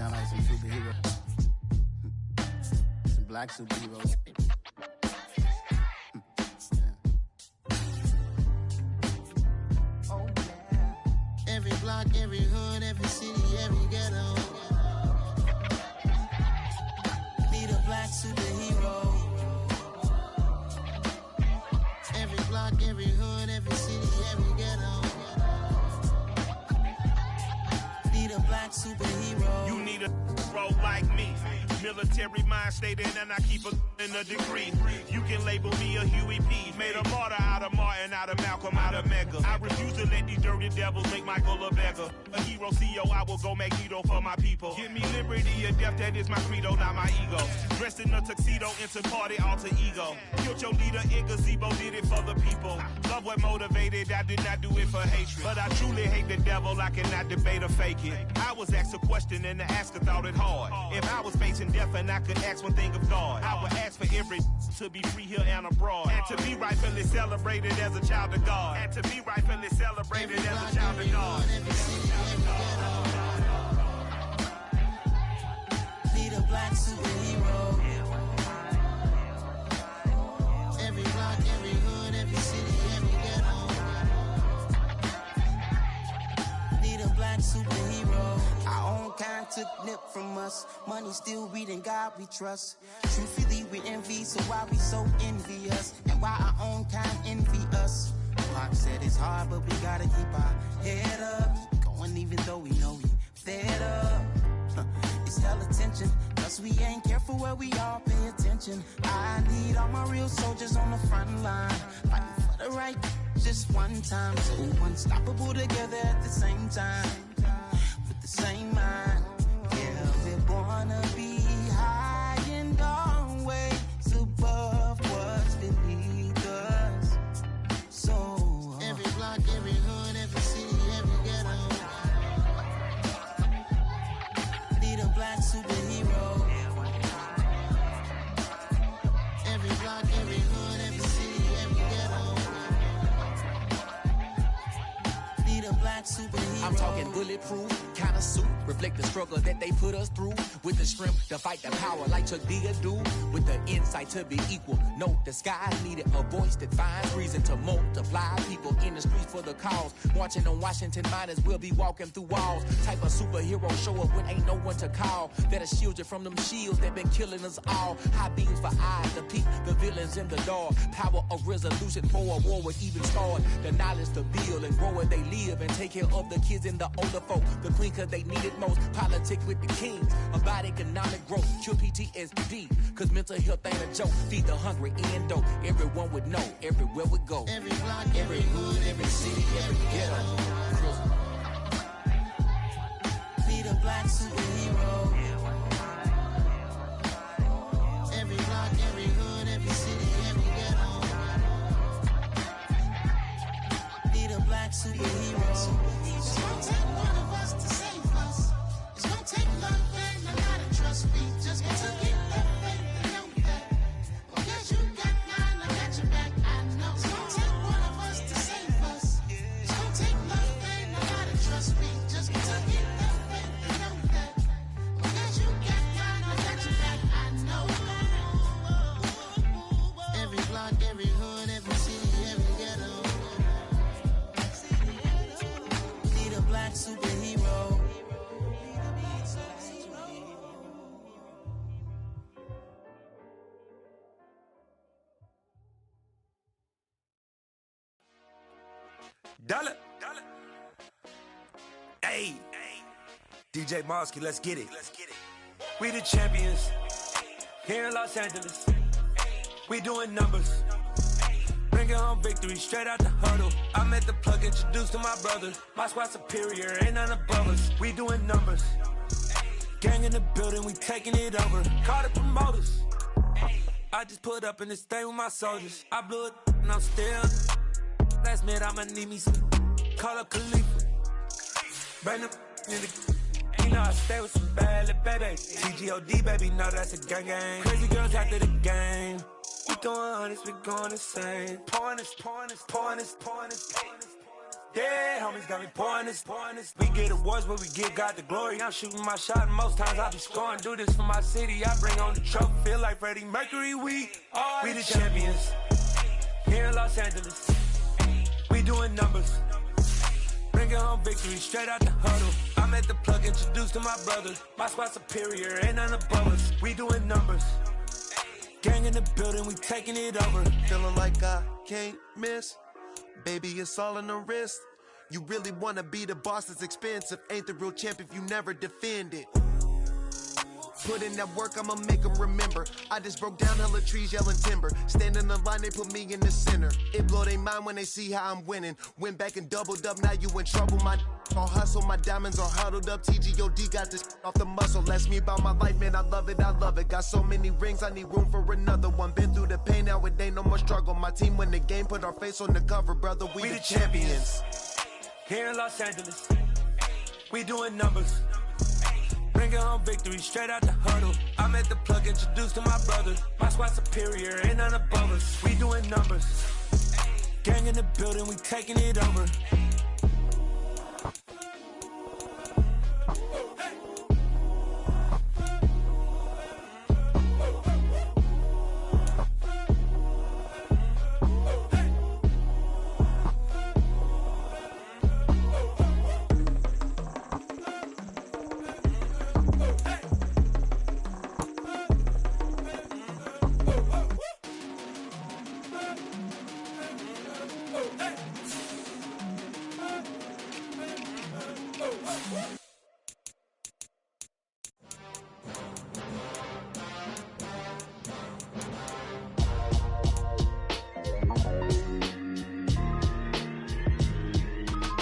sound like some superheroes. Some black superheroes. Oh, yeah. Every block, every hood, every city, every ghetto. Need a black superhero. Every block, every hood, every city, every ghetto. Need a black superhero. You need a role like me. Military mind stated, and I keep in a degree. You can label me a Huey P. Made a martyr out of Martin, out of Malcolm, out of Mega. I refuse to let these dirty devils make Michael a beggar. A hero CEO, I will go Magneto for my people. Give me liberty or death, that is my credo, not my ego. Dressed in a tuxedo, into party, alter ego. Killed your leader in gazebo, did it for the people. Love what motivated, I did not do it for hatred. But I truly hate the devil, I cannot debate or fake it. I was asked a question and the asker thought it hard. If I was facing death and I could ask one thing of God, I would ask for every to be free here and abroad, and to be rightfully celebrated as a child of God, and to be rightfully celebrated as a child of God. Need a black superhero. Every block, every hood, every city, every ghetto. Need a black superhero. Our own kind took nip from us. Money still reading God we trust. Truthfully we envy, so why we so envious? And why our own kind envy us? Pac said it's hard, but we gotta keep our head up. Going even though we know we fed up. It's hella tension, cause we ain't careful where we all pay attention. I need all my real soldiers on the front line, fighting for the right just one time. So unstoppable together at the same time, with the same mind. Yeah, we wanna be high and always above what's beneath us. So every block, every hood, every city, every ghetto. Need a black superhero. Every block, every hood, every city, every ghetto. Need a black superhero. I'm talking bulletproof kind of suit, reflect the struggle that they put us through, with the strength to fight the power like Chuck D do, with the insight to be equal. No disguise needed, a voice that finds reason to multiply. People in the streets for the cause, marching on Washington miners will be walking through walls. Type of superhero show up when ain't no one to call, that'll shield you from them shields that been killing us all. High beams for eyes to peep the villains in the dark. Power of resolution for a war would even start. The knowledge to build and grow where they live, and take care of the kids and the older folk. The queen cause they need it most. Politic with the kings about economic growth. Cure PTSD cause mental health ain't a joke. Feed the hungry and dope. Everyone would know everywhere we go. Every block, every hood, every city, every ghetto. Need a black superhero. Every block, every hood, every city, every ghetto. Need a black superhero. It's gonna take one of us to save us. It's gonna take love and a lot of trust. We just got to get that faith and know that. Because you got mine, I got your back, I know. It's gonna take one of us to save us. It's gonna take love and a lot of trust. We just got to get that faith and know that. Because you got mine, I got your back, I know. Every block, every hood, every city, every ghetto. Need a black superhero. Dollar. Hey. DJ Mosky, let's get it. We the champions here in Los Angeles. We doing numbers. Bringing home victory straight out the huddle. I met the plug, introduced to my brother. My squad superior, ain't none above us. We doing numbers. Gang in the building, we taking it over. Call the promoters. I just put up in this thing with my soldiers. I blew it and I'm still. Last minute I'ma need me some. Call up Khalifa. Bring them in the. You know I stay with some bad little baby. TGOD baby, know that's a gang gang. Crazy girls after the game. We doing honest, we going insane. Pouring this. Yeah, homies got me pouring this. We get awards, but we give God the glory. I'm shooting my shot, and most times I be scoring. Do this for my city, I bring on the trophy. Feel like Freddie Mercury, we the champions. Here in Los Angeles, we doing numbers. Bringing home victory straight out the huddle. I'm at the plug, introduced to my brothers. My squad superior, ain't none above us. We doing numbers. Gang in the building, we taking it over. Feeling like I can't miss. Baby, it's all in the wrist. You really wanna be the boss, it's expensive. Ain't the real champ if you never defend it. Put in that work, I'ma make them remember. I just broke down hella trees, yelling timber. Stand in the line, they put me in the center. It blow their mind when they see how I'm winning. Went back and doubled up, now you in trouble. My all hustle, my diamonds are huddled up. TGOD got this off the muscle. That's me about my life, man, I love it. Got so many rings, I need room for another one. Been through the pain, now it ain't no more struggle. My team win the game, put our face on the cover, brother. We the champions. Here in Los Angeles, we doing numbers. Bringing home victory straight out the huddle. I'm at the plug, introduced to my brothers. My squad superior, ain't none above us. We doing numbers. Gang in the building, we taking it over.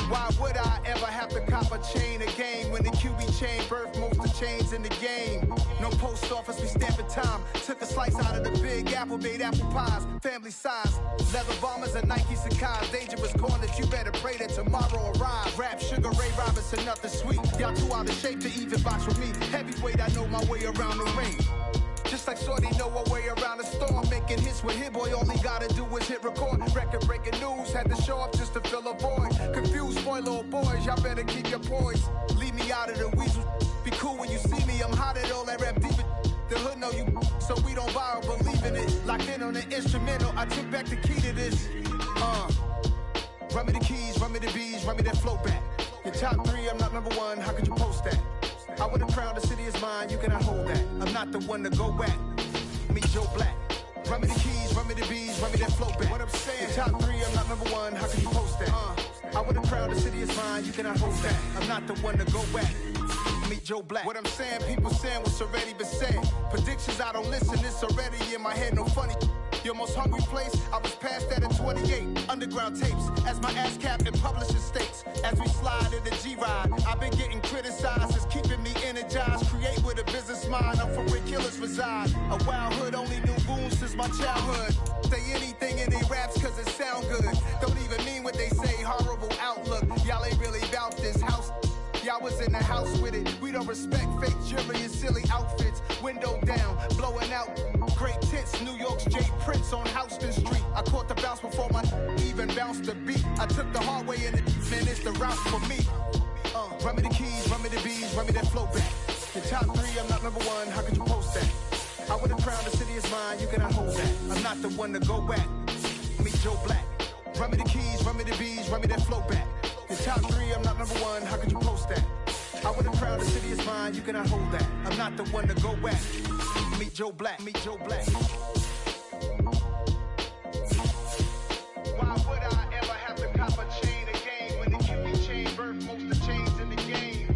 Why would I ever have to cop a chain again when the QB chain birthed most of the chains in the game? No post office, we stamping time. Took a slice out of the Big Apple, made apple pies, family size. Leather bombers and Nike Sacai's. Dangerous corners, you better pray that tomorrow arrives. Rap, Sugar Ray Robinson, nothing sweet. Y'all too out of shape to even box with me. Heavyweight, I know my way around the ring. Just like Shorty know her way around the storm. Making hits with Hit Boy, all he gotta do is hit record. Record breaking news, had to show up just to fill a void. Confused boy, little boys, y'all better keep your poise. Leave me out of the weasel. Be cool when you see me, I'm hot at all that rap deep. The hood know you, so we don't borrow, believe in it. Locked in on the instrumental, I took back the key to this. Run me the keys, run me the bees, run me that flow back. Your top three, I'm not number one, how could you post that? I would have crowned the city is mine, you cannot hold that. I'm not the one to go back. Meet Joe Black. Run me the keys, run me the bees, run me that flow back. What I'm saying, your top three, I'm not number one, how can you post that? I would have crowned the city is mine, you cannot hold that. I'm not the one to go back. Meet Joe Black. What I'm saying, people saying what's already been said. Predictions, I don't listen, it's already in my head, no funny. Your most hungry place, I was past that at 28. Underground tapes, as my ass cap in publishing states. As we slide in the G-Ride, I've been getting criticized, it's keeping me energized. Create with a business mind, I'm from where killers reside. A wild hood, only knew boons since my childhood. Say anything in they raps cause it sound good. Don't even mean what they say, horrible outlook. Y'all ain't really about this house. Y'all was in the house with it. We don't respect fake jewelry and silly outfits. Window down, blowing out great tits. New York's J. Prince on Houston Street. I caught the bounce before my even bounced the beat. I took the hard way in it, man, it's the route for me. Run me the keys, run me the bees, run me that flow back. The top three, I'm not number one, how could you post that? I would have crowned the city is mine, you cannot hold that. I'm not the one to go back. Meet Joe Black. Run me the keys, run me the bees, run me that flow back. The top three, I'm not number one, how could you post that? I would have crowned the city is mine, you cannot hold that. I'm not the one to go back. Meet Joe Black, meet Joe Black. Why would I ever have to cop a chain again when the QB chain birthed most of the chains in the game?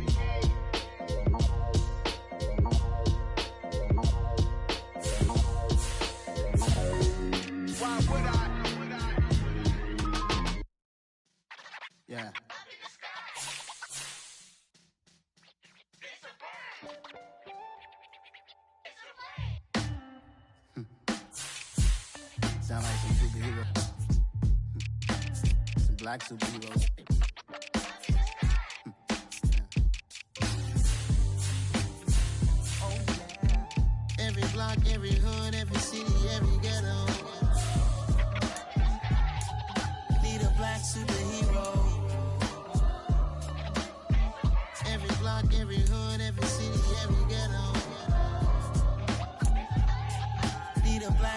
Why would I? Yeah. Sound like some superheroes. Some black superheroes. Oh yeah. Every block, every hood, every city, every ghetto. Need a black superhero.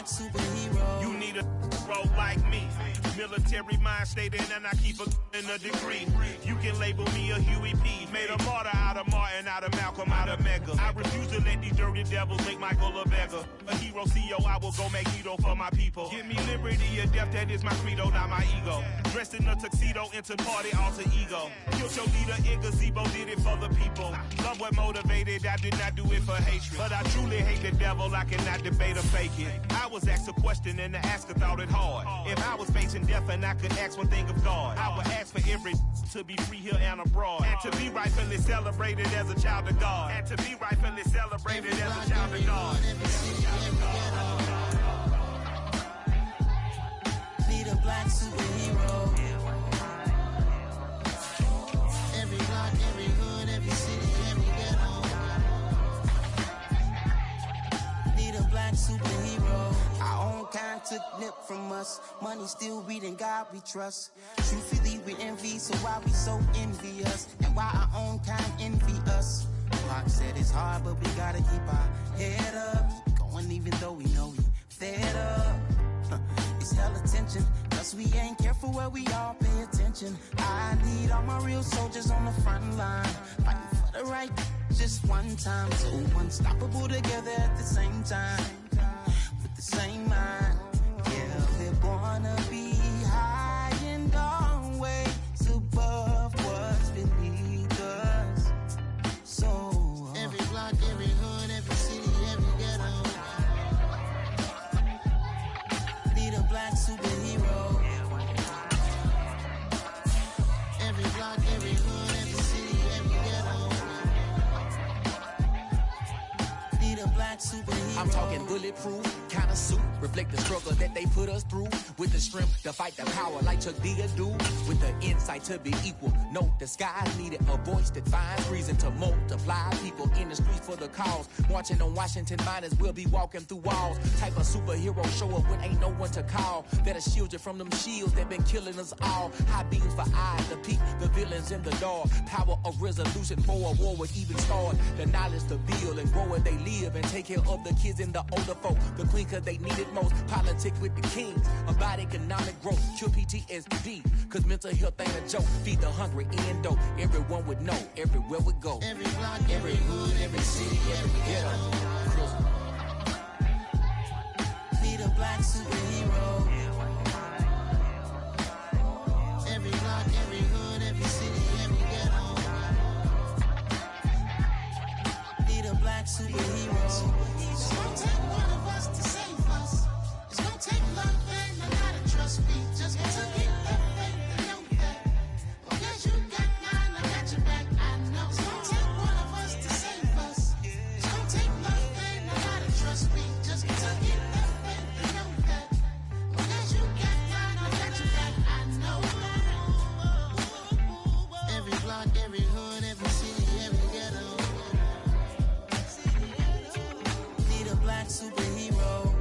black superhero. You need a role like me. Military mind state and I keep in a degree. You can label me a Huey P. Made a martyr out of Martin, out of Malcolm, out of Mega. I refuse to let these dirty devils make Michael a beggar. A hero CEO, I will go Magneto for my people. Give me liberty or death, that is my credo, not my ego. Dressed in a tuxedo, into party, alter ego. Killed your leader in gazebo, did it for the people. Love what motivated, I did not do it for hatred. But I truly hate the devil, I cannot debate or fake it. I was asked a question and the asker thought it hard. If I was facing death and I could ask one thing of God, I would ask for every to be free here and abroad. And to be rightfully celebrated as a child of God. And to be rightfully celebrated as a child of God. Need a black superhero. Every block, every hood, every city, every ghetto. Need a black superhero. Our own kind took nip from us. Money still reading God we trust. Truthfully we envy, so why we so envious? And why our own kind envy us? Pac said it's hard, but we gotta keep our head up. Keep going even though we know we fed up. It's hella tension, cause we ain't careful where we all pay attention. I need all my real soldiers on the front line, fighting for the right just one time. So unstoppable together at the same time, with the same mind. Yeah, we're gonna be high and always above what's beneath us. So every block, every hood, every city, every ghetto. Need a black superhero. Every block, every hood, every city, every ghetto. Need a black superhero. I'm talking bulletproof kind of suit, reflect the struggle that they put us through. With the strength to fight the power like Chuck D do. With the insight to be equal. No, the skies needed a voice that finds reason to multiply. People in the streets for the cause. Marching on Washington miners will be walking through walls. Type of superhero show up when ain't no one to call. That'll shield you from them shields that been killing us all. High beams for eyes to peek the villains in the dark. Power of resolution for a war would even start. The knowledge to build and grow where they live and take care of the kids and the older folk. The queen cause they need it most. Politics with the kings. About economic growth. Cure PTSD. Cause mental health ain't a joke. Feed the hungry and dope. Everyone would know. Everywhere we go. Every block, every hood, every city, every ghetto. Need a black superhero. Every block, every hood, every city, every ghetto. Need a black superhero. It's gonna take one of us to save us. It's gonna take love and a lot of trust. We just gotta get that faith and know that. Because you got mine, I got your back. I know. It's gonna take one of us to save us. It's gonna take love and a lot of trust. We just gotta get that faith and know that. Because you got mine, I got your back. I know. Every block, every hood, every city, every ghetto. Need a black superhero.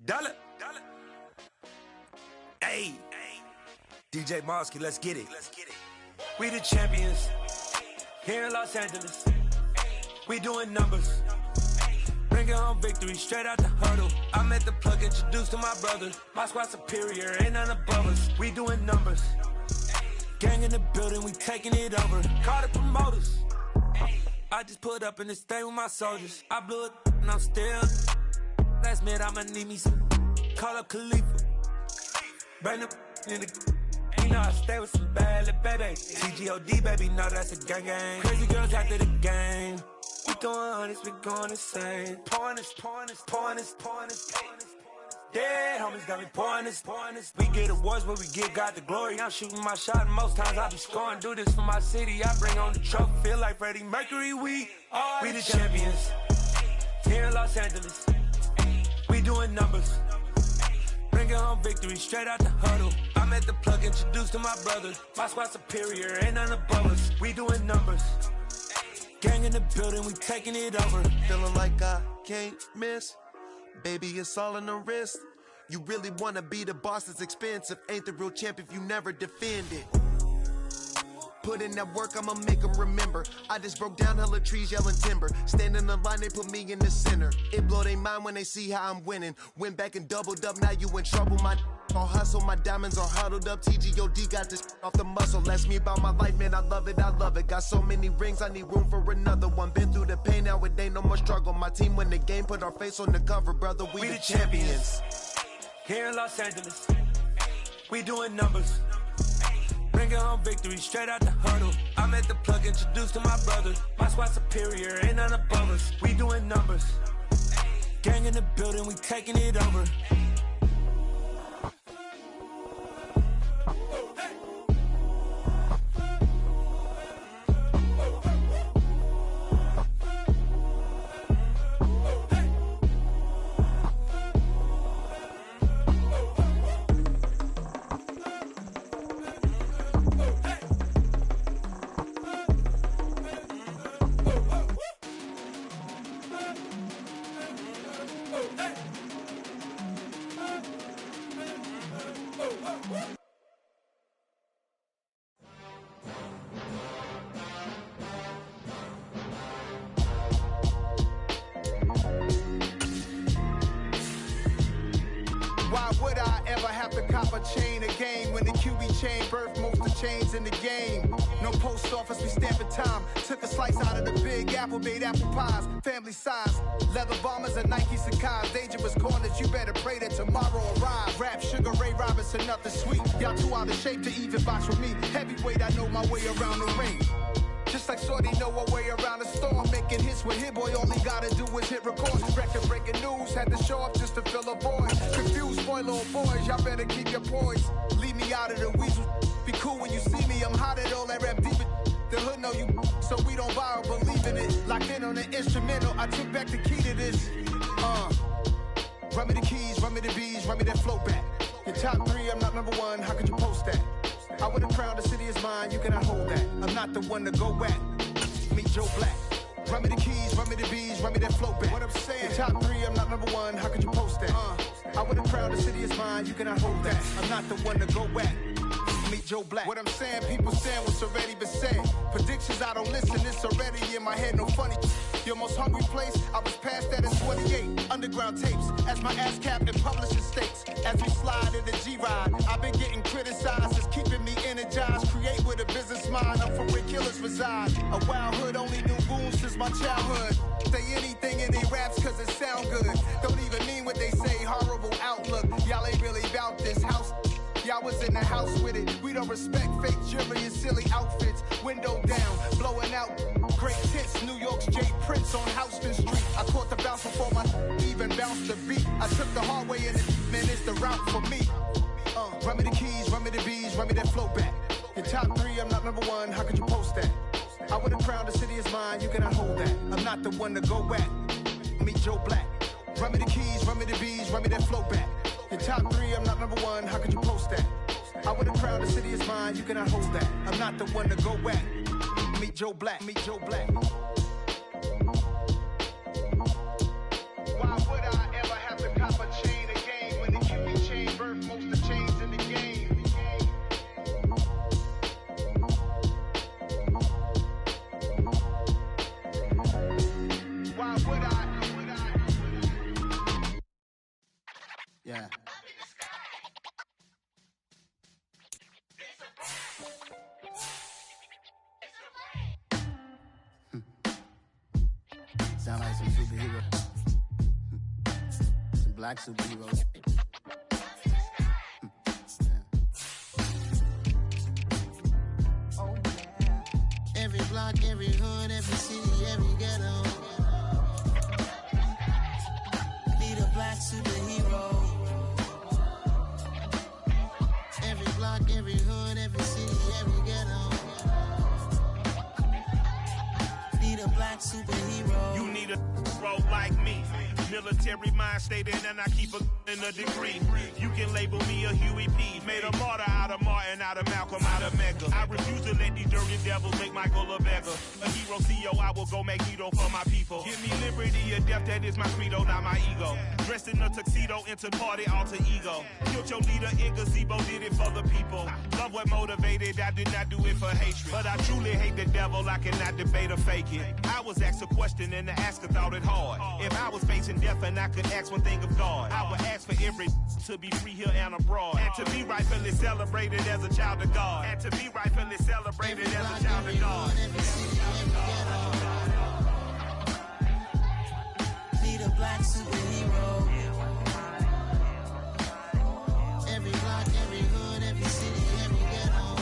Dollar. Hey. DJ Mosky, let's get it. We the champions here in Los Angeles. We doing numbers. Bringing home victory straight out the huddle. I met the plug, introduced to my brother. My squad superior, ain't none above us. We doing numbers. Gang in the building, we taking it over. Call the promoters. I just put up in this thing with my soldiers. I blew it and I'm still. Last minute I'ma need me some. Call up Khalifa. Bring the in the. You know I stay with some bad little baby. CGOD baby, know that's a gang gang. Crazy girls after the game. We going honest, we going insane. Pouring this. Dead homies got me pouring this. We get awards, but we give God the glory. I'm shooting my shot, and most times I be scoring. Do this for my city, I bring on the trophy. Feel like Freddie Mercury, we the champions here in Los Angeles. We doing numbers. Bringing home victory straight out the huddle. I met the plug, introduced to my brother. My squad superior, ain't none above us. We doing numbers. Gang in the building, we taking it over. Feeling like I can't miss. Baby, it's all in the wrist. You really wanna be the boss, it's expensive. Ain't the real champ if you never defend it. Put in that work, I'ma make them remember. I just broke down hella trees, yelling timber. Stand in the line, they put me in the center. It blow their mind when they see how I'm winning. Went back and doubled up, now you in trouble. My all hustle, my diamonds are huddled up. TGOD got this off the muscle. That's me about my life, man, I love it, I love it. Got so many rings, I need room for another one. Been through the pain, now it ain't no more struggle. My team win the game, put our face on the cover, brother, we the champions. Here in Los Angeles, we doing numbers. Bringing home victory straight out the huddle. I'm at the plug, introduced to my brothers. My squad superior, ain't none above us. We doing numbers. Gang in the building, we taking it over. Why would I ever have to cop a chain again when the QB chain birthed most of chains in the game? No post office, we stamping time. Took a slice out of the big apple, made apple pies, family size. Leather bombers and Nike Sacai's. Dangerous corners, you better pray that tomorrow arrives. Rap, Sugar Ray Robinson, nothing sweet. Y'all too out of shape to even box with me. Heavyweight, I know my way around the ring. Just like Shorty know her way around the storm. Making hits with Hit Boy, all he gotta do is hit record. Record breaking news, had to show up just to fill a void. Confused boy, little boys, y'all better keep your poise. Leave me out of the weasel. Be cool when you see me, I'm hot at all that rap deep. The hood know you, so we don't borrow, believe in it. Locked in on the instrumental, I took back the key to this. Run me the keys, run me the bees, run me that flow back. Your top three, I'm not number one, how could you post that? I would have crowned the city is mine, you cannot hold that. I'm not the one to go at. Meet Joe Black. Run me the keys, run me the bees, run me that flow back. What I'm saying, your top three, I'm not number one, how could you post that? I would have crowned the city is mine, you cannot hold that. I'm not the one to go at. Meet Joe Black. What I'm saying, people saying what's already been said. Predictions, I don't listen, it's already in my head, no funny. Your most hungry place, I was past that in 28. Underground tapes, as my ass capped in publishing stakes. As we slide in the G-Ride, I've been getting criticized, it's keeping me energized. Create with a business mind, I'm from where killers reside. A wild hood, only knew goons since my childhood. Say anything in they raps cause it sound good. Don't even mean what they say, horrible outlook. Y'all ain't really about this house. Y'all was in the house with it. We don't respect fake jewelry and silly outfits. Window down, blowing out great tits. New York's J. Prince on Houston Street. I caught the bounce before my even bounced the beat. I took the hard way and it, man, it's the route for me. Run me the keys, run me the bees, run me that flow back. Your top three, I'm not number one, how could you post that? I would have crowned the city is mine, you cannot hold that. I'm not the one to go at. Meet Joe Black. Run me the keys, run me the bees, run me that flow back. Your top three, I'm not number one, how could you post that? I would have crowned the city is mine, you cannot hold that. I'm not the one to go at. Meet Joe Black, meet Joe Black. Why would I ever have to cop a chain again when the QB chain birthed most of the chains in the game? Why would I? Yeah. Sound like some superheroes. Some black superheroes. Oh, yeah. Every block, every hood, every city, every ghetto. Be the black superhero. Every block, every hood, every city, every ghetto. Be Need a black superhero. You need a role like me. Military mind stated, and I keep in a degree. You can label me a Huey P. Made a martyr out of Martin, out of Malcolm, out of Mega. I refuse to let these dirty devils make Michael a beggar. A hero CEO, I will go Magneto for my people. Give me liberty or death, that is my credo, not my ego. Dressed in a tuxedo, into party alter ego. Killed your leader in gazebo, did it for the people. Love what motivated, I did not do it for hatred. But I truly hate the devil, I cannot debate or fake it. I was asked a question and the asker thought it hard. If I was facing death and I could ask one thing of God, I would ask for every to be free here and abroad. And to be rightfully celebrated as a child of God. And to be rightfully celebrated as a child of God. Need a black superhero. Every block, every hood, every city, every ghetto.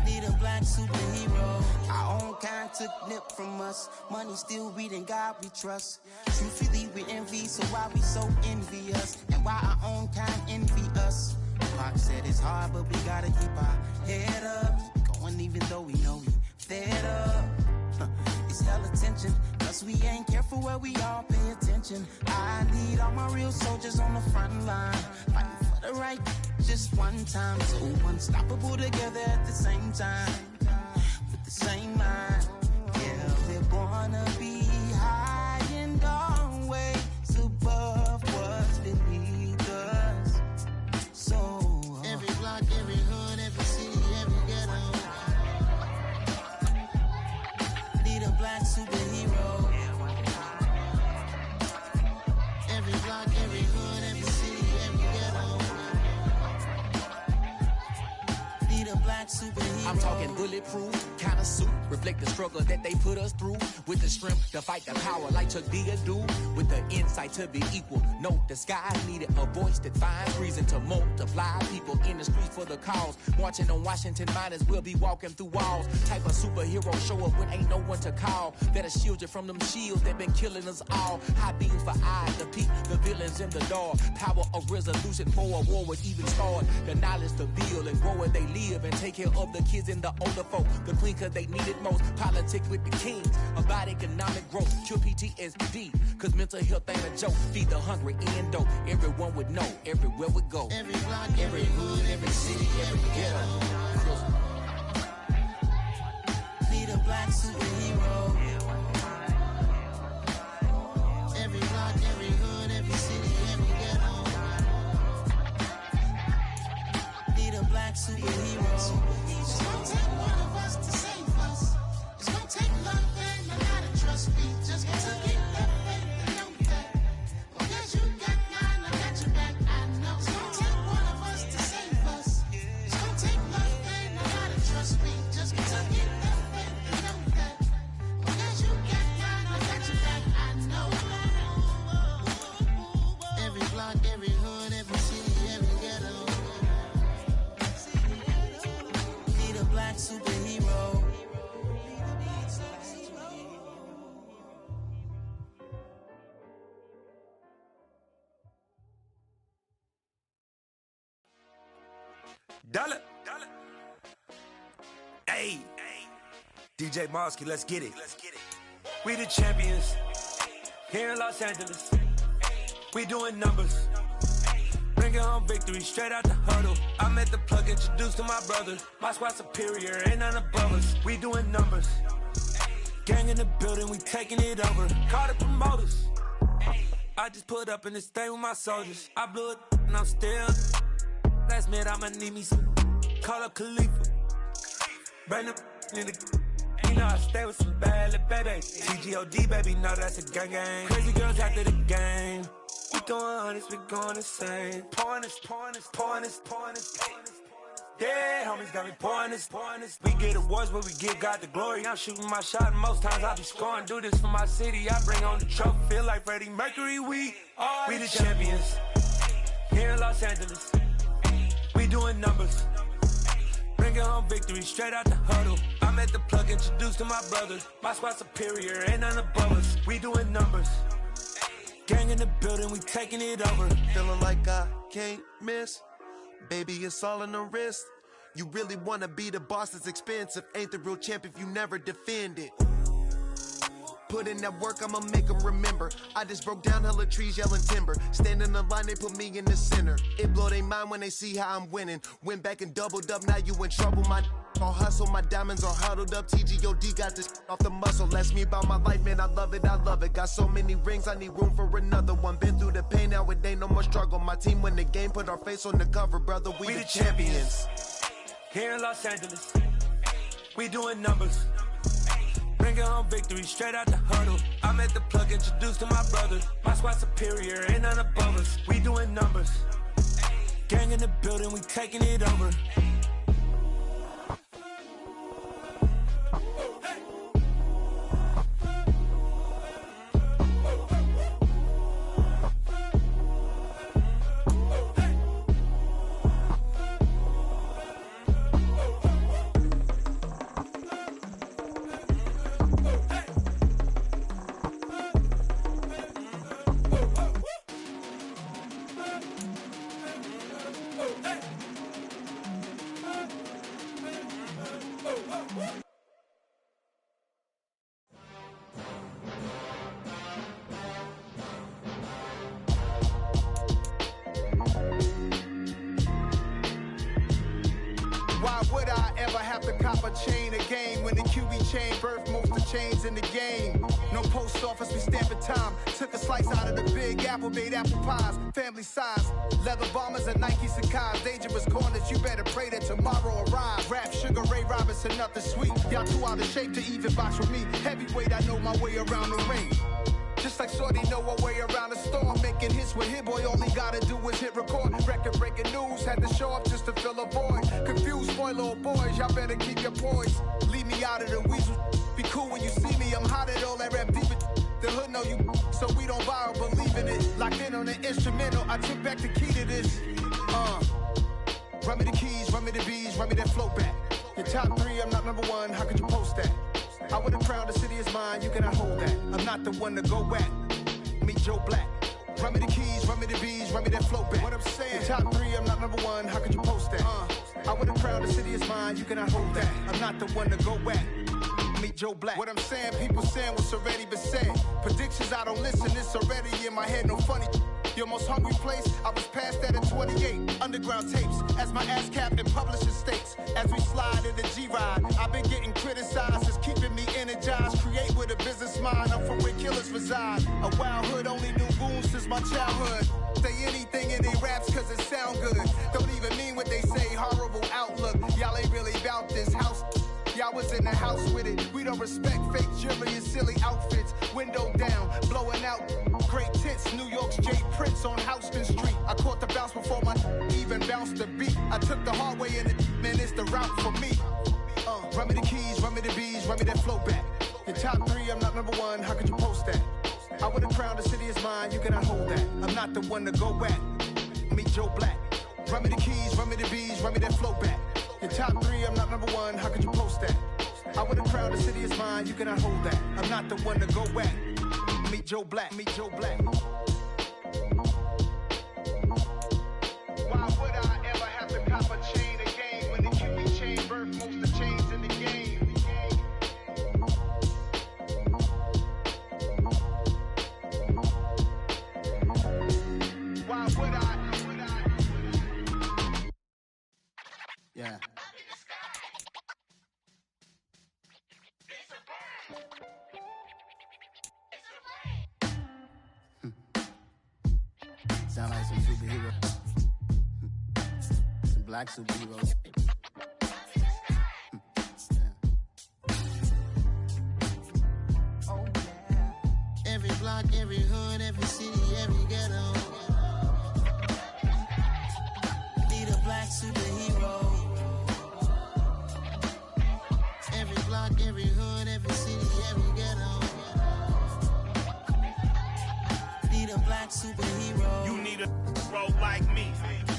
Need a black superhero. Our own kind took nip from us. Money still reading God we trust. Truthfully we envy, so why we so envious? And why our own kind envy us? Pac said it's hard, but we gotta keep our head up. Going even though we know we fed up. It's hella tension, cause we ain't careful where we all pay attention. I need all my real soldiers on the front line, fighting for the right just one time. So unstoppable together at the same time, with the same mind. Yeah, we're born to be high and always above what's beneath us. So every block, every hood, every city, every ghetto. Need a black superhero. Every block, every hood, every city, every ghetto. Need a black superhero. I'm talking bulletproof kind of suit, reflect the struggle that they put us through. With the strength to fight the power like Chuck D do. With the insight to be equal. No, the sky needed a voice that finds reason to multiply. People in the streets for the cause. Marching on Washington miners will be walking through walls. Type of superhero show up when ain't no one to call. That'll shield you from them shields that been killing us all. High beams for eyes to peep the villains in the dark. Power of resolution for a war would even start. The knowledge to build and grow where they live and take care of the kids and the older folk. The clean cause they need it most. Politics with the kings. About economic growth. Cure PTSD. Cause mental health ain't a joke. Feed the hungry and dope. Everyone would know. Everywhere we go. Every block, every hood, every city, every ghetto. Need a black superhero. Every block, every hood, every city, every ghetto. Need a black superhero. It's gonna take one of us to save us. It's gonna take love and a lot of trust. We just gotta get that faith and know that. Because you got mine, I got your back, I know. It's gonna take one of us to save us. It's gonna take love and a lot of trust. We just gotta get that faith and know that. Because you got mine, I got your back, I know. Every block, every hood, every city, every ghetto. Need a black superhero. Dollar. Hey. DJ Mosky, let's get it. We the champions. Here in Los Angeles. We doing numbers. Bringing home victory straight out the huddle. I met the plug, introduced to my brother. My squad superior, ain't none above us. We doing numbers. Gang in the building, we taking it over. Call the promoters. I just put up in this thing with my soldiers. I blew it and I'm still. Last minute I'ma need me some. Call up Khalifa. Bring them in the. You know I stay with some bad little baby. TGOD baby, know that's a gang gang. Crazy girls after the game. We doing hundreds, we going insane. Pouring this. Yeah, homies got me pouring this. We get awards, but we give God the glory. I'm shooting my shot, and most times I be scoring. Do this for my city, I bring on the trophy. Feel like Freddie Mercury, we the champions. Here in Los Angeles, we doing numbers. Bringing home victory straight out the huddle. I met the plug, introduced to my brother. My squad superior, ain't none above us. We doing numbers. Gang in the building, we taking it over. Feeling like I can't miss. Baby, it's all in the wrist. You really wanna be the boss, it's expensive. Ain't the real champ if you never defend it. Put in that work, I'ma make them remember. I just broke down hella trees, yelling timber. Stand in the line, they put me in the center. It blow their mind when they see how I'm winning. Went back and doubled up, now you in trouble. My all hustle, my diamonds are huddled up. TGOD got this off the muscle. That's me about my life, man, I love it, I love it. Got so many rings, I need room for another one. Been through the pain, now it ain't no more struggle. My team win the game, put our face on the cover, brother, we the champions. Here in Los Angeles, we doing numbers. Bringing home victory straight out the huddle. I'm at the plug, introduced to my brother. My squad superior, ain't none above us. We doing numbers. Gang in the building, we taking it over. Why would I ever have to cop a chain again when the QB chain birthed most of chains in the game? No post office, we stamping time. Took a slice out of the big apple, made apple pies. Family size, leather bombers and Nike Sacai's. Dangerous corners, you better pray that tomorrow arrives. Rap, Sugar Ray Robinson, nothing sweet. Y'all too out of shape to even box with me. Heavyweight, I know my way around the ring. Just like Shorty know her way around the storm. Making hits with Hit Boy, all he gotta do is hit record. Record breaking news, had to show up just to fill a void. Confused boy, little boys, y'all better keep your poise. Leave me out of the weasel. Be cool when you see me, I'm hot at all that rap deep. The hood know you, so we don't borrow, believe in it. Locked in on the instrumental, I took back the key to this. Run me the keys, run me the bees, run me that flow back. Your top three, I'm not number one, how could you post that? I would've crowned the city is mine, you cannot hold that. I'm not the one to go at. Meet Joe Black. Run me the keys, run me the bees, run me that flow back. What I'm saying, your top three, I'm not number one, how could you post that? I would've crowned the city is mine, you cannot hold that. I'm not the one to go at. Meet Joe Black. What I'm saying, people saying what's already been said. Predictions, I don't listen, it's already in my head, no funny. Your most hungry place, I was past that at 28. Underground tapes, as my ass cap in publishing states. As we slide in the G-Ride, I've been getting criticized, it's keeping me energized. Create with a business mind, I'm from where killers reside. A wild hood, only knew goons since my childhood. Say anything in they raps cause it sound good. Don't even mean what they say, horrible outlook. Y'all ain't really about this house. Y'all was in the house with it. We don't respect fake jewelry and silly outfits. Window down, blowing out great tits. New York's Jay Prince on Houston Street. I caught the bounce before my even bounced the beat. I took the hard way in it, man, it's the route for me. Run me the keys, run me the bees, run me that flow back. Your top three, I'm not number one, how could you post that? I would've crowned the city is mine, you cannot hold that. I'm not the one to go at. Meet Joe Black. Run me the keys, run me the bees, run me that flow back. Your top three, I'm not number one, how could you post that? I would've crowned the city is mine, you cannot hold that. I'm not the one to go at. Meet Joe Black, meet Joe Black. Why would I ever have to cop a chain again when the QB chain birthed most of chains in the game? Why would I? Yeah. Sound like some superhero. Some black superheroes. Oh, yeah. Every block, every hood, every city, every ghetto. Need a black superhero. Every block, every hood, every city, every ghetto. Need a black superhero. You need a bro like me.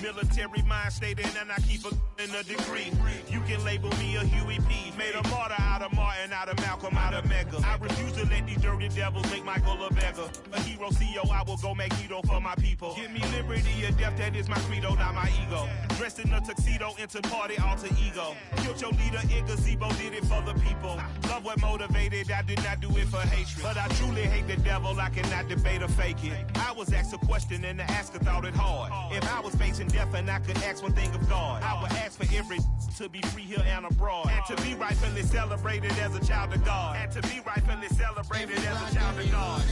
Military mind state in and I keep a in a degree. You can label me a Huey P. Made a martyr out of Martin, out of Malcolm, out of Mega. I refuse to let these dirty devils make Michael a beggar. A hero CEO, I will go Magneto for my people. Give me liberty or death, that is my credo, not my ego. Dressed in a tuxedo, into party, alter ego. Killed your leader in gazebo, did it for the people. Love what motivated, I did not do it for hatred. But I truly hate the devil, I cannot debate or fake it. I was asked a question and the asker thought it hard. If I was facing death and I could ask one thing of God, I would ask for every to be free here and abroad, and to be rightfully celebrated as a child of God, and to be rightfully celebrated as a child of God.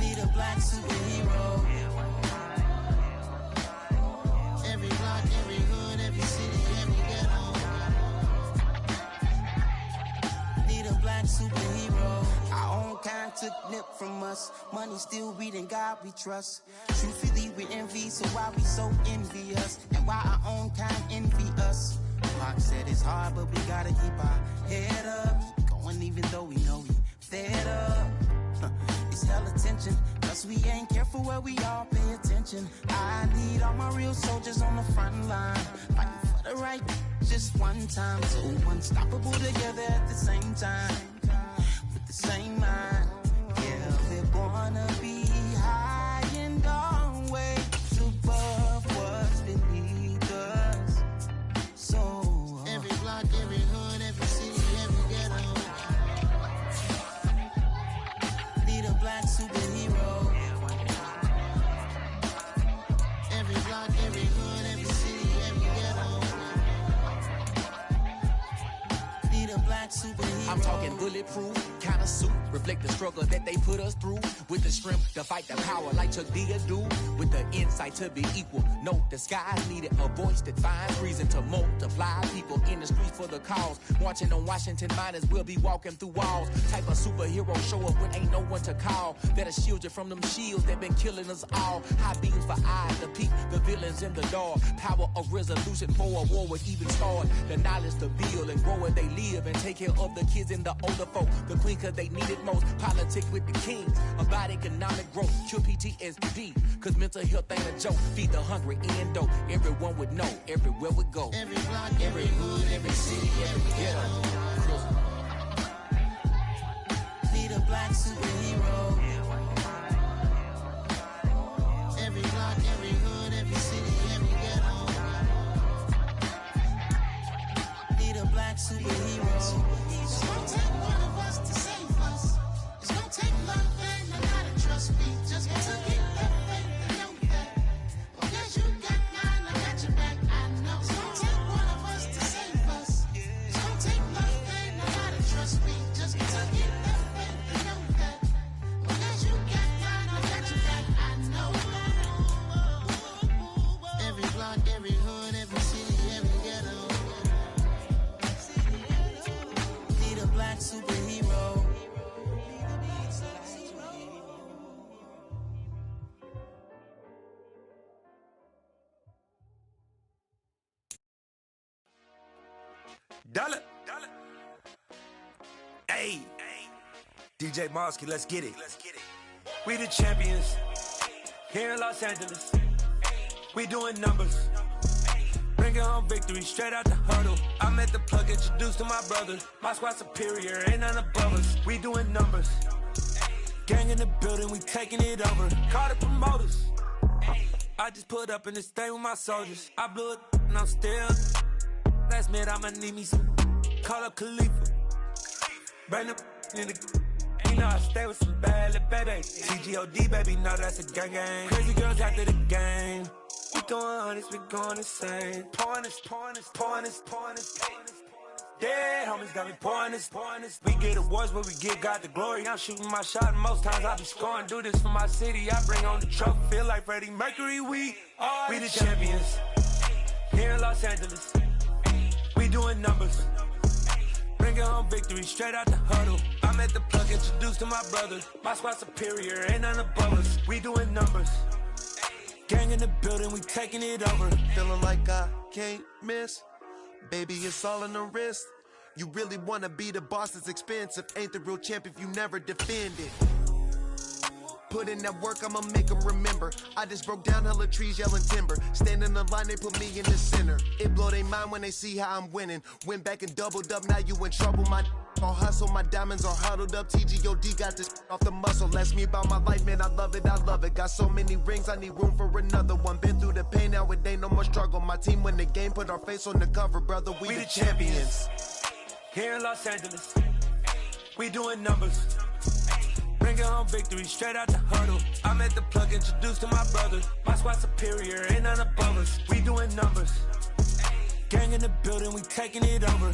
Need a black superhero. Every block, every hood, every city, every ghetto. Need a black superhero. Our own kind took nip from us. Money still reading God we trust. Truthfully we envy, so why we so envious? And why our own kind envy us? Pac said it's hard, but we gotta keep our head up. Going even though we know we fed up. It's hell attention, cause we ain't careful where we all pay attention. I need all my real soldiers on the front line, fighting for the right just one time. So unstoppable together at the same time, with the same mind. Yeah, we're gonna be high and always above what's beneath us. So every block, every hood, every city, every ghetto. Need a black superhero. Every block, every hood, every city, every ghetto. Need a black superhero. I'm talking bulletproof, kind of suit, reflect the struggle that they put us through. With the strength to fight the power like Chuck D do. With the insight to be equal. Note the skies needed a voice that finds reason to multiply. People in the streets for the cause. Marching on Washington miners will be walking through walls. Type of superhero show up when ain't no one to call. That'll shield you from them shields that been killing us all. High beams for eyes to peek the villains in the dark. Power of resolution for a war would even start. The knowledge to build and grow where they live and take care of the kids and the older folk. The queen cause they need it most. Politics with the kings. About economic growth. Cure PTSD. Cause mental health ain't a joke. Feed the hungry and dope. Everyone would know. Everywhere we go. Every block, every hood, every city, every ghetto. Need a black superhero. Every block, every hood, every city, every ghetto. Need a black superhero. It's gonna take one of us to save us. It's gonna take love and a lot of trust. We just got to keep that faith and know that. Because you got mine, I got your back. I know. It's gonna take one of us to save us. It's gonna take love and a lot of trust. We just got to keep that faith and know that. Because you got mine, I got your back. I know. Every block, every hood, every city, every ghetto. Need a black superhero. Dollar. Hey. DJ Mosky, let's get it. We the champions here in Los Angeles. We doing numbers. Bringing home victory straight out the huddle. I'm at the plug, introduced to my brother. My squad superior, ain't none above us. We doing numbers. Gang in the building, we taking it over. Call the promoters. I just put up in this thing with my soldiers. I blew it and I'm still. Last minute I'ma need me some. Call up Khalifa. Bring them in the. You know I stay with some bad little baby. TGOD baby, know that's a gang gang. Crazy girls after the game. We going honest, we going insane. Pouring this. Dead homies got me pouring this. We get awards, but we give God the glory. I'm shooting my shot, and most times I be scoring. Do this for my city, I bring on the trophy. Feel like Freddie Mercury, we the champions here in Los Angeles. We doing numbers. Bringing home victory straight out the huddle. I'm at the plug, introduced to my brother. My squad superior, ain't none above us. We doing numbers. Gang in the building, we taking it over. Feeling like I can't miss. Baby, it's all in the wrist. You really wanna be the boss, it's expensive. Ain't the real champ if you never defend it. Put in that work, I'ma make them remember. I just broke down hella trees, yelling timber. Stand in the line, they put me in the center. It blow their mind when they see how I'm winning. Went back and doubled up, now you in trouble. My all hustle, my diamonds are huddled up. TGOD got this off the muscle. Ask me about my life, man, I love it, I love it. Got so many rings, I need room for another one. Been through the pain, now it ain't no more struggle. My team win the game, put our face on the cover, brother. We the champions. Here in Los Angeles, we doing numbers. Bringing home victory straight out the huddle. I'm at the plug, introduced to my brothers. My squad superior, ain't none above us. We doing numbers. Gang in the building, we taking it over.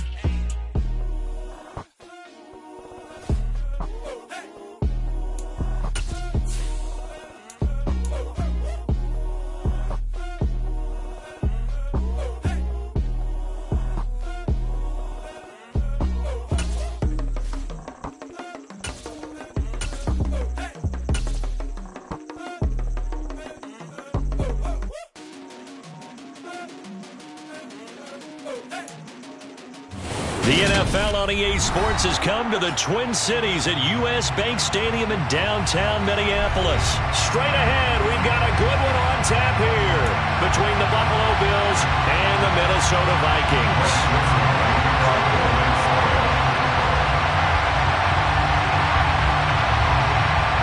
The NFL on EA Sports has come to the Twin Cities at US Bank Stadium in downtown Minneapolis. Straight ahead, we've got a good one on tap here between the Buffalo Bills and the Minnesota Vikings.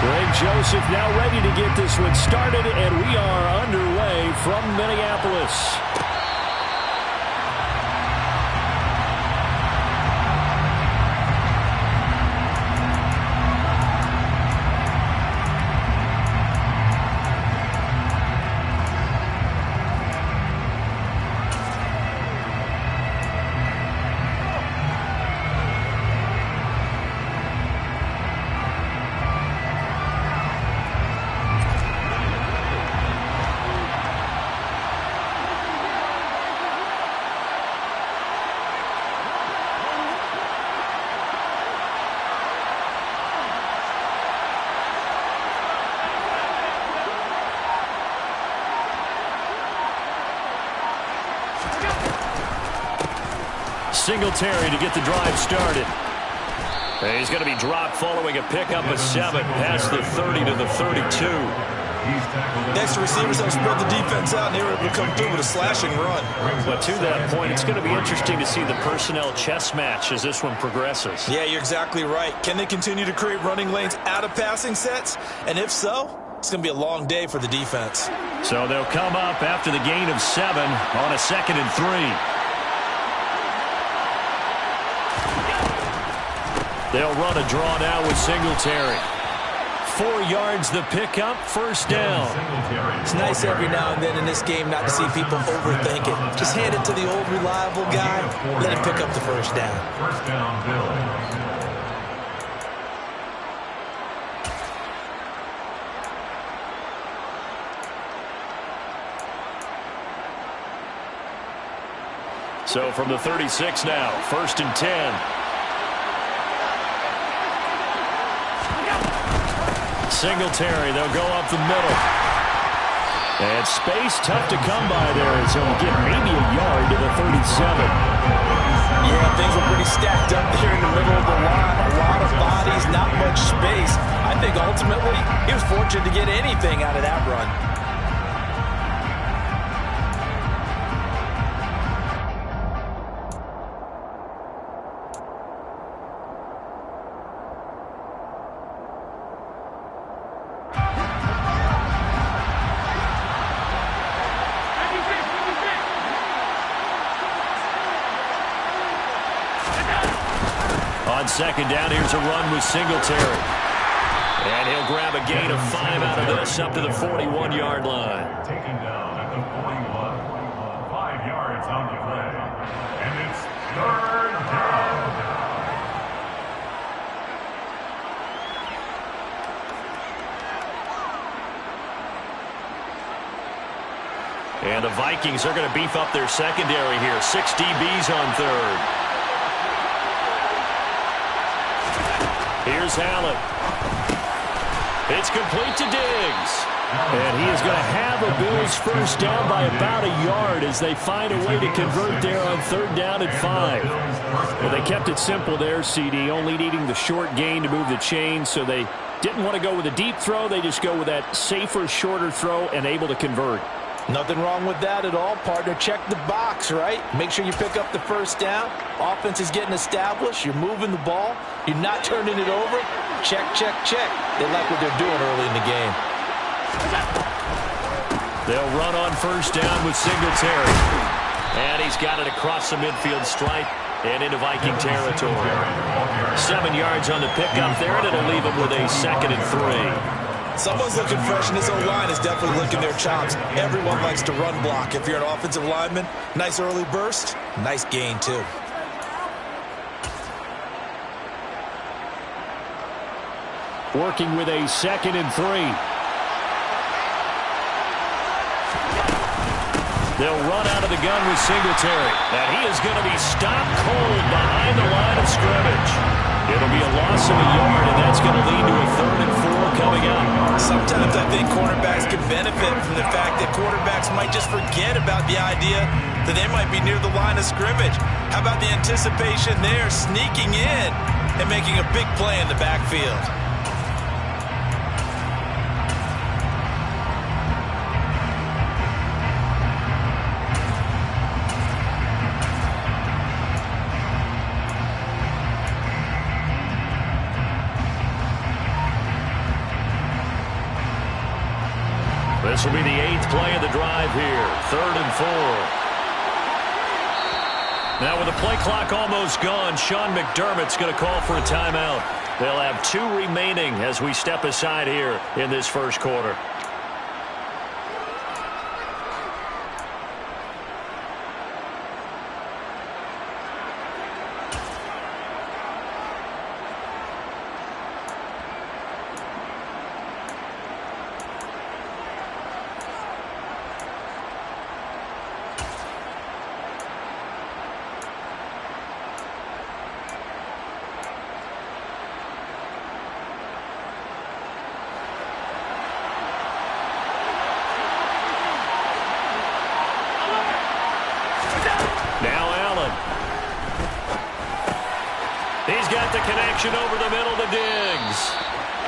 Greg Joseph now ready to get this one started, and we are underway from Minneapolis. Singletary to get the drive started. He's going to be dropped following a pickup of 7 past the 30 to the 32. Next, receivers have spread the defense out, and they were able to come through with a slashing run. But to that point, it's going to be interesting to see the personnel chess match as this one progresses. Yeah, you're exactly right. Can they continue to create running lanes out of passing sets? And if so, it's going to be a long day for the defense. So they'll come up after the gain of 7 on a 2nd and 3. They'll run a draw now with Singletary. 4 yards the pickup, first down. It's nice every now and then in this game not to see people overthink it. Just hand it to the old reliable guy, let him pick up the first down. First down, Bills. So from the 36 now, 1st and 10. Singletary, they'll go up the middle. And space tough to come by there as he'll get maybe a yard to the 37. Yeah, things were pretty stacked up there in the middle of the line. A lot of bodies, not much space. I think ultimately he was fortunate to get anything out of that run. On 2nd down, here's a run with Singletary. And he'll grab a gain of 5 out of this up to the 41-yard line. Taken down at the 41. 5 yards on the play. And it's 3rd down. And the Vikings are going to beef up their secondary here. 6 DBs on 3rd. Here's Allen. It's complete to Diggs. And he is going to have a Bills first down by about a yard as they find a way to convert there on 3rd down and 5. Well, they kept it simple there, CD, only needing the short gain to move the chains, so they didn't want to go with a deep throw. They just go with that safer, shorter throw and able to convert. Nothing wrong with that at all, partner. Check the box, right? Make sure you pick up the first down. Offense is getting established. You're moving the ball. You're not turning it over. Check, check, check. They like what they're doing early in the game. They'll run on first down with Singletary. And he's got it across the midfield stripe and into Viking territory. 7 yards on the pickup there, and it'll leave him with a 2nd and 3. Someone's looking fresh, and this O-line is definitely licking their chops. Everyone likes to run block. If you're an offensive lineman, nice early burst, nice gain, too. Working with a 2nd and 3. They'll run out of the gun with Singletary. And he is going to be stopped cold behind the line of scrimmage. It'll be a loss of a yard, and that's going to lead to a 3rd and 4 coming up. Sometimes I think cornerbacks can benefit from the fact that quarterbacks might just forget about the idea that they might be near the line of scrimmage. How about the anticipation there, sneaking in and making a big play in the backfield? This will be the 8th play of the drive here. 3rd and 4. Now with the play clock almost gone, Sean McDermott's going to call for a timeout. They'll have 2 remaining as we step aside here in this first quarter. Now Allen. He's got the connection over the middle to Diggs.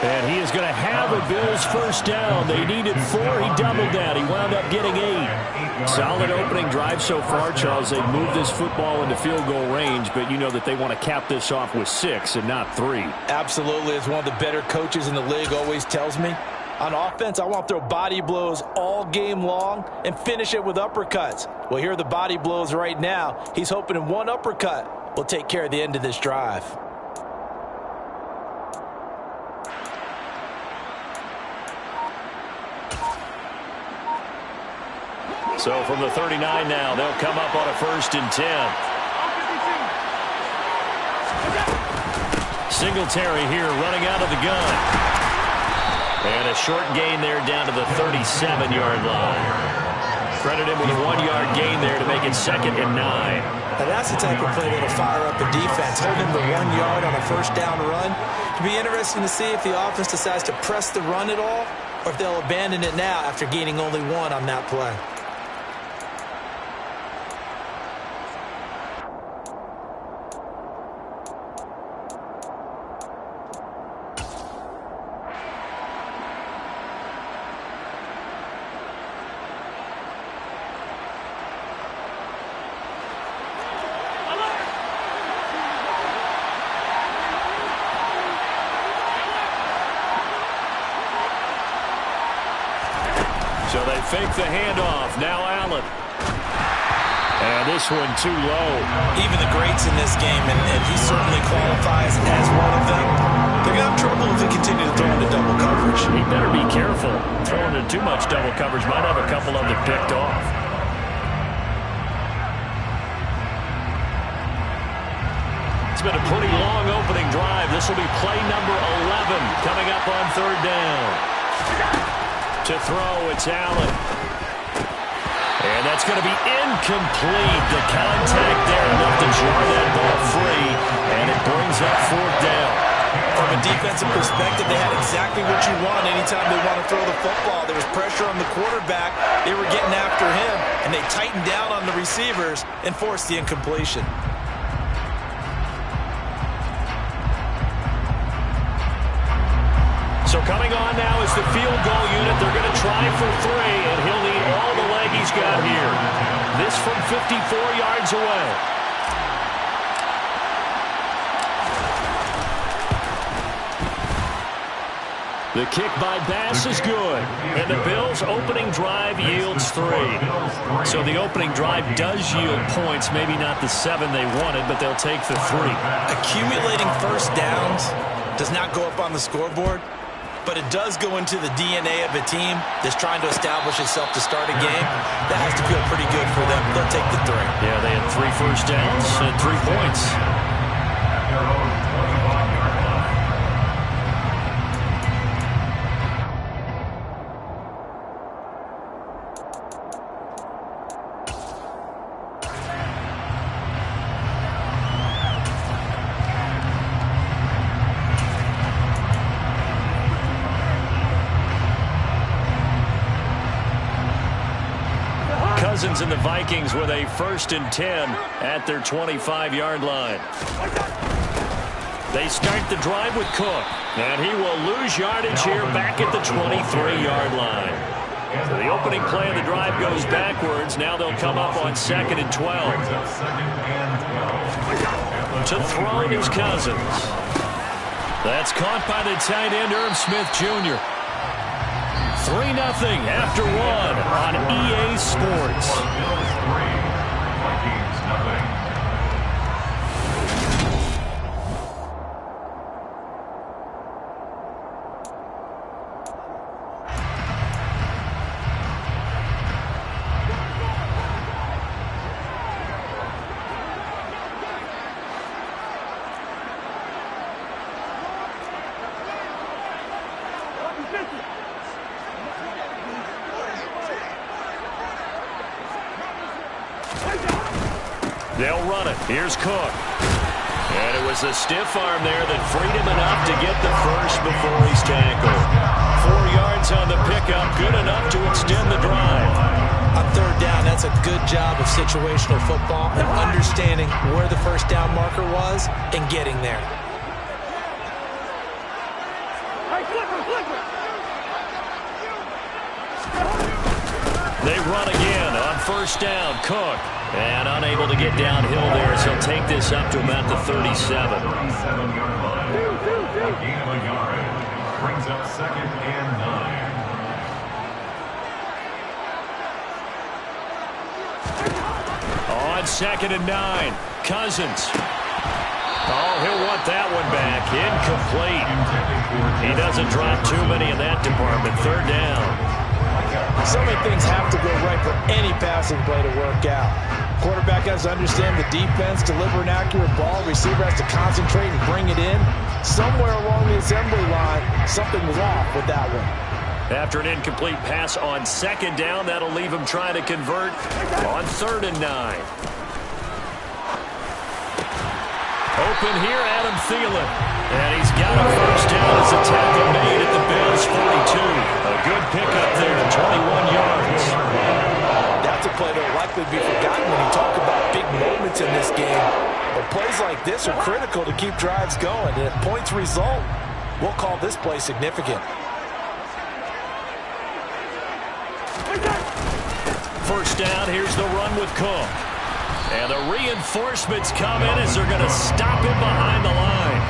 And he is going to have a Bills first down. They needed 4. He doubled that. He wound up getting 8. Solid opening drive so far, Charles. They moved this football into field goal range, but you know that they want to cap this off with 6 and not 3. Absolutely. As one of the better coaches in the league always tells me, on offense, I want to throw body blows all game long and finish it with uppercuts. Well, here are the body blows right now. He's hoping in one uppercut will take care of the end of this drive. So from the 39 now, they'll come up on a 1st and 10. Singletary here running out of the gun. And a short gain there down to the 37-yard line. Credit him with a 1-yard gain there to make it 2nd and 9. Now that's the type of play that'll fire up a defense. Hold him to 1 yard on a first down run. It'll be interesting to see if the offense decides to press the run at all or if they'll abandon it now after gaining only 1 on that play. So they fake the handoff. Now Allen. And this one too low. Even the greats in this game, and he certainly qualifies as one of them, they're going to have trouble if they continue to throw into double coverage. He better be careful. Throwing into too much double coverage might have a couple of them picked off. It's been a pretty long opening drive. This will be play number 11 coming up on 3rd down. To throw, it's Allen. And that's going to be incomplete. The contact there enough to jar that ball free, and it brings up 4th down. From a defensive perspective, they had exactly what you want anytime they want to throw the football. There was pressure on the quarterback. They were getting after him, and they tightened down on the receivers and forced the incompletion. So coming on now is the field goal unit. They're going to try for 3, and he'll need all the leg he's got here. This from 54 yards away. The kick by Bass is good, and the Bills' opening drive yields 3. So the opening drive does yield points, maybe not the 7 they wanted, but they'll take the 3. Accumulating first downs does not go up on the scoreboard, but it does go into the DNA of a team that's trying to establish itself to start a game. That has to feel pretty good for them. They'll take the 3. Yeah, they had 3 first downs and 3 points. Cousins and the Vikings with a 1st and 10 at their 25-yard line. They start the drive with Cook, and he will lose yardage here back at the 23-yard line. So the opening play of the drive goes backwards. Now they'll come up on 2nd and 12. To throw is Cousins. That's caught by the tight end, Irv Smith Jr. 3-0 after 1 on EA Sports. They'll run it. Here's Cook. And it was a stiff arm there that freed him enough to get the first before he's tackled. 4 yards on the pickup, good enough to extend the drive. On 3rd down, that's a good job of situational football and understanding where the first down marker was and getting there. They run again on 1st down. Cook. And unable to get downhill there, so he'll take this up to about the 37. 37-yard line. A gain of a yard. Brings up 2nd and 9. On 2nd and 9, Cousins. Oh, he'll want that one back. Incomplete. He doesn't drop too many in that department. 3rd down. So many things have to go right for any passing play to work out. Quarterback has to understand the defense, deliver an accurate ball. Receiver has to concentrate and bring it in. Somewhere along the assembly line, something was off with that one. After an incomplete pass on 2nd down, that'll leave him trying to convert on 3rd and 9. Open here, Adam Thielen. And he's got a first down as a tackle made at the Bills' 42. A good pickup there, 21 yards. That's a play that will likely be forgotten when you talk about big moments in this game. But plays like this are critical to keep drives going. And if points result, we'll call this play significant. 1st down, here's the run with Cook. And the reinforcements come in as they're going to stop him behind the line.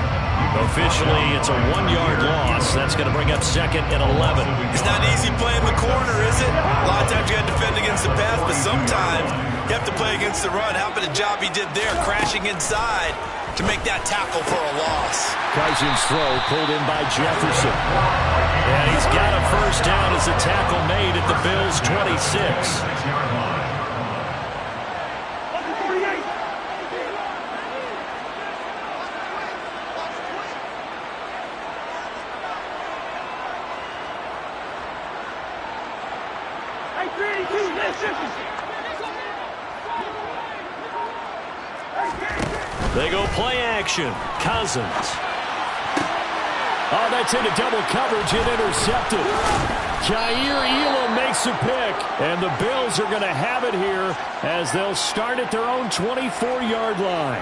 Officially, it's a 1-yard loss. That's going to bring up 2nd and 11. It's not easy playing the corner, is it? A lot of times you got to defend against the pass, but sometimes you have to play against the run. How about the job he did there, crashing inside to make that tackle for a loss. Cousins' throw pulled in by Jefferson. And he's got a first down as a tackle made at the Bills' 26. They go play action. Cousins. Oh, that's into double coverage and intercepted. Kaiir Elam makes a pick, and the Bills are going to have it here as they'll start at their own 24-yard line.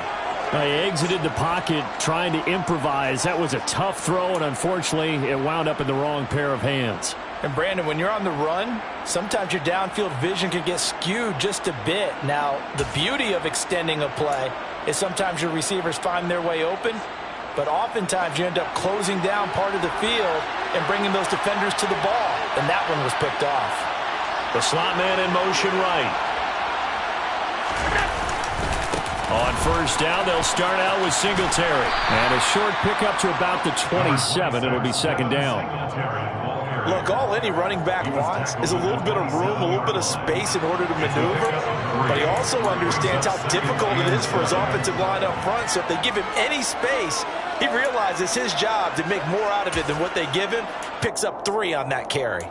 They exited the pocket trying to improvise. That was a tough throw, and unfortunately, it wound up in the wrong pair of hands. And Brandon, when you're on the run, sometimes your downfield vision can get skewed just a bit. Now, the beauty of extending a play is sometimes your receivers find their way open, but oftentimes you end up closing down part of the field and bringing those defenders to the ball, and that one was picked off. The slot man in motion right. On first down, they'll start out with Singletary. And a short pickup to about the 27. It'll be second down. Look, all any running back wants is a little bit of room, a little bit of space in order to maneuver. But he also understands how difficult it is for his offensive line up front. So if they give him any space, he realizes his job to make more out of it than what they give him. Picks up 3 on that carry.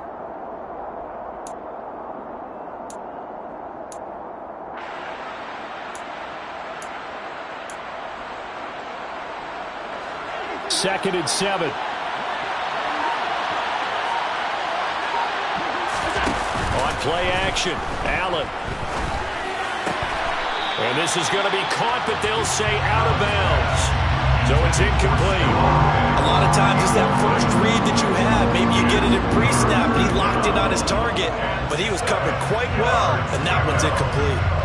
Second and 7. On play action, Allen. And this is going to be caught, but they'll say out of bounds. So it's incomplete. A lot of times it's that first read that you have. Maybe you get it in pre-snap, and he locked in on his target. But he was covered quite well, and that one's incomplete.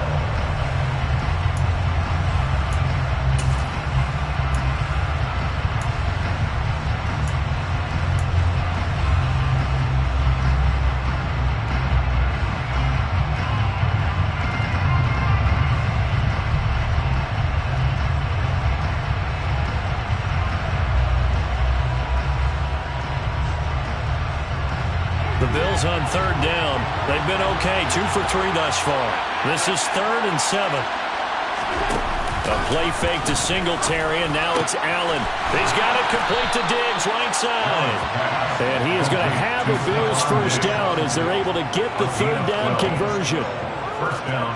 Bills on third down. They've been okay, 2 for 3 thus far. This is 3rd and 7. A play fake to Singletary, and now it's Allen. He's got it complete to Diggs, right side. And he is going to have a Bills first down as they're able to get the third down conversion.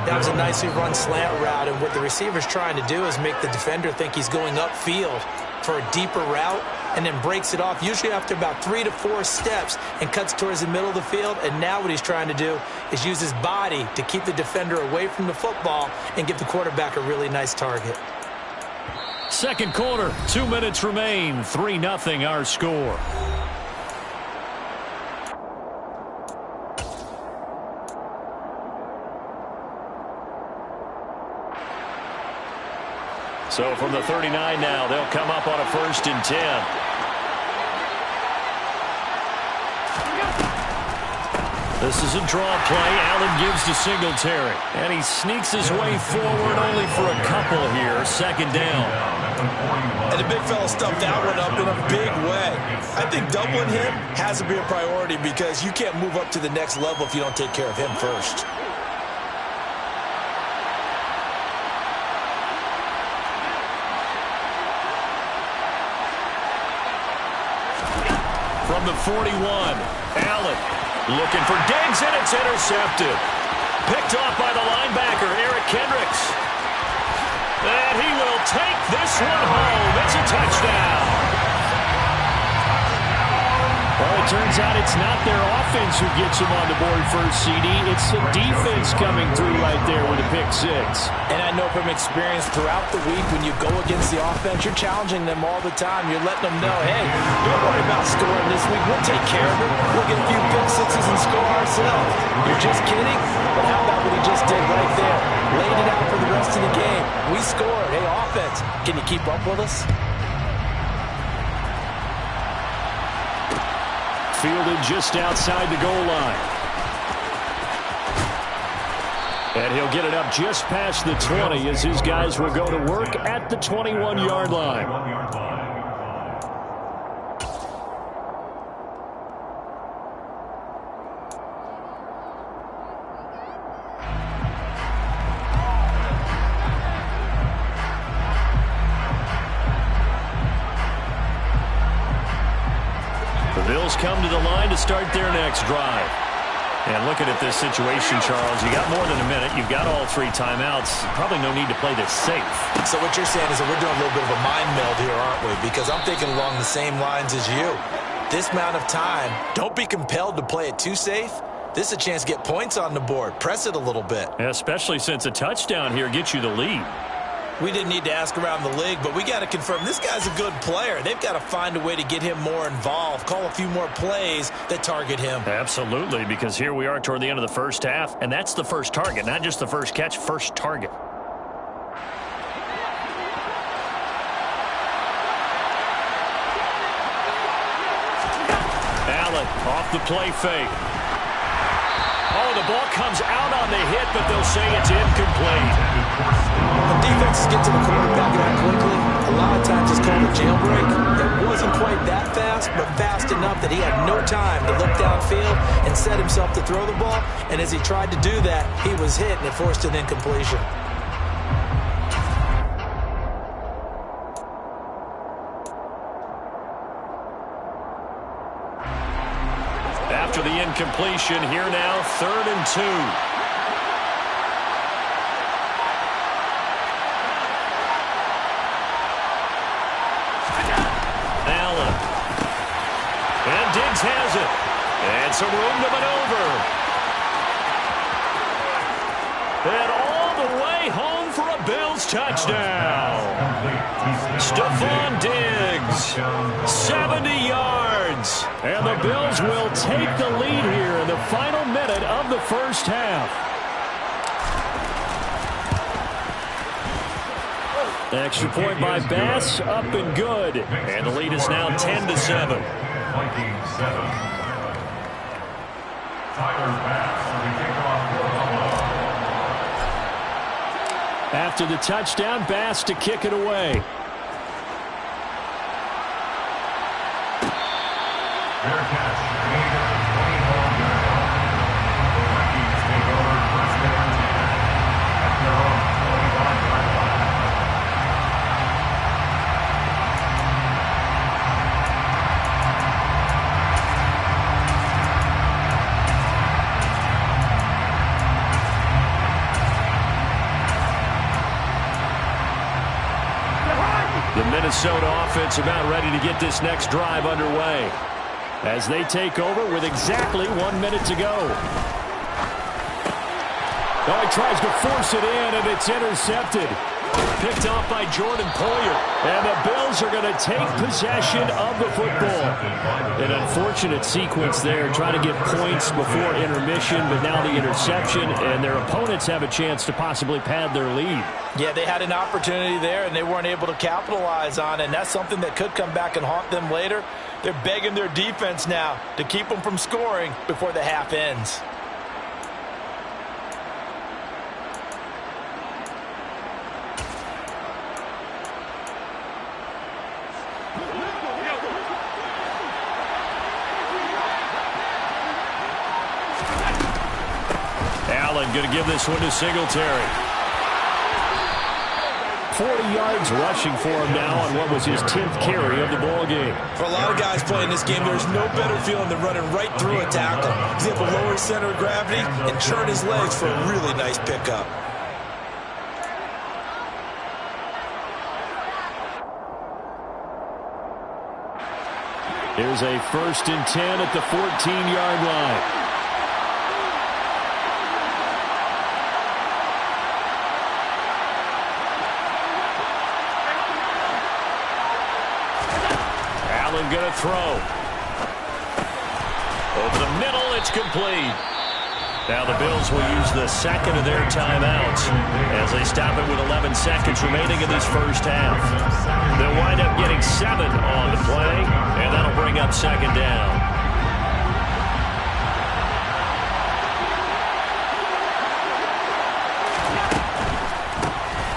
That was a nicely run slant route, and what the receiver's trying to do is make the defender think he's going upfield for a deeper route, and then breaks it off, usually after about 3 to 4 steps, and cuts towards the middle of the field. And now what he's trying to do is use his body to keep the defender away from the football and give the quarterback a really nice target. Second quarter, 2 minutes remain, 3-0 our score. So from the 39 now, they'll come up on a 1st and 10. This is a draw play. Allen gives to Singletary. And he sneaks his way forward only for a couple here. Second down. And the big fella stuffed that one up in a big way. I think doubling him has to be a priority because you can't move up to the next level if you don't take care of him first. From the 41, Allen looking for Diggs, and it's intercepted. Picked off by the linebacker, Eric Kendricks. And he will take this one home. It's a touchdown. Well, it turns out it's not their offense who gets them on the board first, CD. It's the defense coming through right there with a pick 6. And I know from experience throughout the week when you go against the offense, you're challenging them all the time. You're letting them know, hey, don't worry about scoring this week. We'll take care of it. We'll get a few pick 6s and score ourselves. You're just kidding? But how about what he just did right there? Laid it out for the rest of the game. We scored. Hey, offense, can you keep up with us? Fielded just outside the goal line. And he'll get it up just past the 20 as his guys will go to work at the 21-yard line. Bills come to the line to start their next drive. And looking at this situation, Charles, you got more than a minute. You've got all 3 timeouts. Probably no need to play this safe. So what you're saying is that we're doing a little bit of a mind meld here, aren't we? Because I'm thinking along the same lines as you. This amount of time, don't be compelled to play it too safe. This is a chance to get points on the board. Press it a little bit. Especially since a touchdown here gets you the lead. We didn't need to ask around the league, but we got to confirm this guy's a good player. They've got to find a way to get him more involved, call a few more plays that target him. Absolutely, because here we are toward the end of the first half, and that's the first target, not just the first catch, first target. Allen off the play fake. Oh, the ball comes out on the hit, but they'll say it's incomplete. When defenses get to the quarterback that quickly, a lot of times it's called a jailbreak. It wasn't quite that fast, but fast enough that he had no time to look downfield and set himself to throw the ball. And as he tried to do that, he was hit, and it forced an incompletion. After the incompletion, here now, 3rd and 2. Allen. And Diggs has it. And some room to maneuver. And all the way home for a Bills touchdown. Stephon Diggs, 70 yards. And the Bills will take the lead here in the final minute of the first half. Extra point by Bass, up and good. And the lead is now 10-7. Vikings 7. Tyler Bass on the kickoff for Buffalo. After the touchdown, Bass to kick it away. Fair catch, made at the 20-yard line. The Vikings take over first down 10 at their own 25-yard line. The Minnesota offense about ready to get this next drive underway as they take over with exactly 1 minute to go. Oh, he tries to force it in, and it's intercepted. Picked off by Jordan Poyer. And the Bills are going to take possession of the football. An unfortunate sequence there, trying to get points before intermission, but now the interception, and their opponents have a chance to possibly pad their lead. Yeah, they had an opportunity there, and they weren't able to capitalize on it, and that's something that could come back and haunt them later. They're begging their defense now to keep them from scoring before the half ends. Allen going to give this one to Singletary. 40 yards rushing for him now on what was his 10th carry of the ball game. For a lot of guys playing this game, there's no better feeling than running right through a tackle. He's able to lower his center of gravity and churn his legs for a really nice pickup. Here's a 1st and 10 at the 14-yard line. Going to throw. Over the middle, it's complete. Now the Bills will use the second of their timeouts as they stop it with 11 seconds remaining in this first half. They'll wind up getting 7 on the play, and that'll bring up second down.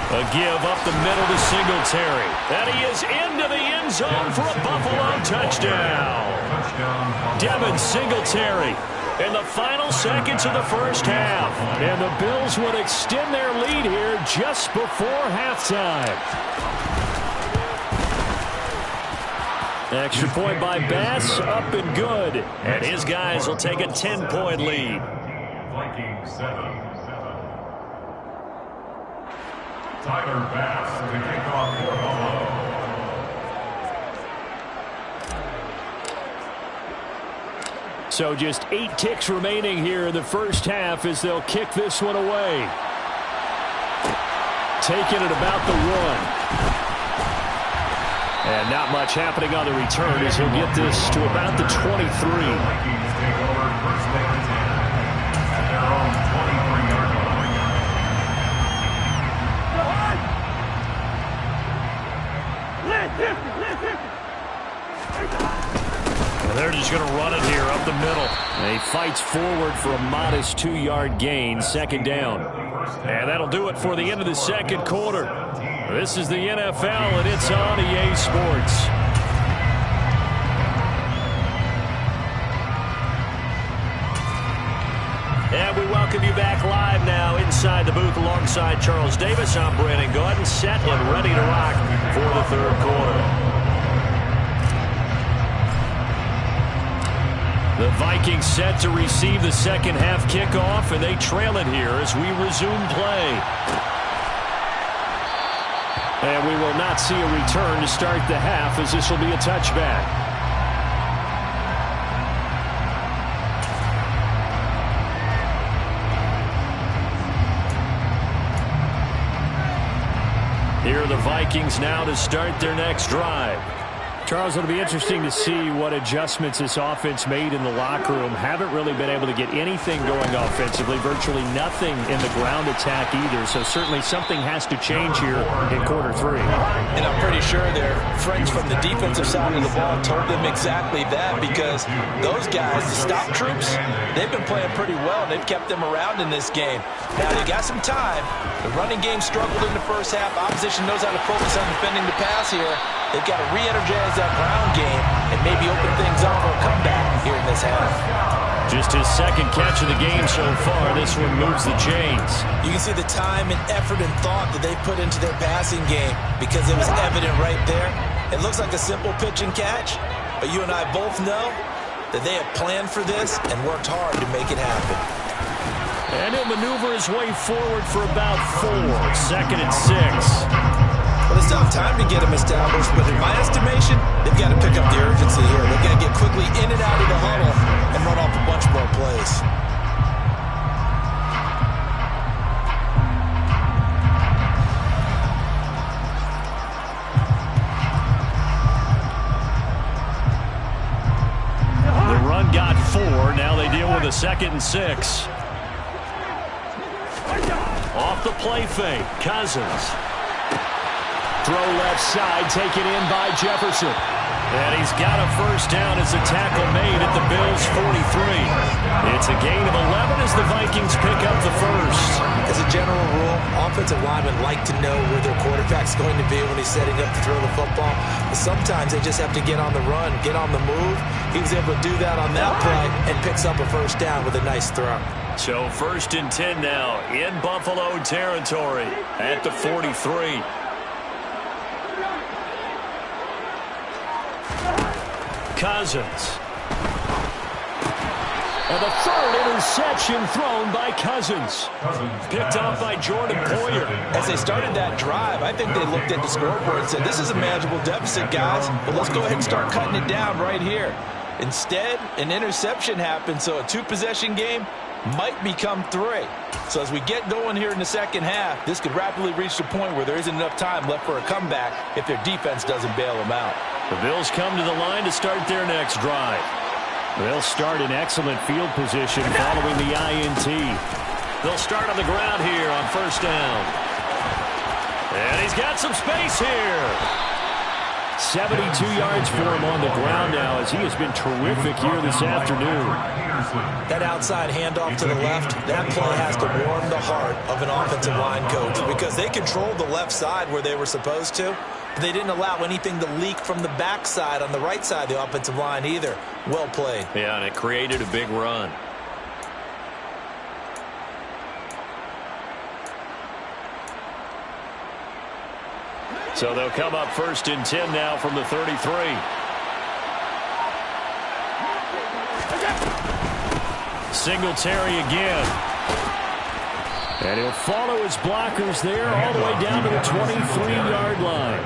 A give up the middle to Singletary. And he is into the end zone for a Buffalo touchdown. Devin Singletary in the final seconds of the first half. And the Bills would extend their lead here just before halftime. Extra point by Bass, up and good. And his guys will take a 10-point lead. Vikings 7. Tyler Bass to kick off for Buffalo. So just 8 ticks remaining here in the first half as they'll kick this one away. Taking it about the 1. And not much happening on the return as he'll get this to about the 23. Vikings take over first and 10 at their own 23-yard line. And they're just going to run it here up the middle. And he fights forward for a modest 2-yard gain, second down. And that'll do it for the end of the second quarter. This is the NFL, and it's on EA Sports. And we welcome you back live now inside the booth alongside Charles Davis. I'm Brandon Gaudin, set and ready to rock for the third quarter. The Vikings set to receive the second half kickoff, and they trail it here as we resume play. And we will not see a return to start the half as this will be a touchback. Here are the Vikings now to start their next drive. Charles, it'll be interesting to see what adjustments this offense made in the locker room. Haven't really been able to get anything going offensively, virtually nothing in the ground attack either. So certainly something has to change here in quarter 3. And I'm pretty sure their friends from the defensive side of the ball told them exactly that, because those guys, the stop troops, they've been playing pretty well, and they've kept them around in this game. Now, they got some time. The running game struggled in the first half. Opposition knows how to focus on defending the pass here. They've got to re-energize that ground game and maybe open things up for a comeback here in this half. Just his second catch of the game so far. This one moves the chains. You can see the time and effort and thought that they put into their passing game, because it was evident right there. It looks like a simple pitch and catch, but you and I both know that they have planned for this and worked hard to make it happen. And he'll maneuver his way forward for about 4. Second and 6. Well, it's not time to get him established, but in my estimation, they've got to pick up the urgency here. They've got to get quickly in and out of the huddle and run off a bunch more plays. The run got 4. Now they deal with a second and 6. Off the play fake, Cousins. Throw left side, taken in by Jefferson. And he's got a first down as a tackle made at the Bills' 43. It's a gain of 11 as the Vikings pick up the first. As a general rule, offensive linemen like to know where their quarterback's going to be when he's setting up to throw the football. But sometimes they just have to get on the run, get on the move. He was able to do that on that play and picks up a first down with a nice throw. So first and 10 now in Buffalo territory at the 43. Cousins. And the third interception thrown by Cousins. Picked off by Jordan Poyer. As they started that drive, I think they looked at the scoreboard and said, this is a manageable deficit, guys, but let's go ahead and start cutting it down right here. Instead, an interception happened, so a 2-possession game might become 3. So as we get going here in the second half, this could rapidly reach the point where there isn't enough time left for a comeback if their defense doesn't bail them out. The Bills come to the line to start their next drive. They'll start in excellent field position following the INT. They'll start on the ground here on first down. And he's got some space here. 72 yards for him on the ground now as he has been terrific here this afternoon. That outside handoff to the left, that play has to warm the heart of an offensive line coach because they controlled the left side where they were supposed to. But they didn't allow anything to leak from the backside on the right side of the offensive line either. Well played. Yeah, and it created a big run. So they'll come up first and 10 now from the 33. Singletary again. And he'll follow his blockers there all the way down to the 23-yard line.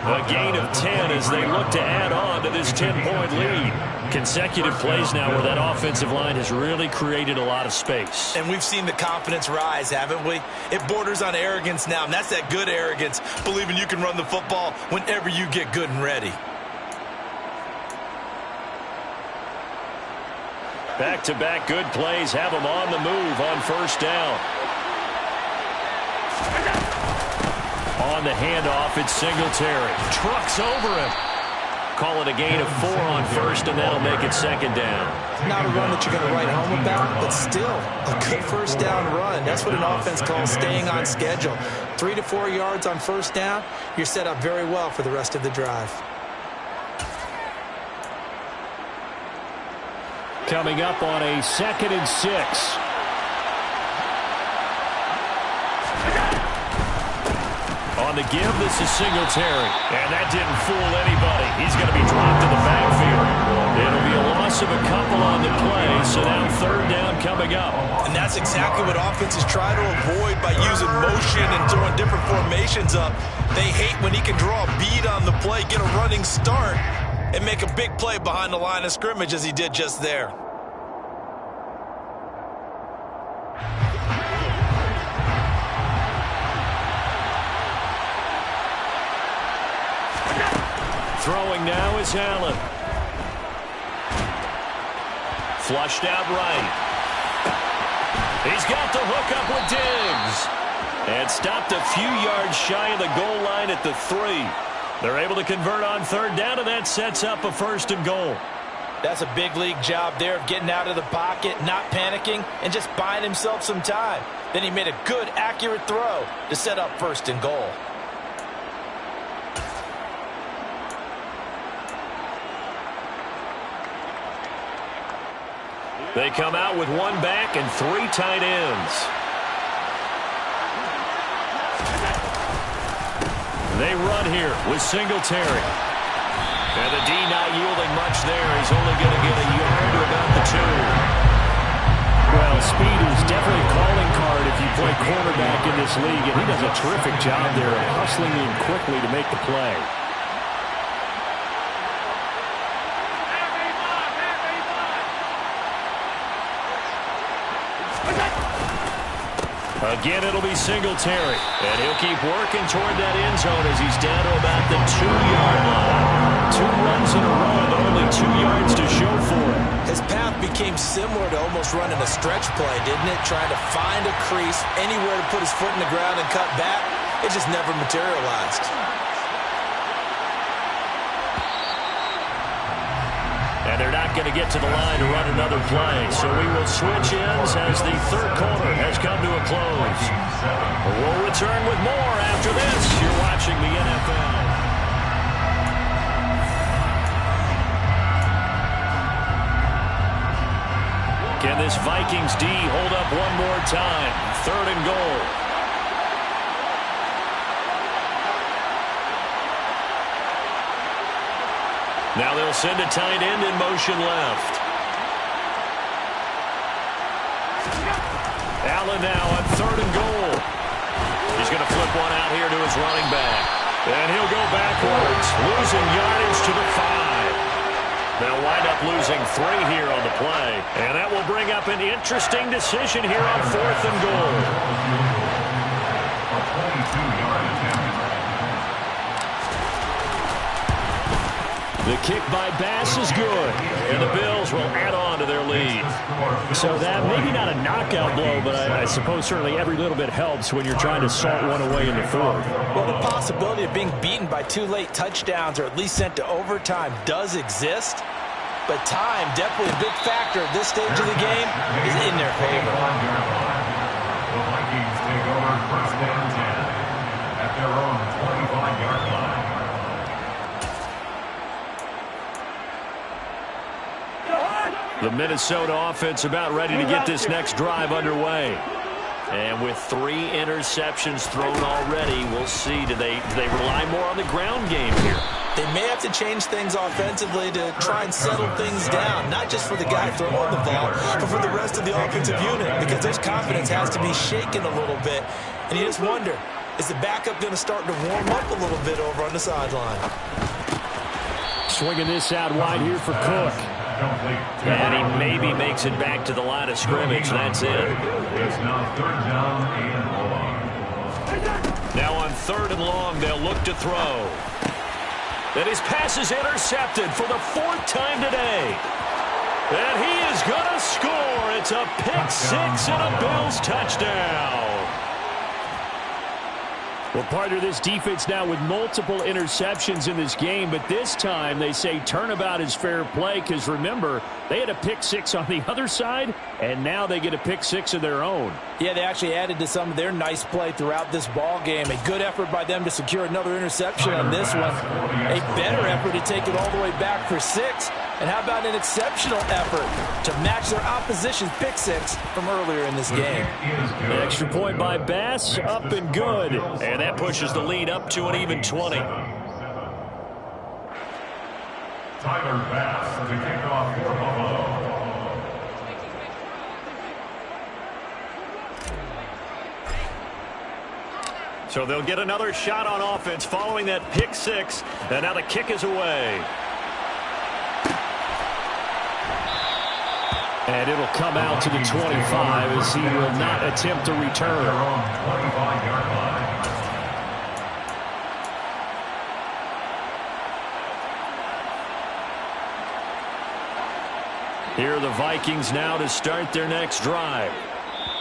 A gain of 10 as they look to add on to this 10-point lead. Consecutive plays now where that offensive line has really created a lot of space. And we've seen the confidence rise, haven't we? It borders on arrogance now, and that's that good arrogance, believing you can run the football whenever you get good and ready. Back-to-back good plays have them on the move on first down. On the handoff, it's Singletary. Trucks over him. Call it a gain of 4 on first, and that'll make it second down. Not a run that you're going to write home about, but still a good first down run. That's what an offense calls staying on schedule. 3 to 4 yards on first down, you're set up very well for the rest of the drive. Coming up on a 2nd and 6. On the give, this is Singletary. And that didn't fool anybody. He's going to be dropped in the backfield. It'll be a loss of a couple on the play, so now third down coming up. And that's exactly what offenses try to avoid by using motion and throwing different formations up. They hate when he can draw a bead on the play, get a running start, and make a big play behind the line of scrimmage as he did just there. Throwing now is Allen. Flushed out right. He's got the hook up with Diggs. And stopped a few yards shy of the goal line at the 3. They're able to convert on third down, and that sets up a 1st and goal. That's a big league job there of getting out of the pocket, not panicking, and just buying himself some time. Then he made a good, accurate throw to set up 1st and goal. They come out with 1 back and 3 tight ends. They run here with Singletary. And the D not yielding much there. He's only going to get a yard to about the 2. Well, speed is definitely a calling card if you play quarterback in this league, and he does a terrific job there of hustling in quickly to make the play. Again, it'll be Singletary, and he'll keep working toward that end zone as he's down to about the 2-yard line. 2 runs in a row and only 2 yards to show for it. His path became similar to almost running a stretch play, didn't it? Trying to find a crease, anywhere to put his foot in the ground and cut back. It just never materialized. And they're not going to get to the line to run another play. So we will switch ends as the third quarter has come to a close. We'll return with more after this. You're watching the NFL. Can this Vikings D hold up one more time? 3rd and goal. Now they'll send a tight end in motion left. Allen now on 3rd and goal. He's going to flip one out here to his running back. And he'll go backwards, losing yardage to the 5. They'll wind up losing 3 here on the play. And that will bring up an interesting decision here on 4th and goal. A 22-yard attempt. The kick by Bass is good, and the Bills will add on to their lead. So that maybe not a knockout blow, but I suppose certainly every little bit helps when you're trying to salt one away in the 4th. Well, the possibility of being beaten by 2 late touchdowns or at least sent to overtime does exist, but time, definitely a big factor at this stage of the game, is in their favor. The Vikings take over 1st and 10 at their own 25-yard line. The Minnesota offense about ready to get this next drive underway. And with 3 interceptions thrown already, we'll see. Do they rely more on the ground game here? They may have to change things offensively to try and settle things down, not just for the guy throwing the ball, but for the rest of the offensive unit, because their confidence has to be shaken a little bit. And you just wonder, is the backup going to start to warm up a little bit over on the sideline? Swinging this out wide here for Cook. And he maybe makes it back to the line of scrimmage. That's it. It's now 3rd down and long. Now on 3rd and long, they'll look to throw. And his pass is intercepted for the 4th time today. And he is going to score. It's a pick 6 and a Bills touchdown. Well, partner, this defense now with multiple interceptions in this game, but this time they say turnabout is fair play because, remember, they had a pick 6 on the other side, and now they get a pick 6 of their own. Yeah, they actually added to some of their nice play throughout this ball game. A good effort by them to secure another interception on this one. A better effort to take it all the way back for 6. And how about an exceptional effort to match their opposition's pick 6 from earlier in this game? The extra point by Bass, up and good. And that pushes the lead up to an even 20. Tyler Bass to kick off for Buffalo. So they'll get another shot on offense following that pick 6. And now the kick is away. And it'll come out to the 25 as he will not attempt to return. Here are the Vikings now to start their next drive.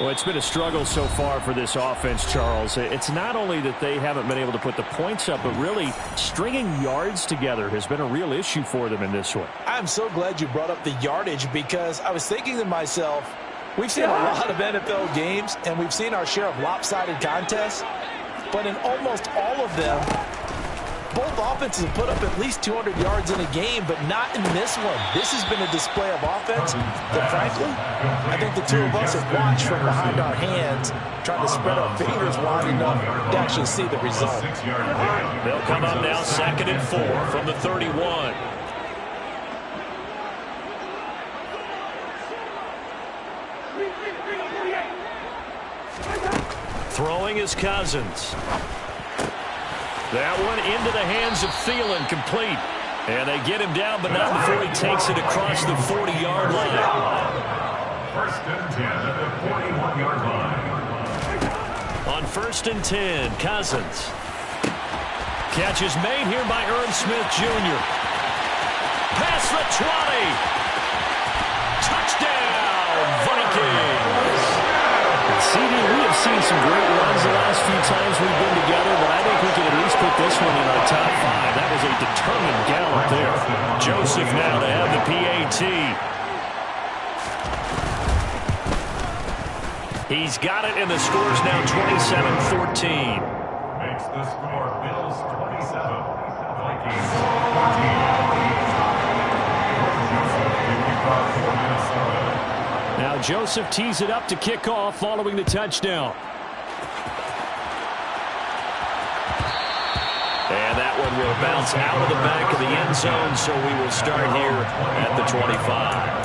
Well, it's been a struggle so far for this offense, Charles. It's not only that they haven't been able to put the points up, but really stringing yards together has been a real issue for them in this one. I'm so glad you brought up the yardage because I was thinking to myself, we've seen a lot of NFL games and we've seen our share of lopsided contests, but in almost all of them, both offenses have put up at least 200 yards in a game, but not in this one. This has been a display of offense that, frankly, I think the two of us have watched from behind our hands, trying to spread our fingers wide enough to actually see the result. They'll come up now 2nd and 4 from the 31. Throwing is Cousins. That one into the hands of Thielen, complete. And they get him down, but not before he takes it across the 40-yard line. 1st and 10 at the 41-yard line. On 1st and 10, Cousins. Catch is made here by Irv Smith Jr. Past the 20. Touchdown, Vikings. CD, we have seen some great runs the last few times we've been together, but I think we can at least put this one in our top 5. That was a determined gallop there. Joseph now to have the PAT. He's got it, and the score's now 27-14. Makes the score Bills 27, Vikings 14. Now Joseph tees it up to kick off following the touchdown. And that one will bounce out of the back of the end zone, so we will start here at the 25.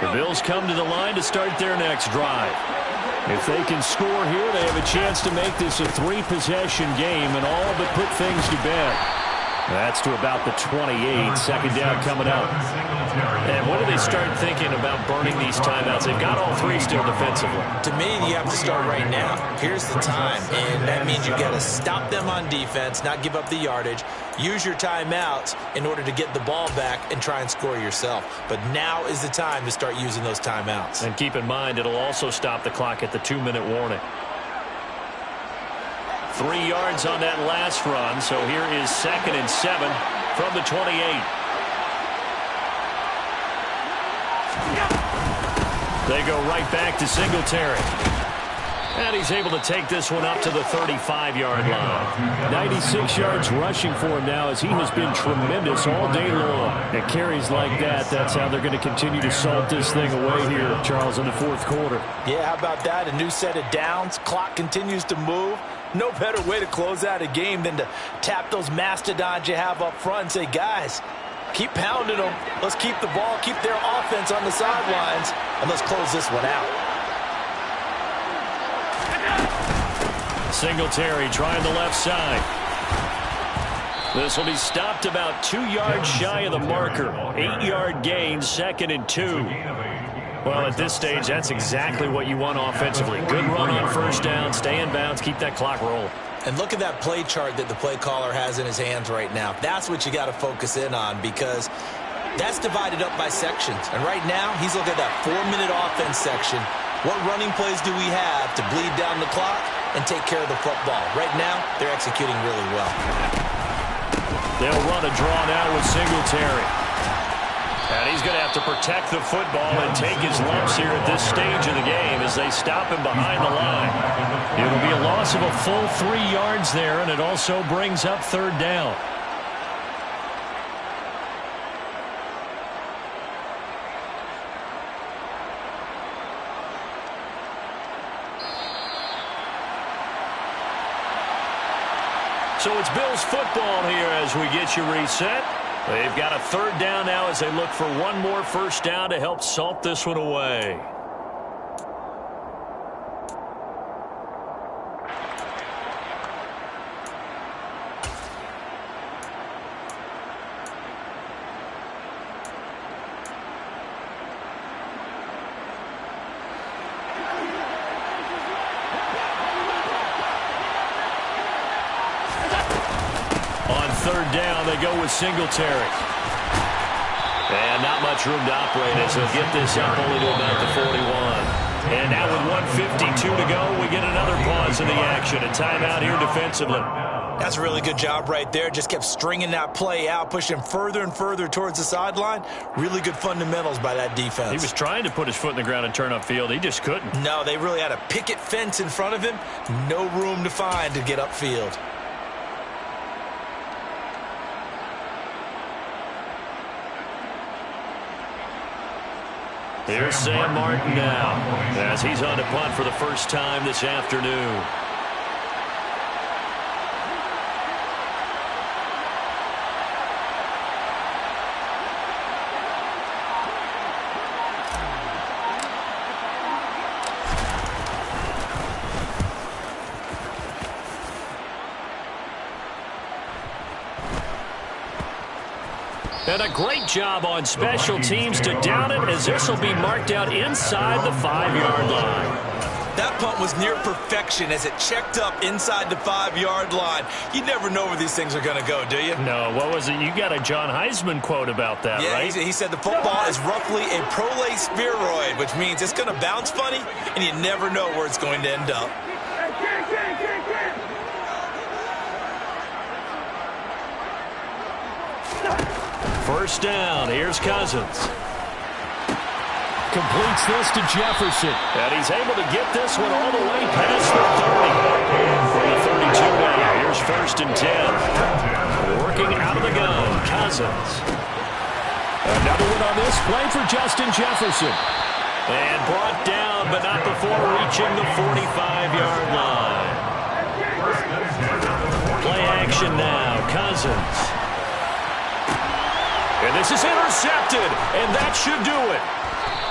The Bills come to the line to start their next drive. If they can score here, they have a chance to make this a 3-possession game and all but put things to bed. That's to about the 28. 2nd down coming up. And when do they start thinking about burning these timeouts? They've got all 3 still defensively. To me, you have to start right now. Here's the time, and that means you've got to stop them on defense, not give up the yardage. Use your timeouts in order to get the ball back and try and score yourself. But now is the time to start using those timeouts. And keep in mind, it'll also stop the clock at the 2-minute warning. 3 yards on that last run, so here is 2nd and 7 from the 28. They go right back to Singletary. And he's able to take this one up to the 35-yard line. 96 yards rushing for him now as he has been tremendous all day long. At carries like that, that's how they're going to continue to salt this thing away here, Charles, in the fourth quarter. Yeah, how about that? A new set of downs. Clock continues to move. No better way to close out a game than to tap those mastodons you have up front and say, guys, keep pounding them. Let's keep the ball, keep their offense on the sidelines, and let's close this one out. Singletary trying the left side. This will be stopped about 2 yards shy of the marker. 8-yard gain, 2nd and 2. Well, at this stage, that's exactly what you want offensively. Good run on first down, stay in bounds, keep that clock rolling. And look at that play chart that the play caller has in his hands right now. That's what you got to focus in on because that's divided up by sections. And right now, he's looking at that 4-minute offense section. What running plays do we have to bleed down the clock and take care of the football? Right now, they're executing really well. They'll run a draw now with Singletary. And he's going to have to protect the football and take his lumps here at this stage of the game as they stop him behind the line. It'll be a loss of a full 3 yards there, and it also brings up 3rd down. So it's Bills football here as we get you reset. They've got a 3rd down now as they look for one more first down to help salt this one away. Down, they go with Singletary. And not much room to operate as he'll get this up only to about the 41. And now with 1:52 to go, we get another pause in the action. A timeout here defensively. That's a really good job right there. Just kept stringing that play out, pushing further and further towards the sideline. Really good fundamentals by that defense. He was trying to put his foot in the ground and turn upfield. He just couldn't. No, they really had a picket fence in front of him. No room to find to get upfield. Here's Sam Martin now as he's on to punt for the first time this afternoon. And a great job on special teams to down it as this will be marked out inside the 5-yard line. That punt was near perfection as it checked up inside the 5-yard line. You never know where these things are going to go, do you? No, what was it? You got a John Heisman quote about that, right? He said the football is roughly a prolate spheroid, which means it's going to bounce funny, and you never know where it's going to end up. First down, here's Cousins. Completes this to Jefferson. And he's able to get this one all the way past the 30. For the 32 now, here's 1st and 10. Working out of the gun, Cousins. Another one on this play for Justin Jefferson. And brought down, but not before reaching the 45-yard line. Play action now, Cousins. And this is intercepted, and that should do it.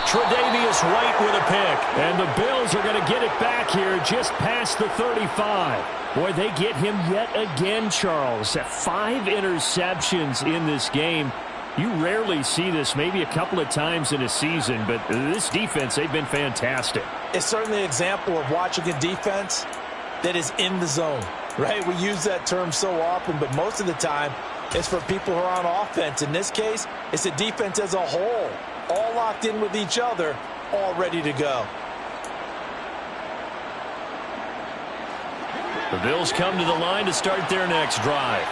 Tre'Davious White with a pick. And the Bills are going to get it back here just past the 35. Boy, they get him yet again, Charles. 5 interceptions in this game. You rarely see this, maybe a couple of times in a season, but this defense, they've been fantastic. It's certainly an example of watching a defense that is in the zone, right? We use that term so often, but most of the time, it's for people who are on offense. In this case, it's the defense as a whole, all locked in with each other, all ready to go. The Bills come to the line to start their next drive.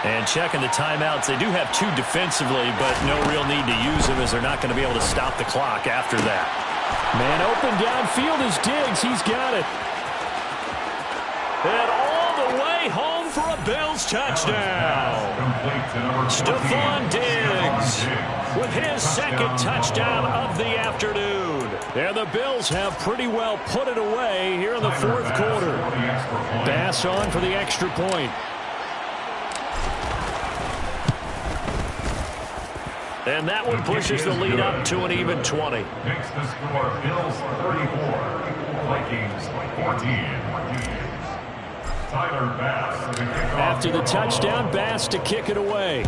And checking the timeouts, they do have 2 defensively, but no real need to use them as they're not going to be able to stop the clock after that. Man open downfield is Diggs. He's got it. And all the way home for a Bills touchdown. Stephon Diggs with his second touchdown of the afternoon. And the Bills have pretty well put it away here in the fourth quarter. Bass on for the extra point. And that one pushes the lead up to an even 20. Makes the score Bills 34, Vikings 14. Tyler Bass to the kickoff. After the touchdown, Bass to kick it away.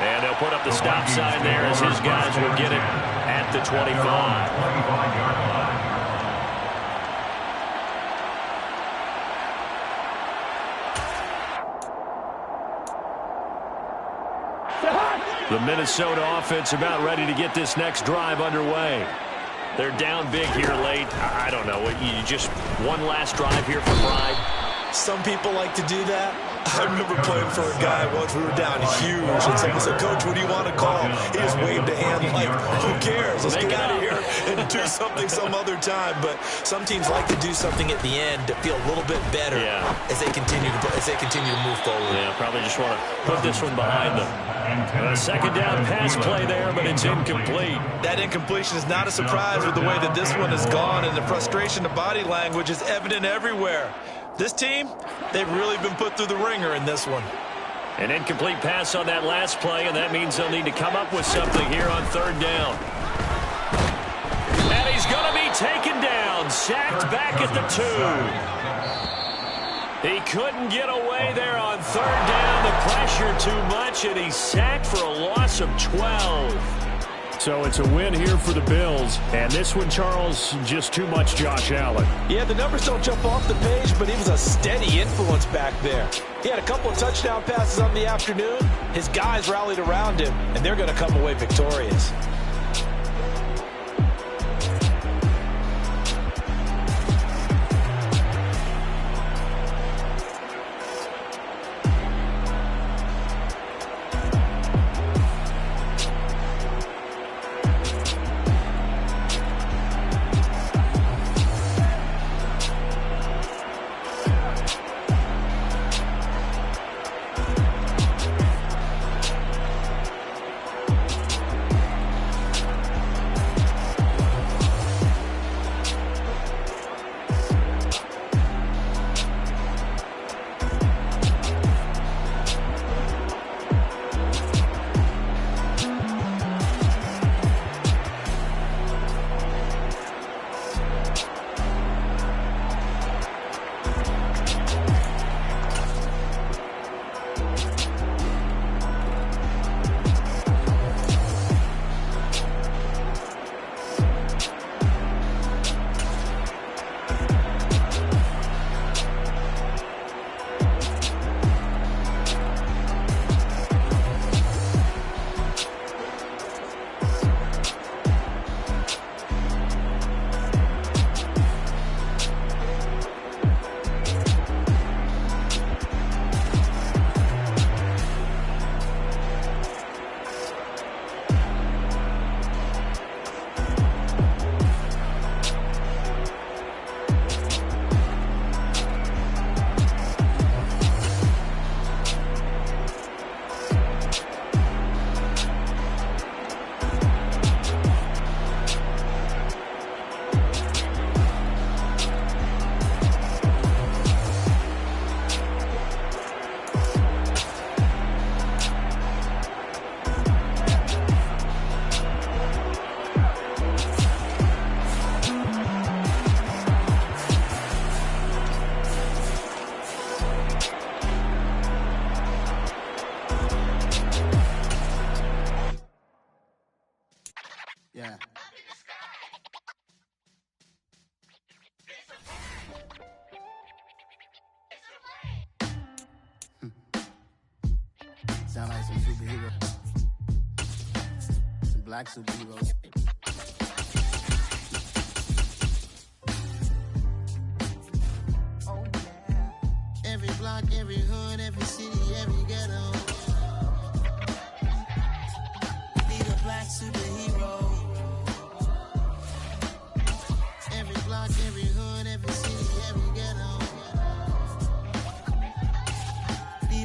And they'll put up the stop sign there as his guys will get it at the 25. 25-yard line. The Minnesota offense about ready to get this next drive underway. They're down big here late. I don't know. You just one last drive here for pride. Some people like to do that. I remember playing for a guy once. We were down huge, and someone said, "Coach, what do you want to call?" He just waved a hand like, "Who cares? Let's get out of here and do something some other time." But some teams like to do something at the end to feel a little bit better as they continue to move forward. Yeah, probably just want to put this one behind them. A second down pass play there, but it's incomplete. That incompletion is not a surprise with the way that this one has gone, and the frustration of body language is evident everywhere. This team, they've really been put through the ringer in this one. An incomplete pass on that last play, and that means they'll need to come up with something here on third down. And he's going to be taken down, sacked back at the 2. He couldn't get away there on third down. The pressure too much, and he's sacked for a loss of 12. So it's a win here for the Bills. And this one, Charles, just too much Josh Allen. Yeah, the numbers don't jump off the page, but he was a steady influence back there. He had a couple of touchdown passes on the afternoon. His guys rallied around him, and they're going to come away victorious. Yeah. Sound like some superheroes. Some black superheroes. Oh yeah. Every block, every hood, every city, every ghetto. Need a black superhero.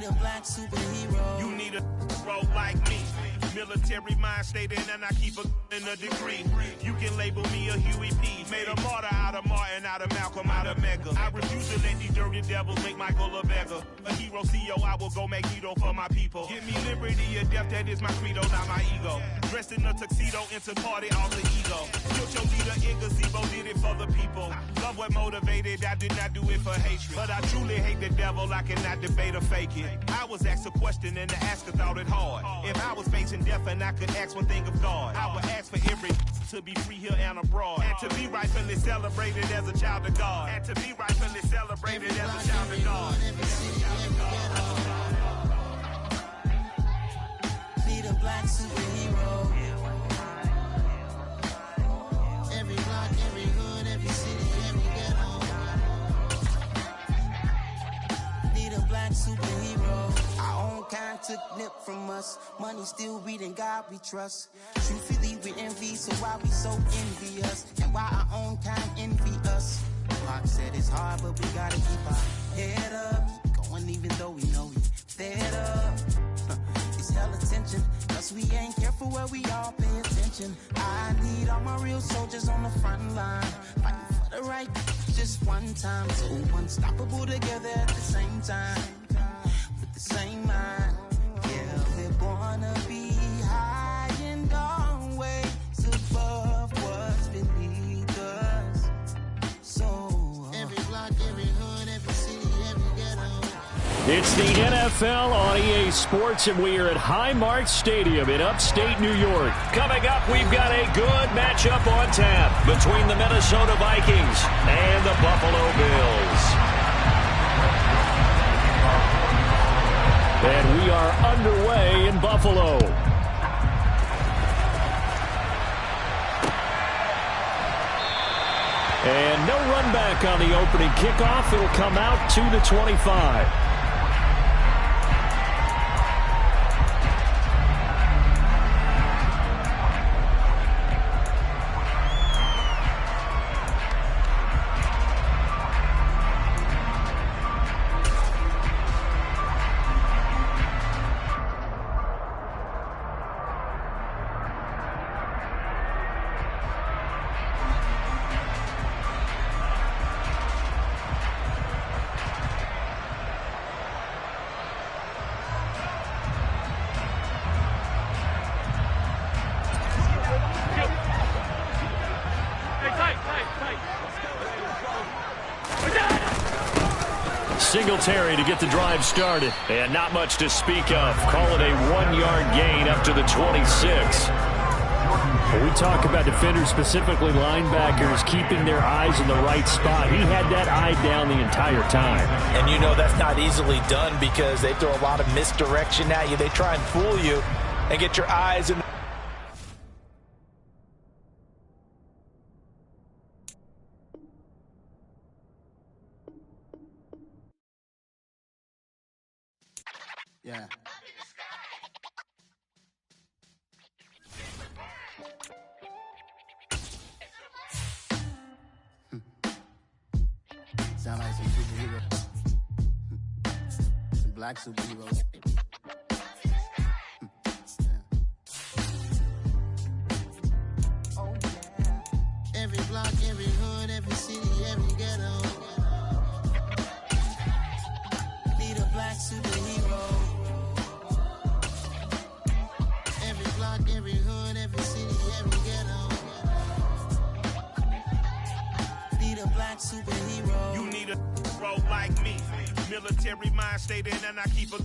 Need a black superhero. You need a role like me. Military mind state and I keep a degree. You can label me a Huey P. Made a martyr out of Martin, out of Malcolm, out of Mega. I refuse to let these dirty devils make Michael a beggar. A hero CEO, I will go Magneto for my people. Give me liberty or death, that is my credo, not my ego. Dressed in a tuxedo, into party, all the ego. Killed your leader in gazebo, did it for the people. Love what motivated, I did not do it for hatred. But I truly hate the devil, I cannot debate or fake it. I was asked a question and the asker thought it hard. If I was facing death and I could ask one thing of God, I would ask for every to be free here and abroad, and to be rightfully celebrated as a child of God, and to be rightfully celebrated as a child of God. Need a black superhero. Every block, every hood, every city, every ghetto. Need a black superhero. Our own kind took nip from us. Money still reading God we trust. Truthfully we envy, so why we so envious? And why our own kind envy us? Pac said it's hard, but we gotta keep our head up. Keep going even though we know we fed up. It's hella tension, cause we ain't careful where we all pay attention. I need all my real soldiers on the front line, fighting for the right just one time. So unstoppable together at the same time, with the same mind. Yeah, we're born to be high and always above what's beneath us. So every block, every hood, every city, every ghetto. It's the NFL on EA Sports, and we are at Highmark Stadium in upstate New York. Coming up, we've got a good matchup on tap between the Minnesota Vikings and the Buffalo Bills. And we are underway in Buffalo. And no run back on the opening kickoff. It'll come out to the 25. Singletary to get the drive started. And not much to speak of. Call it a 1-yard gain up to the 26. When we talk about defenders, specifically linebackers, keeping their eyes in the right spot. He had that eye down the entire time. And you know that's not easily done because they throw a lot of misdirection at you. They try and fool you and get your eyes in. Yeah. Sound like some superheroes. Some black superheroes. Oh yeah. Every block, every hood, every city, every ghetto. Need a black superhero. Every block, every hood, every city, every ghetto. Need a black superhero. You need a role like me. Military mind state and I keep a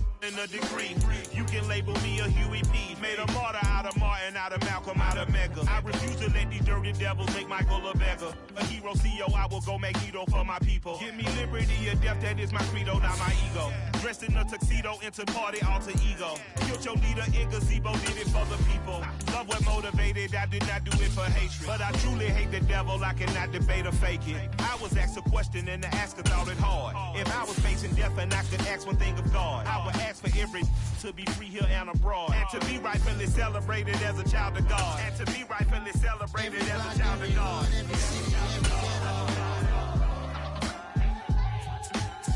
degree. You can label me a Huey P. Made a martyr out of Martin, out of Malcolm, out of Mega. I refuse to let these dirty devils make Michael a beggar. A hero CEO, I will go Magneto for my people. Give me liberty or death, that is my credo, not my ego. Dressed in a tuxedo, into party, alter ego. Killed your leader in gazebo, did it for the people. Love what motivated, I did not do it for hatred. But I truly hate the devil, I cannot debate or fake it. I was asked a question and the asker thought it hard. If I was facing death and I could ask one thing of God, I would ask for every to be free here and abroad, and to be rightfully celebrated as a child of God, and to be rightfully celebrated as a child of God.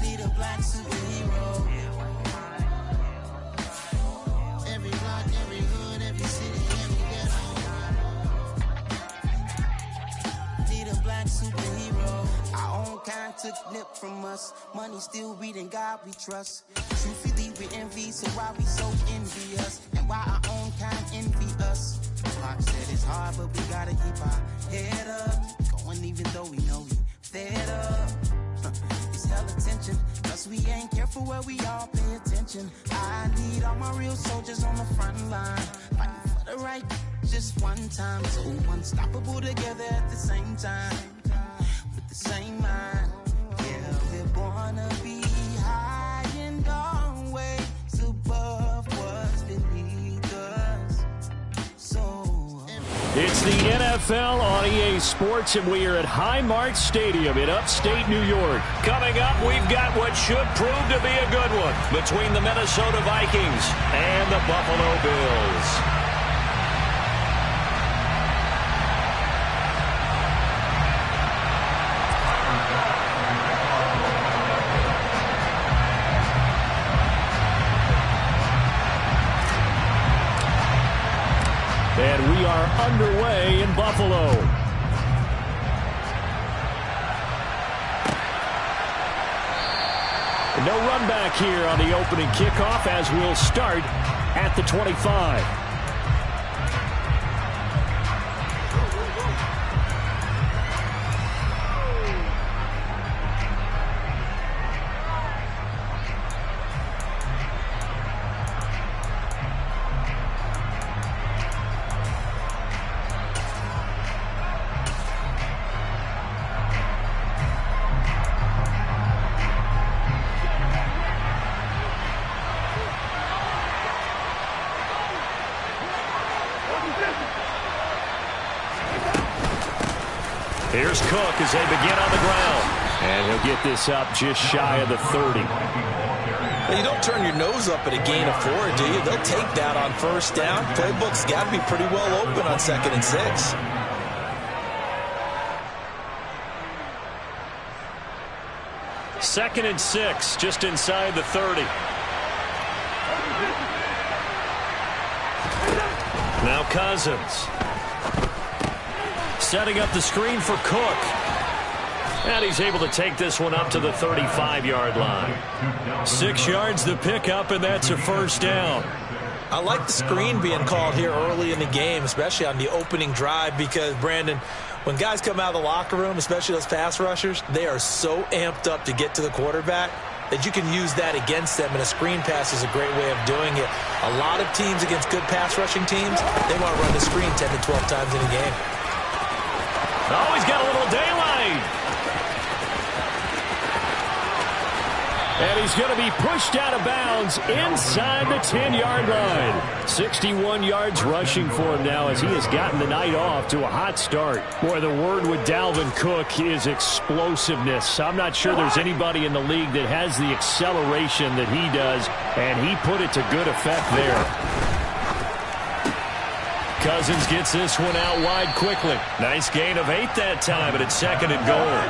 Need a black superhero. from us. Money still reading God we trust. Truthfully we envy, so why we so envious? And why our own kind envy us? Pac said it's hard, but we gotta keep our head up. Going even though we know we fed up. It's hell attention, cause we ain't careful where we all pay attention. I need all my real soldiers on the front line, fighting for the right just one time. So unstoppable together at the same time, with the same mind. Yeah, we're born to be high and always above what's beneath us. So it's the NFL on EA Sports, and we are at Highmark Stadium in upstate New York. Coming up, we've got what should prove to be a good one between the Minnesota Vikings and the Buffalo Bills. And we are underway in Buffalo. No run back here on the opening kickoff as we'll start at the 25. Here's Cook as they begin on the ground. And he'll get this up just shy of the 30. You don't turn your nose up at a gain of 4, do you? They'll take that on first down. Playbook's got to be pretty well open on 2nd and 6. Second and 6, just inside the 30. Now Cousins. Setting up the screen for Cook. And he's able to take this one up to the 35-yard line. 6 yards the pickup, and that's a first down. I like the screen being called here early in the game, especially on the opening drive, because, Brandon, when guys come out of the locker room, especially those pass rushers, they are so amped up to get to the quarterback that you can use that against them, and a screen pass is a great way of doing it. A lot of teams against good pass rushing teams, they want to run the screen 10 to 12 times in a game. Oh, he's got a little daylight. And he's going to be pushed out of bounds inside the 10-yard line. 61 yards rushing for him now as he has gotten the night off to a hot start. Boy, the word with Dalvin Cook is explosiveness. I'm not sure there's anybody in the league that has the acceleration that he does, and he put it to good effect there. Cousins gets this one out wide quickly. Nice gain of 8 that time, but it's 2nd and goal.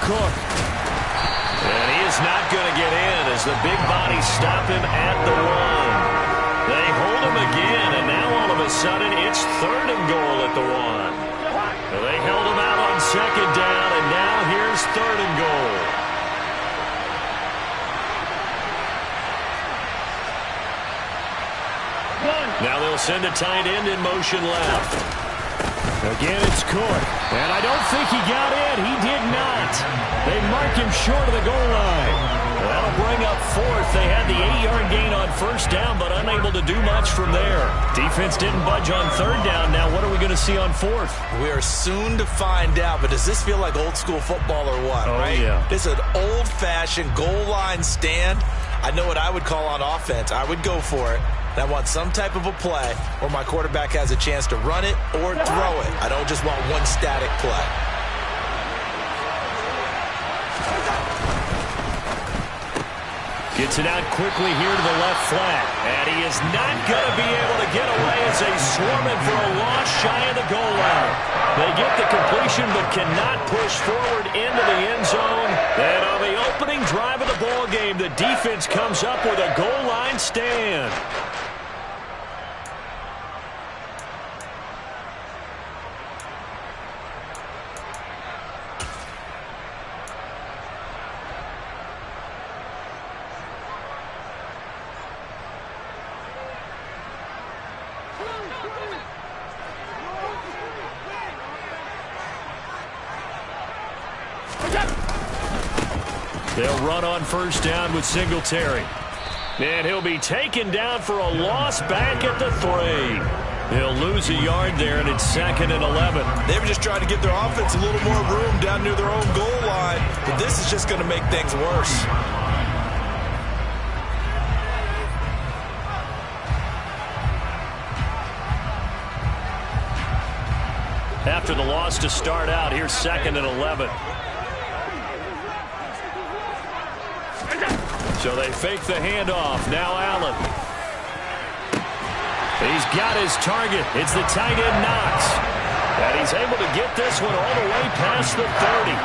Cook. And he is not going to get in as the big bodies stop him at the 1. They hold him again, and now all of a sudden it's 3rd and goal at the 1. They held him out on 2nd down, and now here's 3rd and goal. Now they'll send a tight end in motion left. Again, it's Cook. And I don't think he got in. He did not. They marked him short of the goal line. That'll bring up 4th. They had the 8-yard gain on first down, but unable to do much from there. Defense didn't budge on 3rd down. Now what are we going to see on 4th? We are soon to find out, but does this feel like old school football or what, right? Yeah. This is an old-fashioned goal line stand. I know what I would call on offense. I would go for it. I want some type of a play where my quarterback has a chance to run it or throw it. I don't just want one static play. Gets it out quickly here to the left flat. And he is not going to be able to get away as they swarm him for a loss shy of the goal line. They get the completion but cannot push forward into the end zone. And on the opening drive of the ball game, the defense comes up with a goal line stand. They'll run on first down with Singletary. And he'll be taken down for a loss back at the 3. He'll lose a yard there, and it's 2nd and 11. They were just trying to give their offense a little more room down near their own goal line, but this is just going to make things worse. After the loss to start out, here's 2nd and 11. So they fake the handoff. Now Allen. He's got his target. It's the tight end Knox. And he's able to get this one all the way past the 30.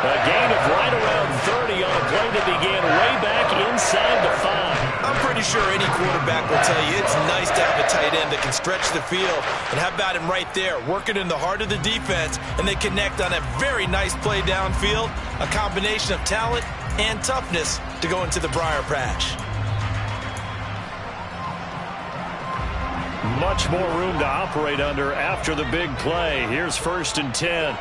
A gain of right around 30 on a play that began way back inside the 5. I'm pretty sure any quarterback will tell you it's nice to have a tight end that can stretch the field. And how about him right there, working in the heart of the defense, and they connect on a very nice play downfield, a combination of talent and toughness to go into the briar patch. Much more room to operate under after the big play. Here's 1st and 10.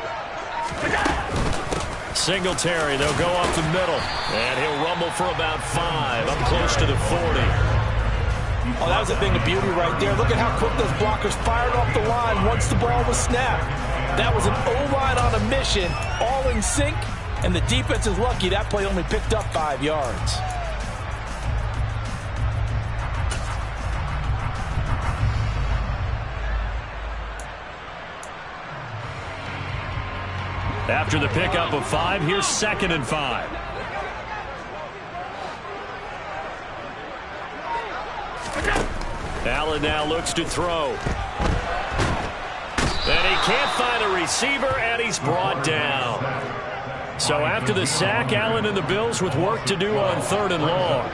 Singletary, they'll go up the middle. And he'll rumble for about 5, up close to the 40. Oh, that was a thing of beauty right there. Look at how quick those blockers fired off the line once the ball was snapped. That was an O-line on a mission, all in sync, and the defense is lucky that play only picked up 5 yards. After the pickup of 5, here's 2nd and 5. Allen now looks to throw. And he can't find a receiver, and he's brought down. So after the sack, Allen and the Bills with work to do on 3rd and long.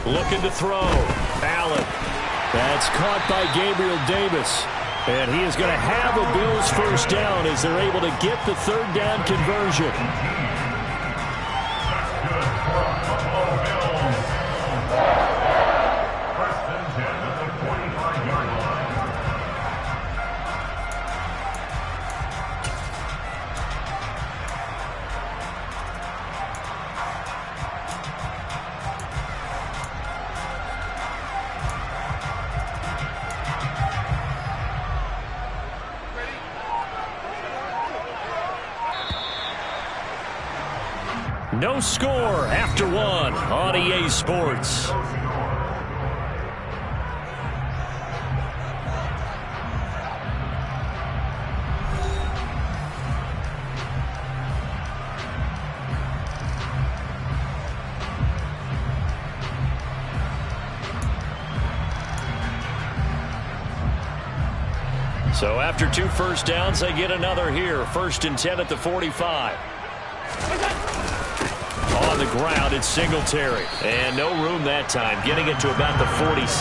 Looking to throw. Allen. That's caught by Gabriel Davis. And he is going to have a Bills first down as they're able to get the 3rd down conversion. No score after 1 on EA Sports. So after 2 first downs, they get another here. 1st and 10 at the 45. On the ground, it's Singletary. And no room that time, getting it to about the 46.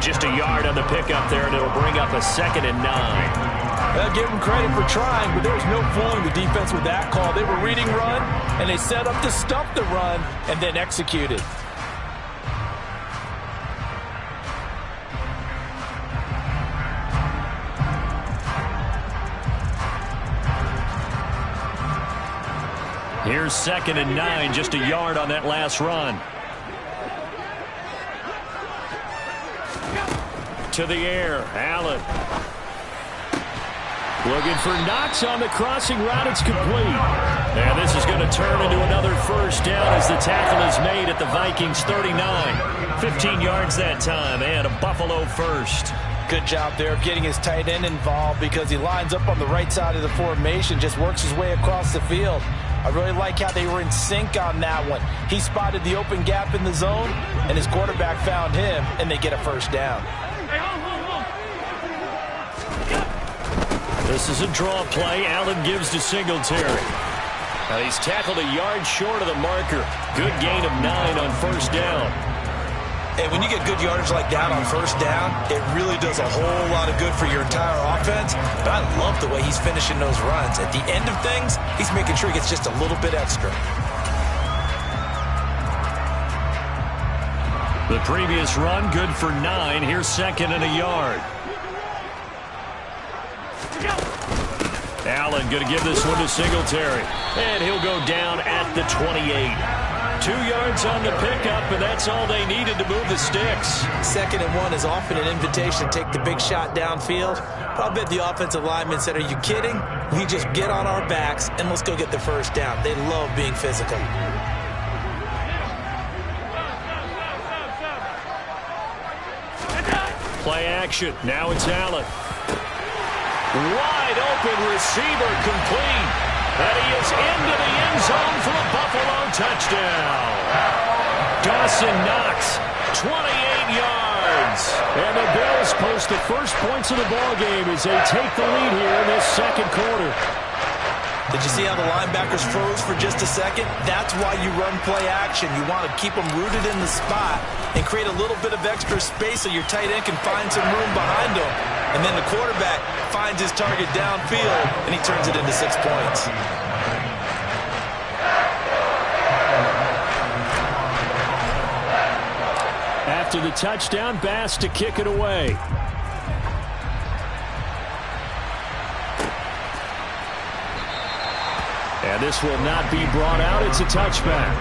Just a yard on the pickup there, and it'll bring up a 2nd and 9. Well, give them credit for trying, but there was no fooling the defense with that call. They were reading run, and they set up to stuff the run, and then executed. Here's 2nd and 9, just a yard on that last run. To the air, Allen. Looking for Knox on the crossing route. It's complete. And this is going to turn into another first down as the tackle is made at the Vikings 39. 15 yards that time, and a Buffalo first. Good job there of getting his tight end involved because he lines up on the right side of the formation, just works his way across the field. I really like how they were in sync on that one. He spotted the open gap in the zone, and his quarterback found him, and they get a first down. This is a draw play. Allen gives to Singletary. Now he's tackled a yard short of the marker. Good gain of 9 on first down. And when you get good yardage like that on first down, it really does a whole lot of good for your entire offense. But I love the way he's finishing those runs. At the end of things, he's making sure he gets just a little bit extra. The previous run, good for 9. Here's second and a yard. Allen going to give this one to Singletary. And he'll go down at the 28. 2 yards on the pickup, and that's all they needed to move the sticks. 2nd and 1 is often an invitation to take the big shot downfield. But I bet the offensive lineman said, are you kidding? We just get on our backs, and let's go get the first down. They love being physical. Play action. Now it's Allen. Wide open receiver complete. And he is into the end zone for a Buffalo touchdown. Dawson Knox, 28 yards. And the Bills post the first points of the ballgame as they take the lead here in this second quarter. Did you see how the linebackers froze for just a second? That's why you run play action. You want to keep them rooted in the spot and create a little bit of extra space so your tight end can find some room behind him. And then the quarterback finds his target downfield, and he turns it into 6 points. After the touchdown, Bass to kick it away. And this will not be brought out. It's a touchback.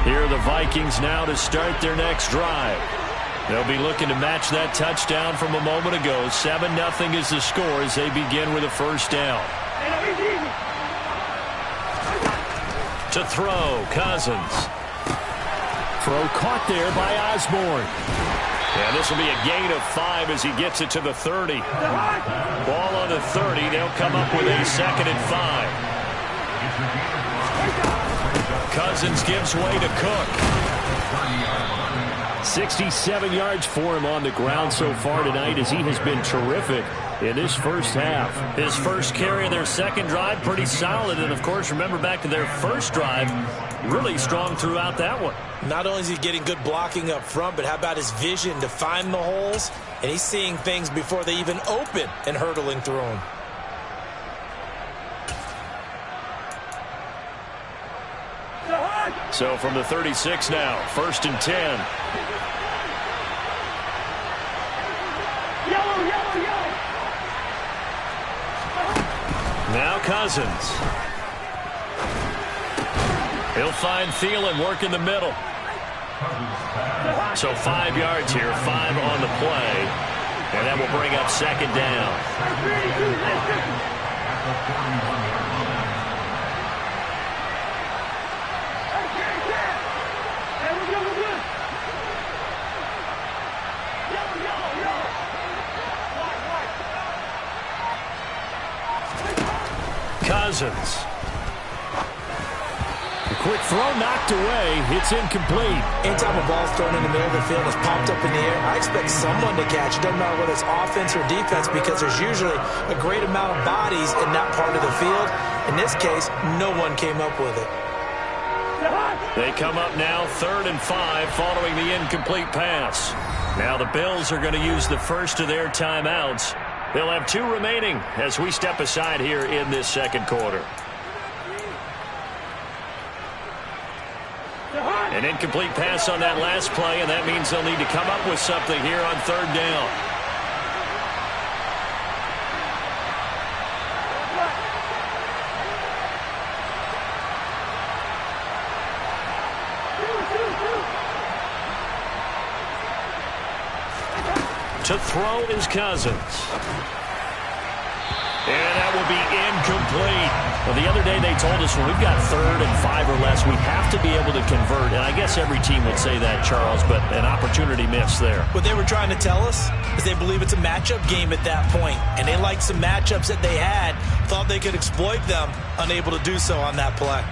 Here are the Vikings now to start their next drive. They'll be looking to match that touchdown from a moment ago. 7-0 is the score as they begin with a first down. To throw, Cousins. Throw caught there by Osborne. And this will be a gain of 5 as he gets it to the 30. Ball on the 30. They'll come up with a 2nd and 5. Cousins gives way to Cook. 67 yards for him on the ground so far tonight as he has been terrific in this first half. His first carry of their second drive, pretty solid. And, of course, remember back to their first drive, really strong throughout that one. Not only is he getting good blocking up front, but how about his vision to find the holes? And he's seeing things before they even open and hurtling through them. So from the 36 now, 1st and 10. Now Cousins. He'll find Thielen working the middle. So 5 yards here, 5 on the play. And that will bring up 2nd down. Cousins. A quick throw knocked away. It's incomplete. Anytime a ball's thrown in the middle of the field and it's popped up in the air, I expect someone to catch it. Doesn't matter whether it's offense or defense because there's usually a great amount of bodies in that part of the field. In this case, no one came up with it. They come up now 3rd and 5 following the incomplete pass. Now the Bills are going to use the first of their timeouts. They'll have 2 remaining as we step aside here in this second quarter. An incomplete pass on that last play, and that means they'll need to come up with something here on 3rd down. To throw is Cousins. And that will be incomplete. Well, the other day they told us when we've got 3rd and 5 or less, we have to be able to convert. And I guess every team would say that, Charles, but an opportunity missed there. What they were trying to tell us is they believe it's a matchup game at that point. And they liked some matchups that they had, thought they could exploit them, unable to do so on that play.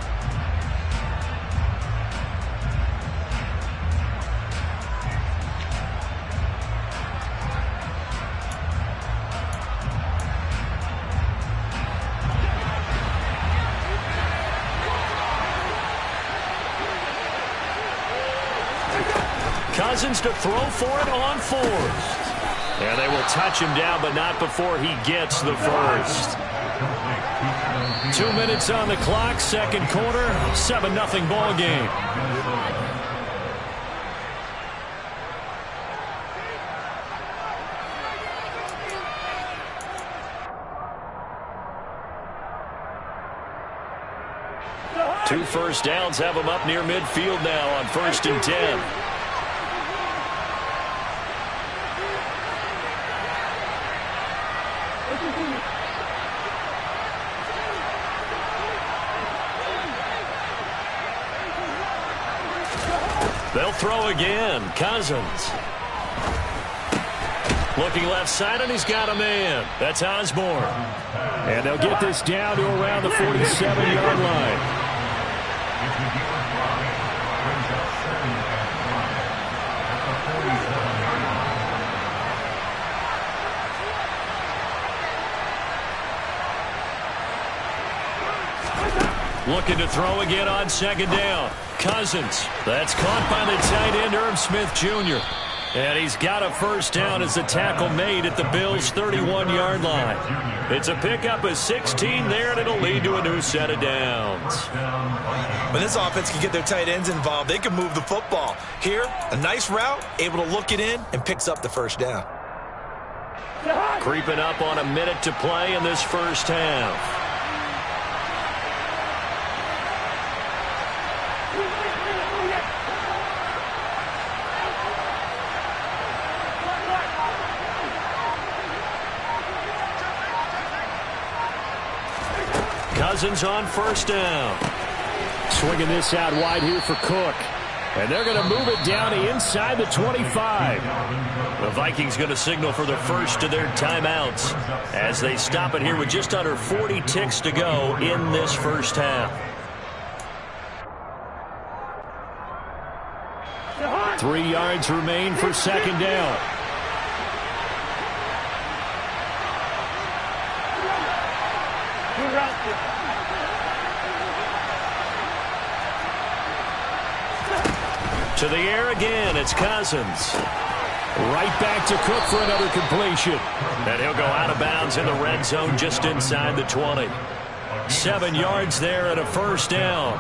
Cousins to throw for it on fourth. And they will touch him down, but not before he gets the first. 2 minutes on the clock, second quarter, 7-0 ball game. Two first downs have him up near midfield now on 1st and 10. They'll throw again. Cousins. Looking left side, and he's got a man. That's Osborne. And they'll get this down to around the 47-yard line. Looking to throw again on second down. Cousins. That's caught by the tight end, Irv Smith Jr. And he's got a first down as the tackle made at the Bills' 31-yard line. It's a pickup of 16 there, and it'll lead to a new set of downs. When this offense can get their tight ends involved, they can move the football. Here, a nice route, able to look it in, and picks up the first down. Creeping up on a minute to play in this first half. Cousins on first down. Swinging this out wide here for Cook. And they're going to move it down to inside the 25. The Vikings going to signal for the first of their timeouts as they stop it here with just under 40 ticks to go in this first half. 3 yards remain for second down. To the air again, it's Cousins. Right back to Cook for another completion. And he'll go out of bounds in the red zone just inside the 20. 7 yards there and a first down.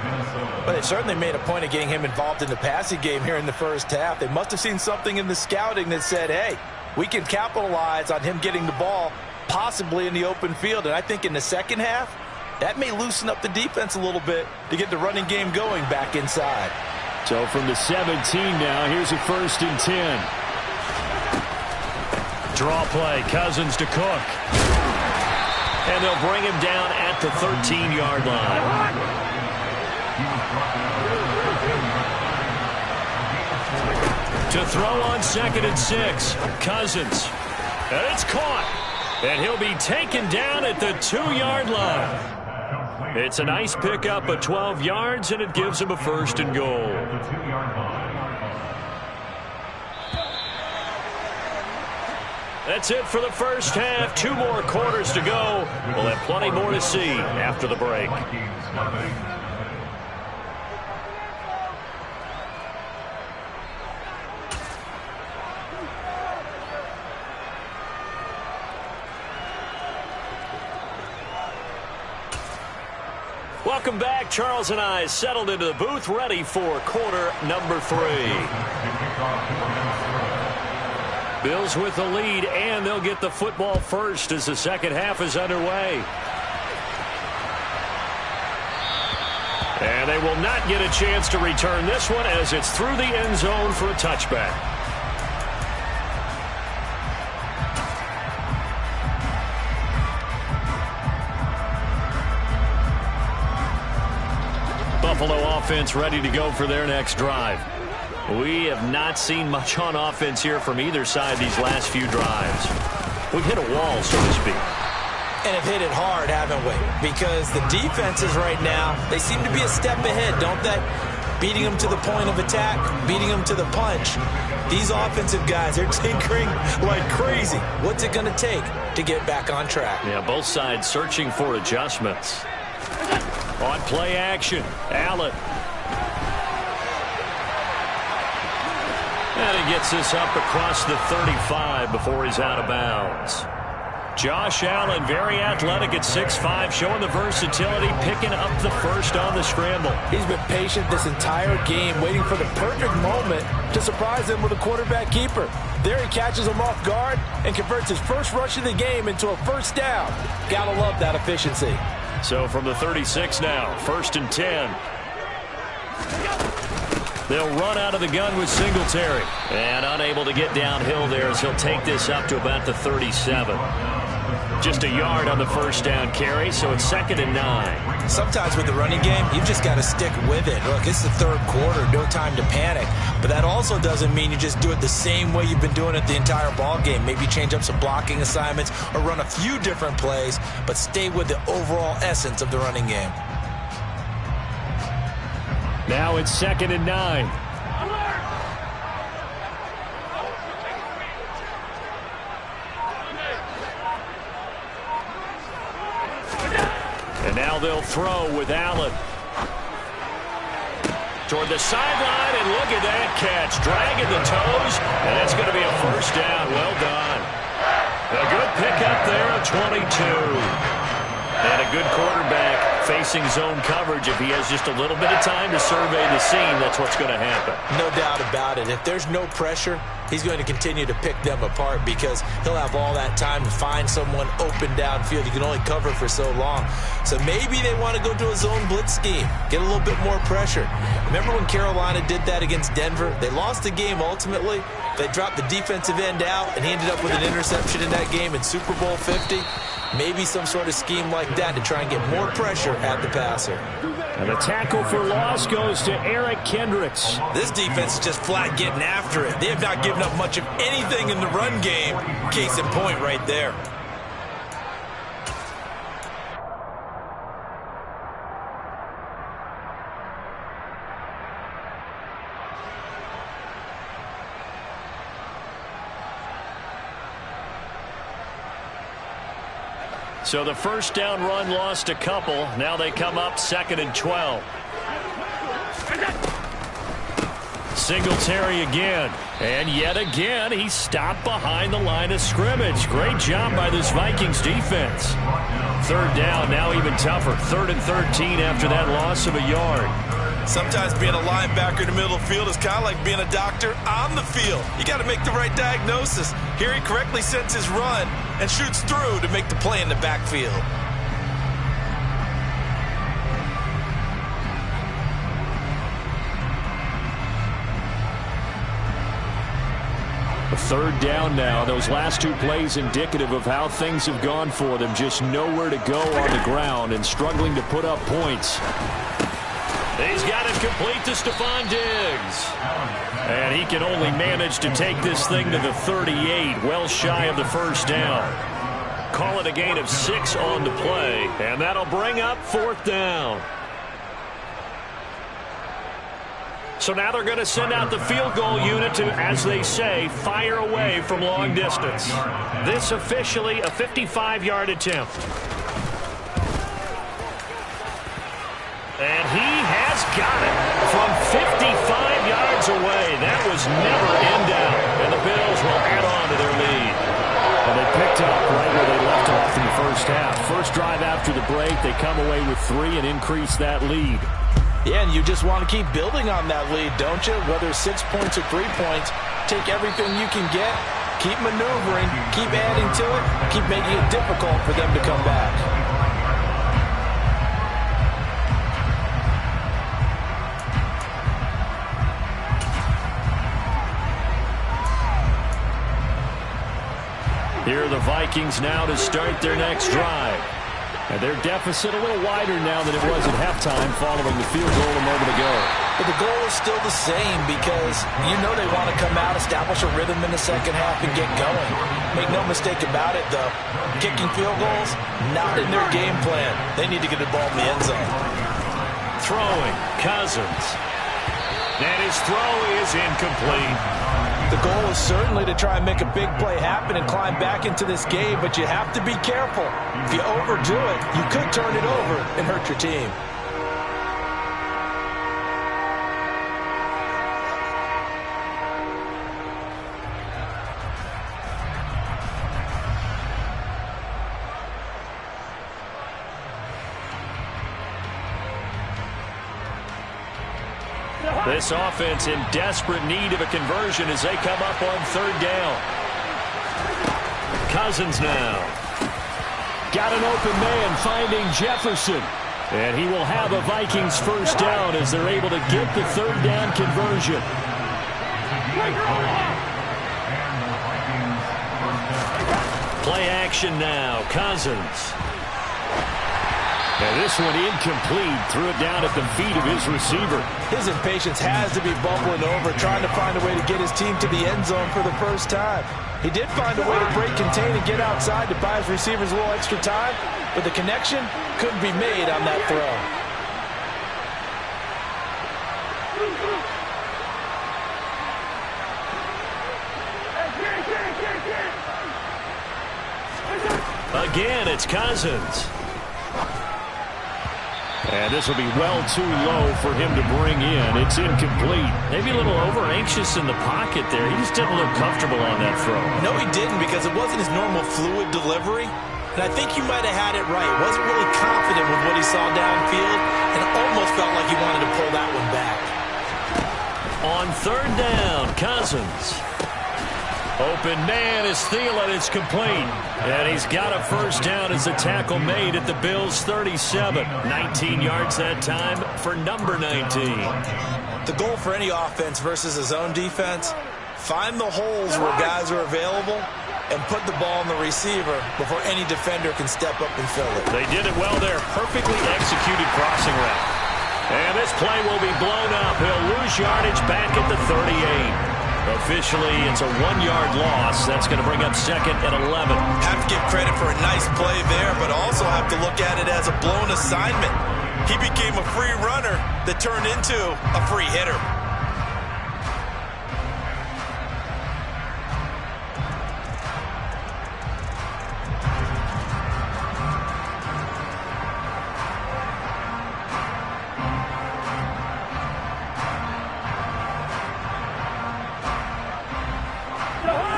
But they certainly made a point of getting him involved in the passing game here in the first half. They must have seen something in the scouting that said, hey, we can capitalize on him getting the ball possibly in the open field. And I think in the second half, that may loosen up the defense a little bit to get the running game going back inside. So from the 17 now, here's a 1st and 10. Draw play, Cousins to Cook. And they'll bring him down at the 13-yard line. To throw on 2nd and 6, Cousins. And it's caught. And he'll be taken down at the 2-yard line. It's a nice pickup of 12 yards, and it gives him a 1st and goal. That's it for the first half. 2 more quarters to go. We'll have plenty more to see after the break. Welcome back. Charles and I settled into the booth, ready for quarter number 3. Bills with the lead, and they'll get the football first as the second half is underway. And they will not get a chance to return this one as it's through the end zone for a touchback. Buffalo offense ready to go for their next drive. We have not seen much on offense here from either side these last few drives. We've hit a wall, so to speak. And have hit it hard, haven't we? Because the defenses right now, they seem to be a step ahead, don't they? Beating them to the point of attack, beating them to the punch. These offensive guys, they're tinkering like crazy. What's it going to take to get back on track? Yeah, both sides searching for adjustments. On play action, Allen. And he gets this up across the 35 before he's out of bounds. Josh Allen, very athletic at 6'5", showing the versatility, picking up the first on the scramble. He's been patient this entire game, waiting for the perfect moment to surprise him with a quarterback keeper. There he catches him off guard and converts his first rush of the game into a first down. Gotta love that efficiency. So from the 36 now, 1st and 10. They'll run out of the gun with Singletary. And unable to get downhill there as he'll take this up to about the 37. Just a yard on the first down carry, so it's 2nd and 9. Sometimes with the running game, you've just got to stick with it. Look, it's the third quarter, no time to panic. But that also doesn't mean you just do it the same way you've been doing it the entire ball game. Maybe change up some blocking assignments or run a few different plays, but stay with the overall essence of the running game. Now it's 2nd and 9. And now they'll throw with Allen. Toward the sideline, and look at that catch. Dragging the toes, and that's going to be a first down. Well done. A good pickup there of 22. And a good quarterback facing zone coverage. If he has just a little bit of time to survey the scene, that's what's going to happen. No doubt about it. If there's no pressure, he's going to continue to pick them apart because he'll have all that time to find someone open downfield. You can only cover for so long. So maybe they want to go to a zone blitz scheme, get a little bit more pressure. Remember when Carolina did that against Denver? They lost the game ultimately. They dropped the defensive end out, and he ended up with an interception in that game in Super Bowl 50. Maybe some sort of scheme like that to try and get more pressure at the passer. And the tackle for loss goes to Eric Kendricks. This defense is just flat getting after it. They have not given up much of anything in the run game. Case in point right there. So the first down run lost a couple. Now they come up 2nd and 12. Singletary again. And yet again, he stopped behind the line of scrimmage. Great job by this Vikings defense. 3rd down, now even tougher. 3rd and 13 after that loss of a yard. Sometimes being a linebacker in the middle of the field is kind of like being a doctor on the field. You got to make the right diagnosis. Here he correctly sets his run and shoots through to make the play in the backfield. A 3rd down now. Those last 2 plays indicative of how things have gone for them. Just nowhere to go on the ground and struggling to put up points. He's got it complete to Stephon Diggs. And he can only manage to take this thing to the 38, well shy of the first down. Call it a gain of 6 on the play, and that'll bring up 4th down. So now they're going to send out the field goal unit to, as they say, fire away from long distance. This officially a 55-yard attempt. And he has got it from 55 yards away. That was never in doubt. And the Bills will add on to their lead. And they picked up right where they left off in the first half. First drive after the break, they come away with 3 and increase that lead. Yeah, and you just want to keep building on that lead, don't you? Whether it's 6 points or 3 points, take everything you can get, keep maneuvering, keep adding to it, keep making it difficult for them to come back. Here are the Vikings now to start their next drive. And their deficit a little wider now than it was at halftime following the field goal a moment ago. But the goal is still the same because you know they want to come out, establish a rhythm in the second half, and get going. Make no mistake about it, though. Kicking field goals, not in their game plan. They need to get the ball in the end zone. Throwing, Cousins. And his throw is incomplete. The goal is certainly to try and make a big play happen and climb back into this game, but you have to be careful. If you overdo it, you could turn it over and hurt your team. This offense in desperate need of a conversion as they come up on third down. Cousins now. Got an open man finding Jefferson. And he will have a Vikings first down as they're able to get the third down conversion. Play action now. Cousins. And this one incomplete. Threw it down at the feet of his receiver. His impatience has to be bubbling over, trying to find a way to get his team to the end zone for the first time. He did find a way to break, contain, and get outside to buy his receivers a little extra time, but the connection couldn't be made on that throw. Again, it's Cousins. And this will be well too low for him to bring in. It's incomplete. Maybe a little over-anxious in the pocket there. He just didn't look comfortable on that throw. No, he didn't, because it wasn't his normal fluid delivery. And I think you might have had it right. Wasn't really confident with what he saw downfield, and almost felt like he wanted to pull that one back. On third down, Cousins. Open man is Thielen. It's complete. And he's got a first down as the tackle made at the Bills' 37. 19 yards that time for number 19. The goal for any offense versus a zone defense, find the holes where guys are available and put the ball in the receiver before any defender can step up and fill it. They did it well there. Perfectly executed crossing route. And this play will be blown up. He'll lose yardage back at the 38. Officially, it's a 1-yard loss. That's going to bring up second and 11. Have to give credit for a nice play there, but also have to look at it as a blown assignment. He became a free runner that turned into a free hitter.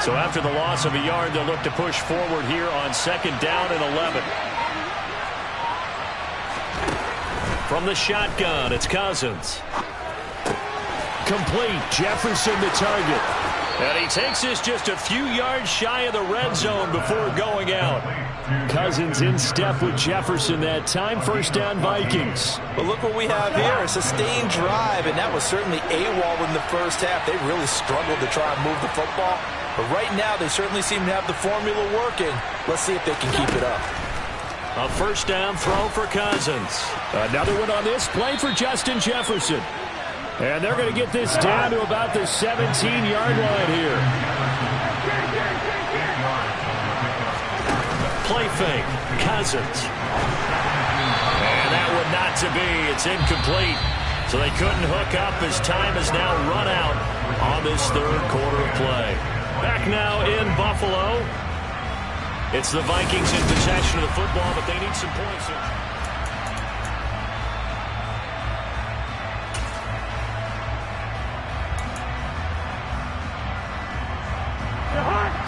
So after the loss of a yard, they'll look to push forward here on second down and 11. From the shotgun, it's Cousins. Complete. Jefferson the target. And he takes this just a few yards shy of the red zone before going out. Cousins in step with Jefferson that time. First down, Vikings. But look what we have here. A sustained drive, and that was certainly AWOL in the first half. They really struggled to try and move the football. But right now, they certainly seem to have the formula working. Let's see if they can keep it up. A first down throw for Cousins. Another one on this play for Justin Jefferson. And they're going to get this down to about the 17-yard line here. Play fake. Cousins. And that one not to be. It's incomplete. So they couldn't hook up as time has now run out on this third quarter of play. Back now in Buffalo. It's the Vikings in possession of the football, but they need some points.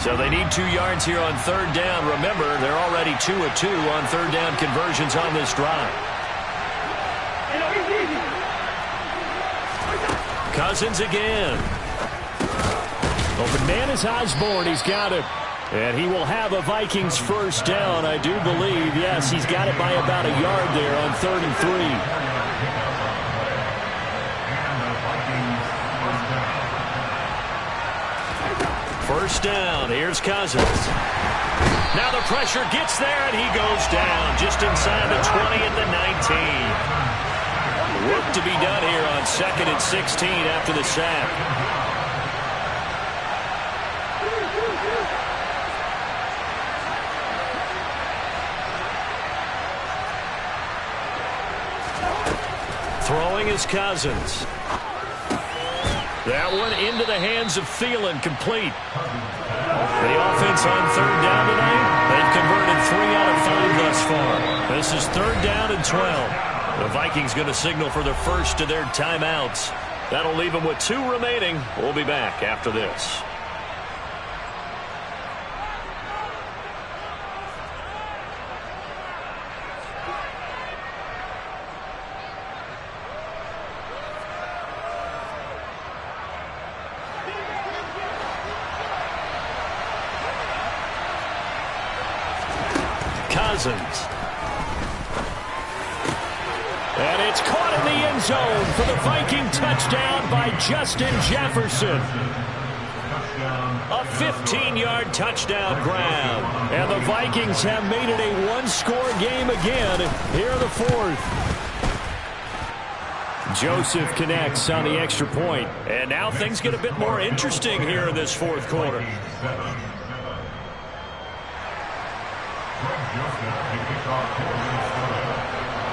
So they need 2 yards here on third down. Remember, they're already 2 of 2 on third down conversions on this drive. Cousins again. Open man is Osborne. He's got it. And he will have a Vikings first down, I do believe. Yes, he's got it by about a yard there on 3rd and 3. First down. Here's Cousins. Now the pressure gets there, and he goes down just inside the 20 at the 19. Work to be done here on 2nd and 16 after the sack. Throwing is Cousins. That one into the hands of Thielen, complete. The offense on third down tonight, they've converted 3 out of 5 thus far. This is 3rd down and 12. The Vikings going to signal for the first of their timeouts. That'll leave them with 2 remaining. We'll be back after this. Cousins. And it's caught in the end zone for the Viking touchdown by Justin Jefferson. A 15-yard touchdown grab. And the Vikings have made it a one-score game again here in the fourth. Joseph connects on the extra point. And now things get a bit more interesting here in this fourth quarter.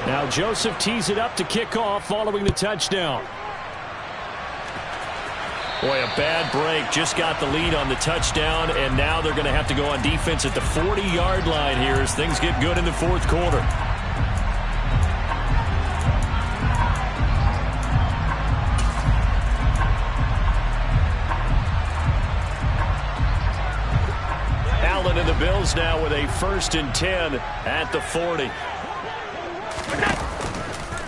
Now Joseph tees it up to kick off following the touchdown. Boy, a bad break. Just got the lead on the touchdown, and now they're going to have to go on defense at the 40-yard line here as things get good in the fourth quarter. Allen and the Bills now with a 1st and 10 at the 40.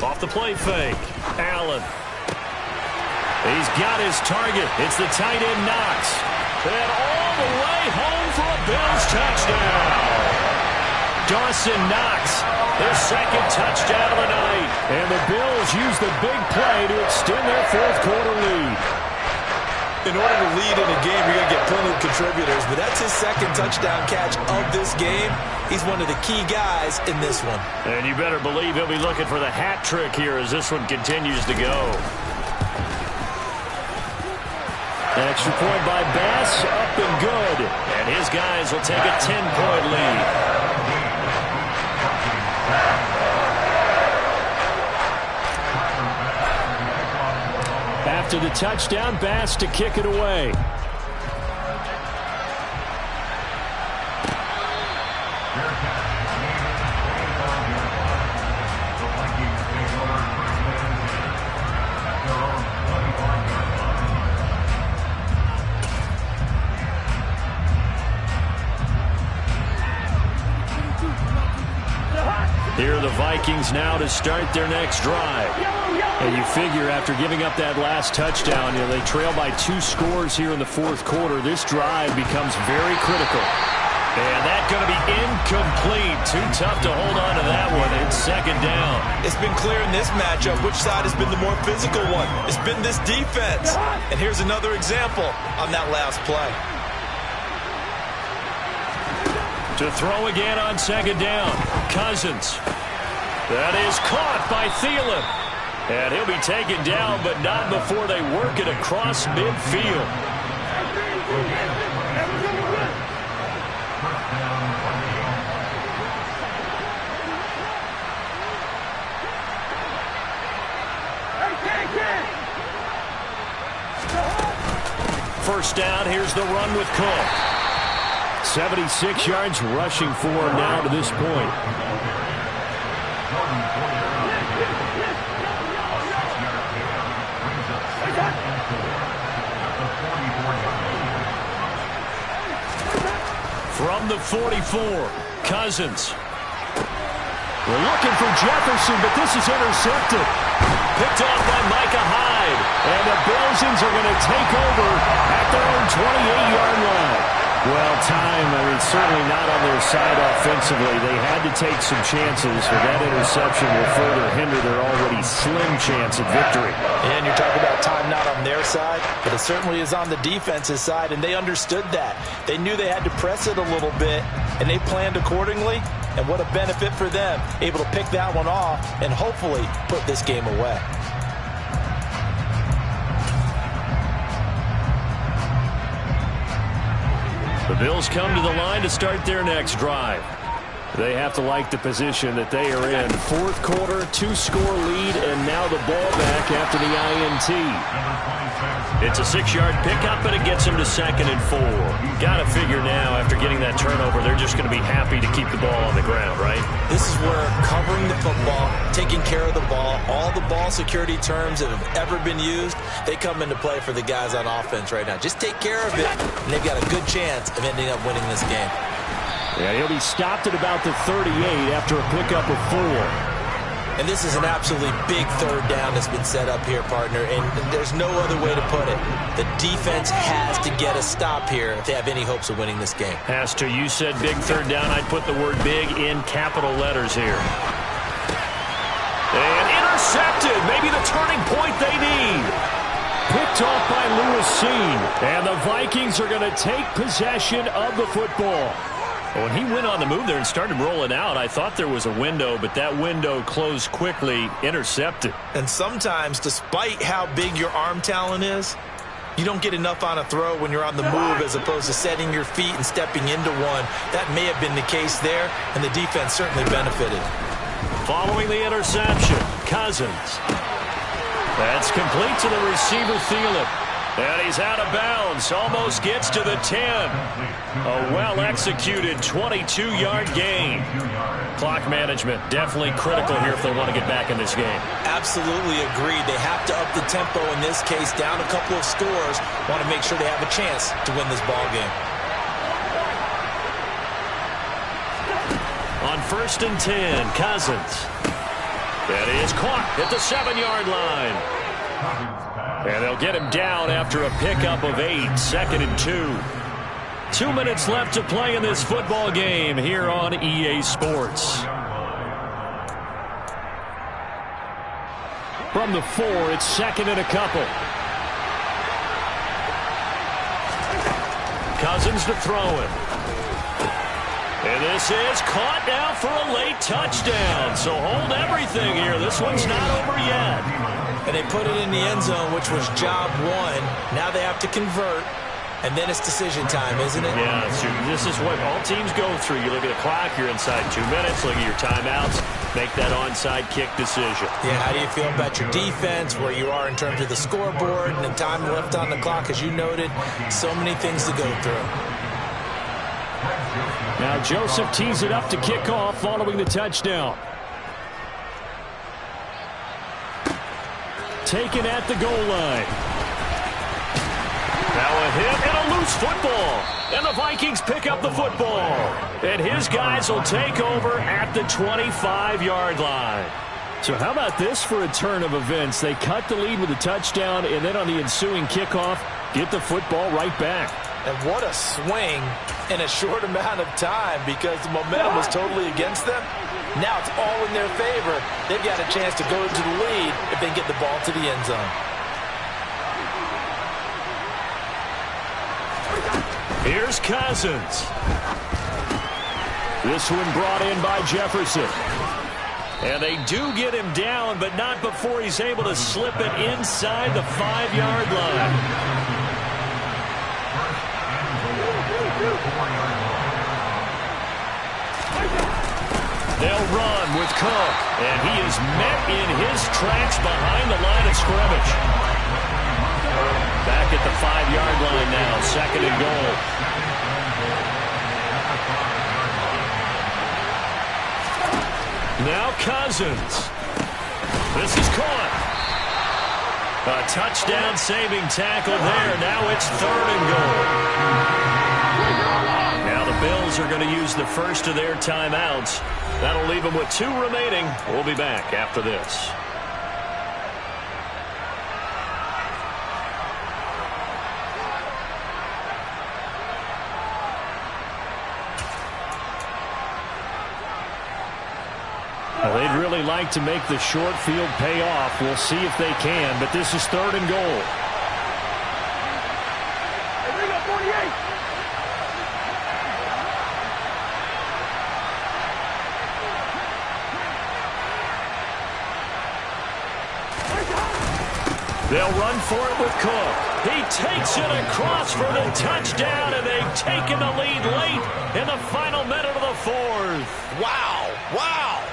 Off the play fake. Allen. He's got his target. It's the tight end Knox. And all the way home for a Bills touchdown. Dawson Knox, his 2nd touchdown of the night. And the Bills use the big play to extend their fourth quarter lead. In order to lead in a game, you're going to get plenty of contributors, but that's his 2nd touchdown catch of this game. He's one of the key guys in this one. And you better believe he'll be looking for the hat trick here as this one continues to go. Extra point by Bass, up and good. And his guys will take a 10-point lead. After the touchdown, Bass to kick it away. Here are the Vikings now to start their next drive. And you figure after giving up that last touchdown, they trail by 2 scores here in the fourth quarter. This drive becomes very critical. And that's going to be incomplete. Too tough to hold on to that one. It's 2nd down. It's been clear in this matchup which side has been the more physical one. It's been this defense. And here's another example on that last play. To throw again on 2nd down. Cousins. That is caught by Thielen. And he'll be taken down, but not before they work it across midfield. First down, here's the run with Cook. 76 yards rushing for him now to this point. From the 44, Cousins. We're looking for Jefferson, but this is intercepted. Picked off by Micah Hyde. And the Bills are going to take over at their own 28-yard line. Well, time, certainly not on their side offensively. They had to take some chances, but that interception will further hinder their already slim chance at victory. And you're talking about time not on their side, but it certainly is on the defense's side, and they understood that. They knew they had to press it a little bit, and they planned accordingly, and what a benefit for them, able to pick that one off and hopefully put this game away. The Bills come to the line to start their next drive. They have to like the position that they are in. Fourth quarter, 2-score lead, and now the ball back after the INT. It's a 6-yard pickup, and it gets them to 2nd and 4. Got to figure now, after getting that turnover, they're just going to be happy to keep the ball on the ground, right? This is where covering the football, taking care of the ball, all the ball security terms that have ever been used, they come into play for the guys on offense right now. Just take care of it, and they've got a good chance of ending up winning this game. Yeah, he'll be stopped at about the 38 after a pickup of 4. And this is an absolutely big third down that's been set up here, partner, and there's no other way to put it. The defense has to get a stop here if they have any hopes of winning this game. Has to. You said big third down. I'd put the word big in capital letters here. And intercepted. Maybe the turning point they need. Picked off by Lewis Cine. And the Vikings are going to take possession of the football. When he went on the move there and started rolling out, I thought there was a window, but that window closed quickly, intercepted. And sometimes, despite how big your arm talent is, you don't get enough on a throw when you're on the move as opposed to setting your feet and stepping into one. That may have been the case there, and the defense certainly benefited. Following the interception, Cousins. That's complete to the receiver, Thielen. And he's out of bounds, almost gets to the 10. A well-executed 22-yard gain. Clock management definitely critical here if they want to get back in this game. Absolutely agreed. They have to up the tempo in this case, down a couple of scores. Want to make sure they have a chance to win this ball game. On 1st and 10, Cousins. That is caught at the 7-yard line. And they'll get him down after a pickup of 8, 2nd and 2. 2 minutes left to play in this football game here on EA Sports. From the 4, it's 2nd and a couple. Cousins to throw it. And this is caught now for a late touchdown. So hold everything here. This one's not over yet. And they put it in the end zone, which was job one. Now they have to convert, and then it's decision time, isn't it? Yeah, so this is what all teams go through. You look at the clock, you're inside 2 minutes, look at your timeouts, make that onside kick decision. Yeah, how do you feel about your defense, where you are in terms of the scoreboard, and the time left on the clock, as you noted, so many things to go through. Now Joseph tees it up to kick off following the touchdown. Taken at the goal line. Now a hit and a loose football. And the Vikings pick up the football. And his guys will take over at the 25-yard line. So how about this for a turn of events? They cut the lead with a touchdown, and then on the ensuing kickoff, get the football right back. And what a swing in a short amount of time, because the momentum was totally against them. Now it's all in their favor. They've got a chance to go into the lead if they get the ball to the end zone. Here's Cousins. This one brought in by Jefferson. And they do get him down, but not before he's able to slip it inside the 5-yard line. They'll run with Cook, and he is met in his tracks behind the line of scrimmage. Back at the 5-yard line now, 2nd and goal. Now Cousins. This is caught. A touchdown-saving tackle there. Now it's 3rd and goal. Now the Bills are going to use the first of their timeouts. That'll leave them with 2 remaining. We'll be back after this. Well, they'd really like to make the short field pay off. We'll see if they can, but this is 3rd and goal. They'll run for it with Cook. He takes it across for the touchdown, and they've taken the lead late in the final minute of the 4th. Wow, wow.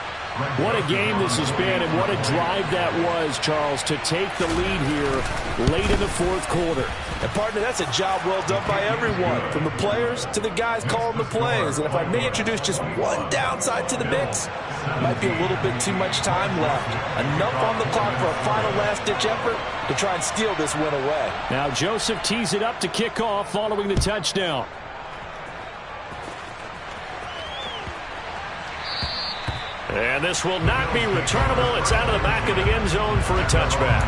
What a game this has been, and what a drive that was, Charles, to take the lead here late in the 4th quarter. And, partner, that's a job well done by everyone, from the players to the guys calling the plays. And if I may introduce just one downside to the mix, might be a little bit too much time left. Enough on the clock for a final last-ditch effort to try and steal this win away. Now Joseph tees it up to kick off following the touchdown. And this will not be returnable. It's out of the back of the end zone for a touchback.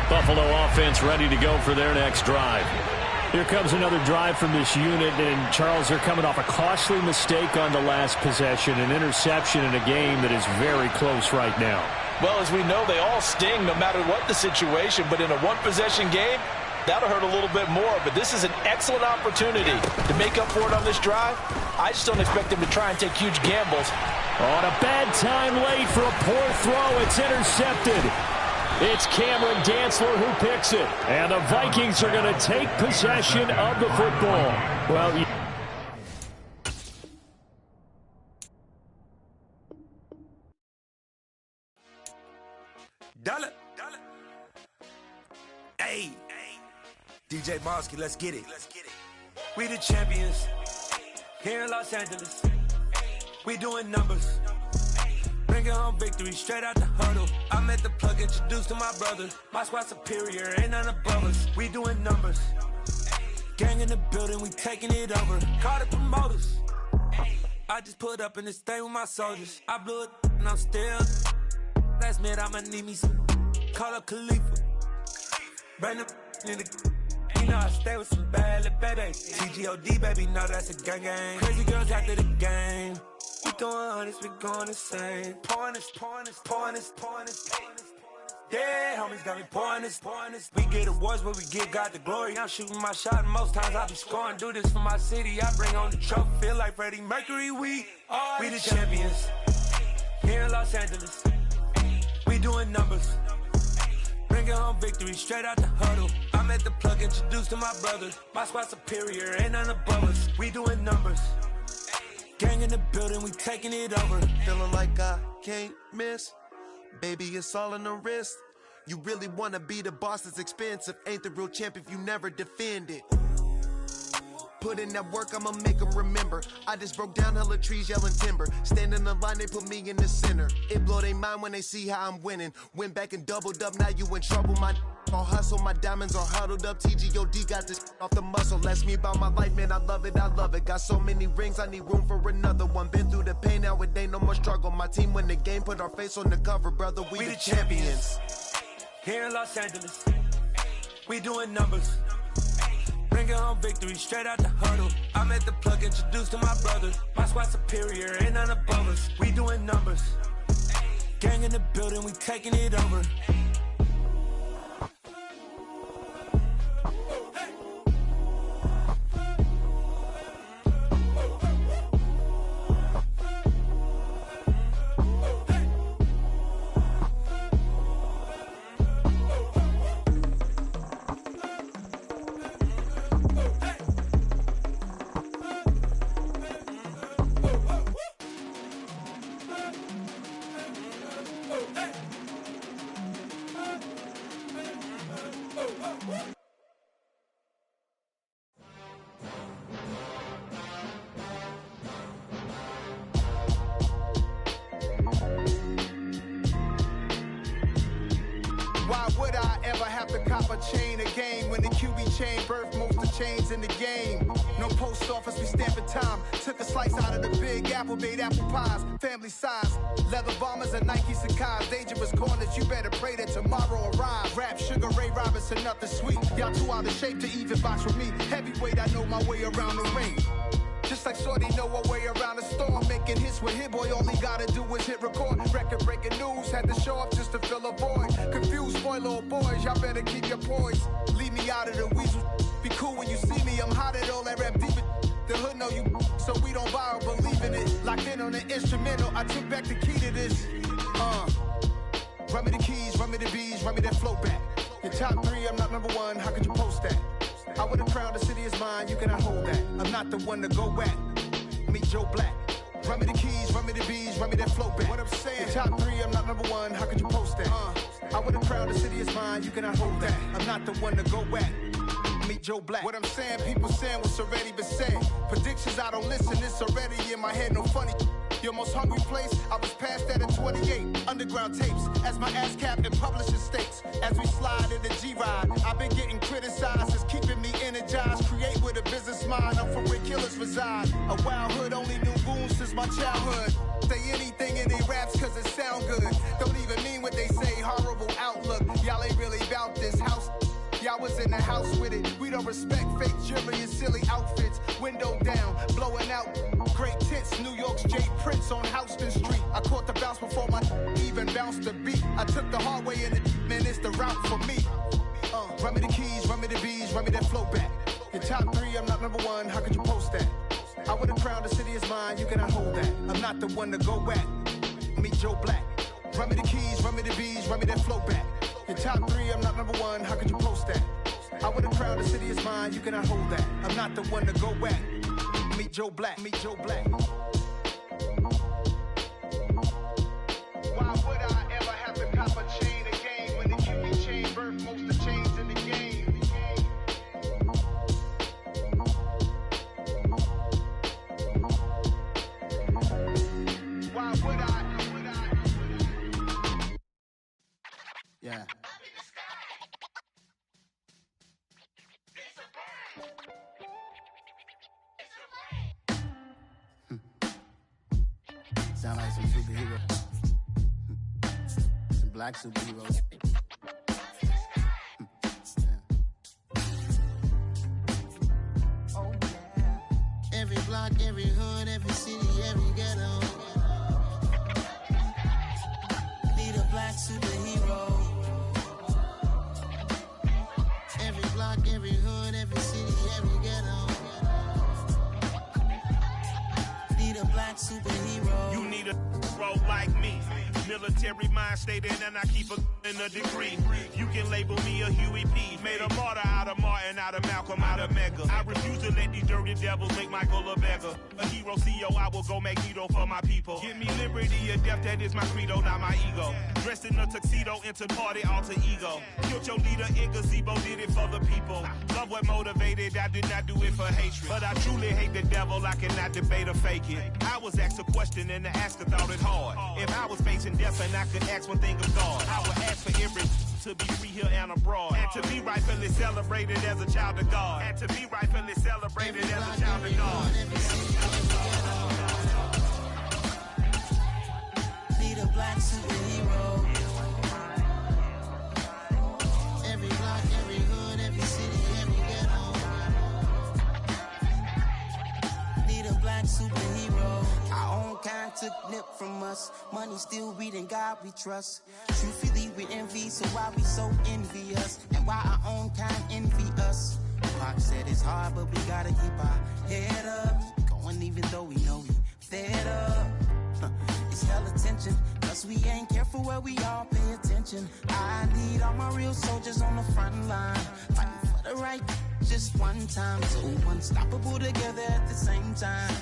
Buffalo offense ready to go for their next drive. Here comes another drive from this unit, and Charles, they're coming off a costly mistake on the last possession, an interception in a game that is very close right now. Well, as we know, they all sting no matter what the situation, but in a one-possession game, that'll hurt a little bit more. But this is an excellent opportunity to make up for it on this drive. I just don't expect them to try and take huge gambles. On a bad time late for a poor throw, it's intercepted. It's Cameron Dantzler who picks it. And the Vikings are going to take possession of the football. Well, Dollar. Hey. DJ Mosky, let's get it. We the champions here in Los Angeles. We doing numbers. Bringing home victory straight out the huddle. I met the plug, introduced to my brothers. My squad superior, ain't none above us. We doing numbers. Gang in the building, we taking it over. Call the promoters. I just put up in this thing with my soldiers. I blew it and I'm still. Last minute I'ma need me some. Call up Khalifa. Bring the in the. You know I stay with some bad little baby. TGOD baby, know that's a gang gang. Crazy girls after the game. We doing honest, we going insane. Pouring this. Yeah, homies got me pouring this. We get awards, but we give God the glory. I'm shooting my shot, and most times I be scoring. Do this for my city, I bring on the trophy. Feel like Freddie Mercury, we the champions here in Los Angeles. We doing numbers. Bringing home victory straight out the huddle. I met the plug, introduced to my brothers. My squad superior, ain't none above us. We doing numbers. Gang in the building, we taking it over. Feeling like I can't miss. Baby, it's all in the wrist. You really wanna be the boss, it's expensive. Ain't the real champ if you never defend it. Put in that work, I'ma make them remember. I just broke down hella trees, yelling timber. Stand in the line, they put me in the center. It blow their mind when they see how I'm winning. Went back and doubled up, now you in trouble. My all hustle, my diamonds are huddled up. TGOD got this off the muscle. That's me about my life, man, I love it. Got so many rings, I need room for another one. Been through the pain, now it ain't no more struggle. My team win the game, put our face on the cover, brother. We the champions here in Los Angeles. We doing numbers. Bringing home victory straight out the huddle. I met the plug, introduced to my brothers. My squad superior, ain't none above us. We doing numbers. Gang in the building, we taking it over. Why would I ever have to cop a chain again when the QB chain birthed most of the chains in the game? No post office, we stamping time. Took a slice out of the big apple, made apple pies, family size. Leather bombers and Nike Sacai's. Dangerous corners, you better pray that tomorrow arrives. Rap, Sugar Ray Robinson, nothing sweet. Y'all too out of shape to even box with me. Heavyweight, I know my way around the ring. Just like Shorty know her way around the storm. Making hits with Hit Boy, all he gotta do is hit record. Record breaking news, had to show up just to fill a void. Confused boy, little boys, y'all better keep your poise. Leave me out of the weasel. Be cool when you see me, I'm hot at all that rap deep. The hood know you, so we don't borrow, believe in it. Locked in on the instrumental, I took back the key to this. Run me the keys, run me the bees, run me that flow back. Your top three, I'm not number one, how could you post that? I would have crowned the city is mine, you cannot hold that. I'm not the one to go at. Meet Joe Black. Run me the keys, run me the bees, run me that flow back. What I'm saying, your top three, I'm not number one, how could you post that? I would have crowned the city is mine, you cannot hold that. I'm not the one to go at. Meet Joe Black. What I'm saying, people saying what's already been said. Predictions, I don't listen, it's already in my head, no funny. Your most hungry place, I was past that at 28. Underground tapes, as my ass cap in publishing states. As we slide in the G-Ride, I've been getting criticized. It's keeping me energized. Create with a business mind, I'm from where killers reside. A wild hood, only knew goons since my childhood. Say anything in they raps cause it sound good. Don't even mean what they say, horrible outlook. Y'all ain't really about this house. Y'all was in the house with it. We don't respect fake jewelry and silly outfits. Window down, blowing out great tits. New York's J. Prince on Houston Street. I caught the bounce before my even bounced the beat. I took the hard way in it, man, it's the route for me. Run me the keys, run me the bees, run me that flow back. Your top 3, I'm not number 1, how could you post that? I would've crowned the city is mine, you cannot hold that. I'm not the one to go back. Meet Joe Black. Run me the keys, run me the bees, run me that flow back. Your top 3, I'm not number 1, how could you post that? I would've crowned the city is mine, you cannot hold that. I'm not the one to go back. Meet Joe Black, meet Joe Black. Why would I ever have to cop a chain again when the QB chain birthed most of the chains in the game? Why would I? Yeah. Sound like some superheroes. Some black superheroes. Oh, yeah. Every block, every hood, every city, every ghetto. Need a black superhero. Every block, every hood, every city, every ghetto. Need a black superhero. You need a bro like me. Military mind stated, and I keep a in a degree. You can label me a Huey P. Made a martyr out of Martin, out of Malcolm, out of Mega. I refuse to let these dirty devils make Michael a beggar. A hero CEO, I will go Magneto for my people. Give me liberty or death, that is my credo, not my ego. Dressed in a tuxedo, into party, alter ego. Killed your leader in gazebo, did it for the people. Love what motivated, I did not do it for hatred. But I truly hate the devil, I cannot debate or fake it. I was asked a question and the asker thought it hard. If I was facing death and I could ask one thing of God, I would ask for every to be free here and abroad, and to be rightfully celebrated as a child of God, and to be rightfully celebrated as a child of God. Need a black superhero. Every block, every hood, every city, every ghetto. Need a black superhero. Our own kind took nip from us. Money still reading God we trust. Truthfully we envy, so why we so envious? And why our own kind envy us? Pac said it's hard, but we gotta keep our head up. Going even though we know we fed up. It's hella tension, cause we ain't careful where we all pay attention. I need all my real soldiers on the front line, fighting for the right just one time. So unstoppable together at the same time,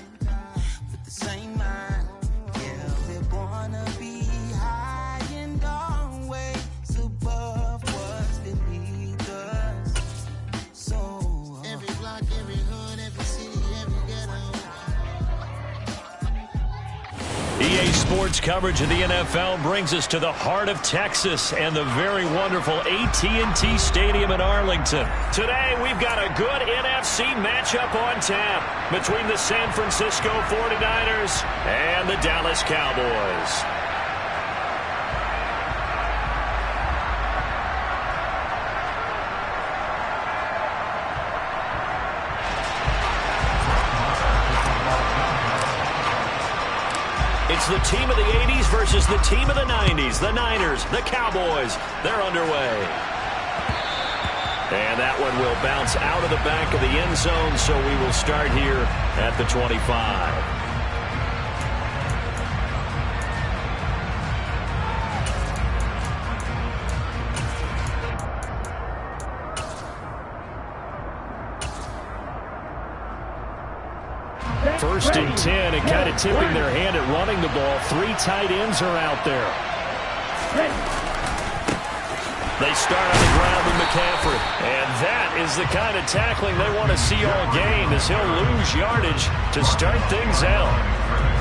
with the same mind. Yeah, we're born to be high and always above what's beneath us. So every block, every hood, every city, every ghetto. EA Sports coverage of the NFL brings us to the heart of Texas and the very wonderful AT&T Stadium in Arlington. Today, we've got a good NFC matchup on tap between the San Francisco 49ers and the Dallas Cowboys. It's the team of the 80s versus the team of the 90s. The Niners, the Cowboys, they're underway. And that one will bounce out of the back of the end zone, so we will start here at the 25. First and 10, and kind of tipping their hand at running the ball. 3 tight ends are out there. They start on the ground with McCaffrey. And that is the kind of tackling they want to see all game, as he'll lose yardage to start things out.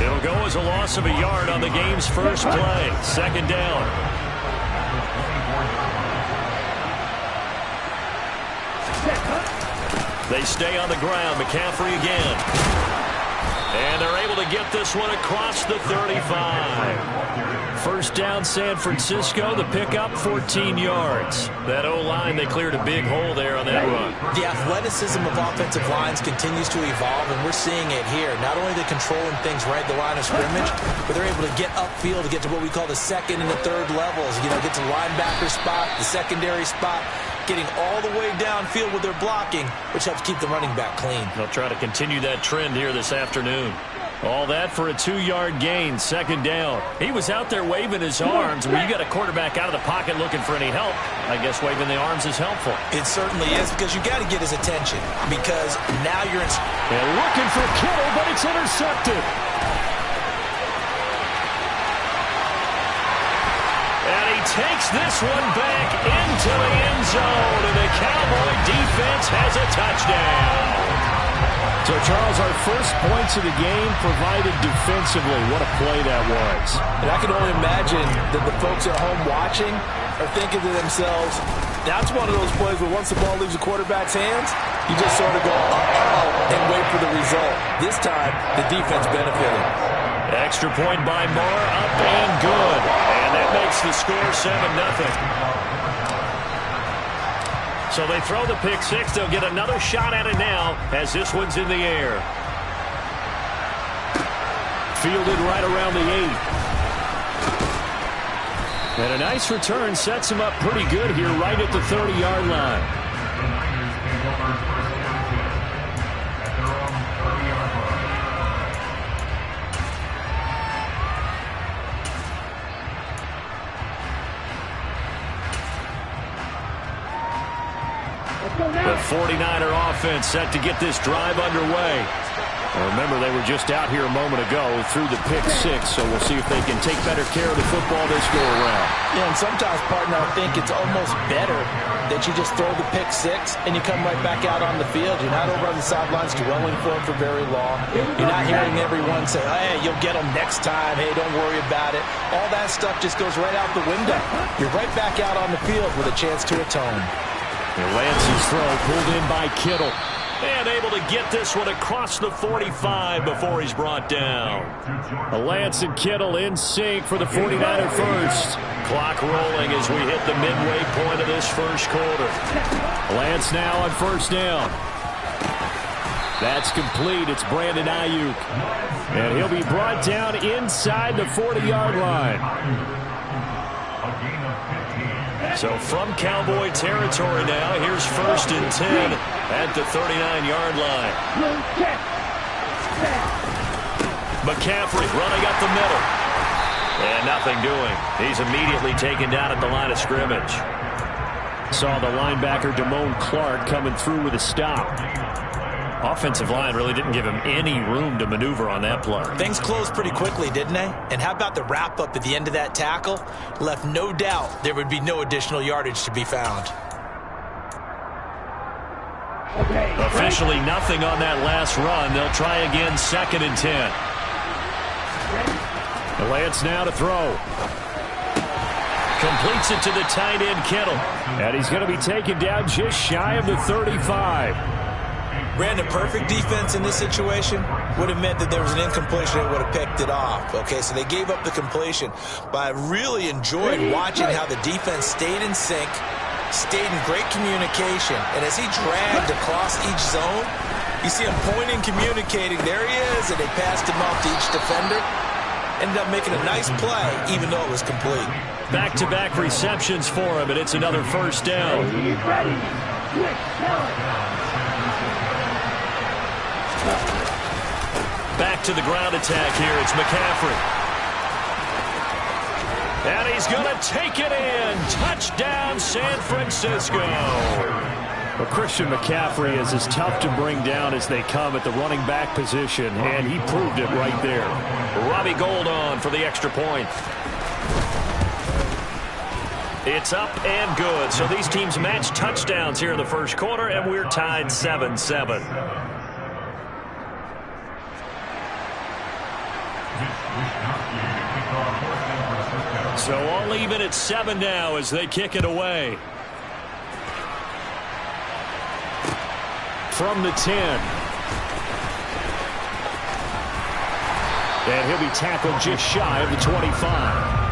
It'll go as a loss of a yard on the game's first play. Second down. They stay on the ground. McCaffrey again. And they're able to get this one across the 35. First down, San Francisco. The pickup, 14 yards. That O-line, they cleared a big hole there on that run. The athleticism of offensive lines continues to evolve, and we're seeing it here. Not only are they controlling things right at the line of scrimmage, but they're able to get upfield to get to what we call the second and the third levels. You know, get to the linebacker spot, the secondary spot, getting all the way downfield with their blocking, which helps keep the running back clean. They'll try to continue that trend here this afternoon. All that for a 2-yard gain, second down. He was out there waving his arms. When you got a quarterback out of the pocket looking for any help, I guess waving the arms is helpful. It certainly is, because you got to get his attention, because now you're in. They're looking for Kittle, but it's intercepted. And he takes this one back into the end zone, and the Cowboy defense has a touchdown. So, Charles, our first points of the game provided defensively. What a play that was. And I can only imagine that the folks at home watching are thinking to themselves, that's one of those plays where once the ball leaves the quarterback's hands, you just sort of go, uh-oh, and wait for the result. This time, the defense benefited. Extra point by Moore, up and good. And that makes the score 7-0. So they throw the pick six. They'll get another shot at it now as this one's in the air. Fielded right around the 8. And a nice return sets him up pretty good here right at the 30-yard line. The 49er offense set to get this drive underway. Well, remember, they were just out here a moment ago through the pick six, so we'll see if they can take better care of the football this go-around. Yeah, and sometimes, partner, I think it's almost better that you just throw the pick six and you come right back out on the field. You're not over on the sidelines dwelling for it for very long. You're not hearing everyone say, hey, you'll get them next time. Hey, don't worry about it. All that stuff just goes right out the window. You're right back out on the field with a chance to atone. Lance's throw pulled in by Kittle. And able to get this one across the 45 before he's brought down. Lance and Kittle in sync for the 49er first. Clock rolling as we hit the midway point of this first quarter. Lance now on first down. That's complete. It's Brandon Ayuk. And he'll be brought down inside the 40-yard line. So from Cowboy territory now, here's first and 10 at the 39-yard line. McCaffrey running up the middle. And nothing doing. He's immediately taken down at the line of scrimmage. Saw the linebacker Damone Clark coming through with a stop. Offensive line really didn't give him any room to maneuver on that play. Things closed pretty quickly, didn't they? And how about the wrap-up at the end of that tackle? Left no doubt there would be no additional yardage to be found. Officially nothing on that last run. They'll try again, second and 10. Lance now to throw. Completes it to the tight end, Kittle. And he's going to be taken down just shy of the 35. Brandon, perfect defense in this situation would have meant that there was an incompletion that would have picked it off. Okay, so they gave up the completion. But I really enjoyed watching how the defense stayed in sync, stayed in great communication. And as he dragged across each zone, you see him pointing, communicating. There he is, and they passed him off to each defender. Ended up making a nice play, even though it was complete. Back-to-back receptions for him, and it's another first down. Back to the ground attack here. It's McCaffrey. And he's going to take it in. Touchdown, San Francisco. Well, Christian McCaffrey is as tough to bring down as they come at the running back position, and he proved it right there. Robbie Gould on for the extra point. It's up and good. So these teams match touchdowns here in the first quarter, and we're tied 7-7. So all even at 7 now as they kick it away. From the 10. And he'll be tackled just shy of the 25.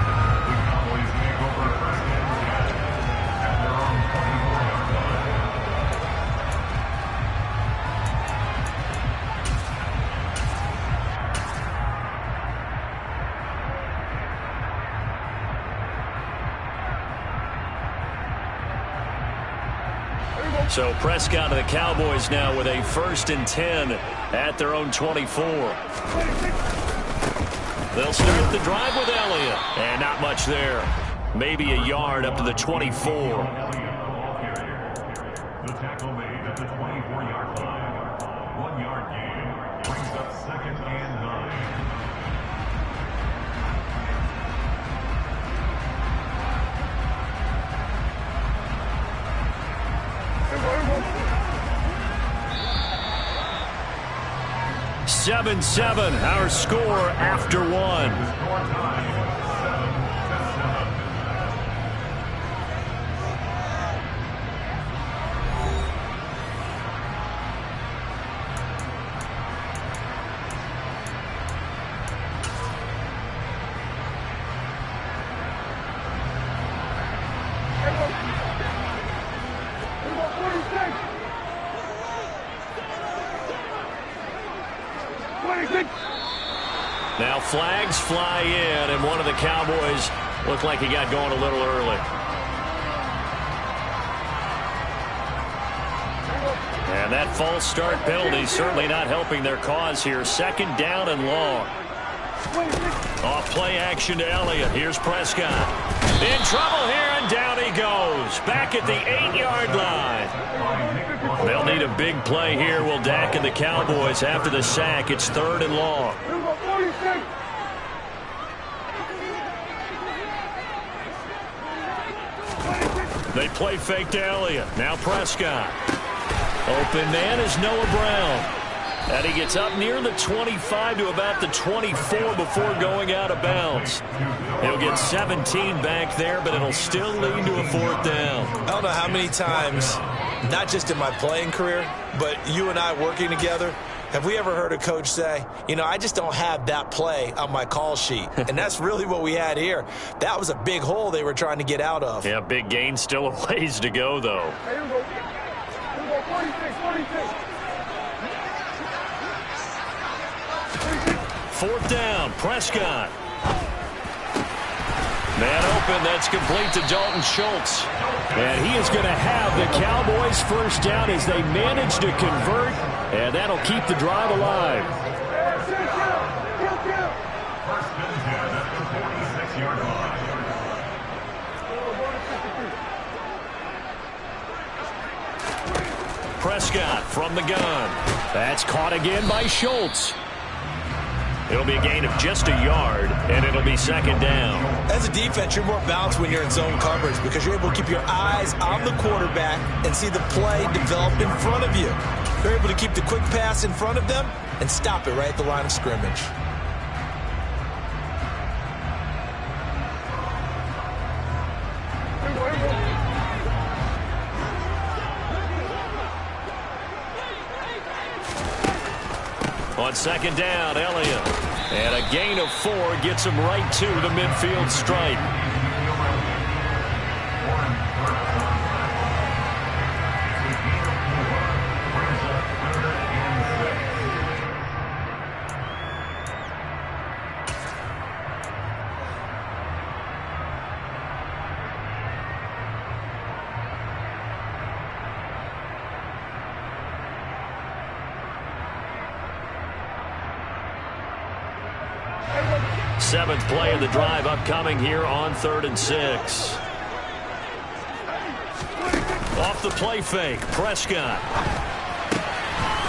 So Prescott and the Cowboys now with a 1st and 10 at their own 24. They'll start the drive with Elliott. And not much there. Maybe a yard up to the 24. The tackle made at the 24-yard line. 1-yard gain brings up 2nd and 9. Seven, our score after 1. Now flags fly in, and one of the Cowboys looked like he got going a little early. And that false start penalty certainly not helping their cause here. 2nd down and long. Off play action to Elliott. Here's Prescott. In trouble here, and down he goes. Back at the 8-yard line. They'll need a big play here, will Dak and the Cowboys after the sack. It's 3rd and long. They play fake to Elliott. Now Prescott. Open man is Noah Brown. And he gets up near the 25 to about the 24 before going out of bounds. He'll get 17 back there, but it'll still lead to a 4th down. I don't know how many times, not just in my playing career, but you and I working together, have we ever heard a coach say, you know, I just don't have that play on my call sheet? And that's really what we had here. That was a big hole they were trying to get out of. Yeah, big gain, still a ways to go, though. Here we go. 46. 4th down, Prescott. Man open, that's complete to Dalton Schultz. And he is going to have the Cowboys 1st down as they manage to convert, and that'll keep the drive alive. Prescott from the gun. That's caught again by Schultz. It'll be a gain of just a yard, and it'll be 2nd down. As a defense, you're more balanced when you're in zone coverage because you're able to keep your eyes on the quarterback and see the play develop in front of you. You're able to keep the quick pass in front of them and stop it right at the line of scrimmage. On 2nd down, Elliott. And a gain of 4 gets him right to the midfield stripe. Seventh play of the drive upcoming here on 3rd and 6. Off the play fake, Prescott.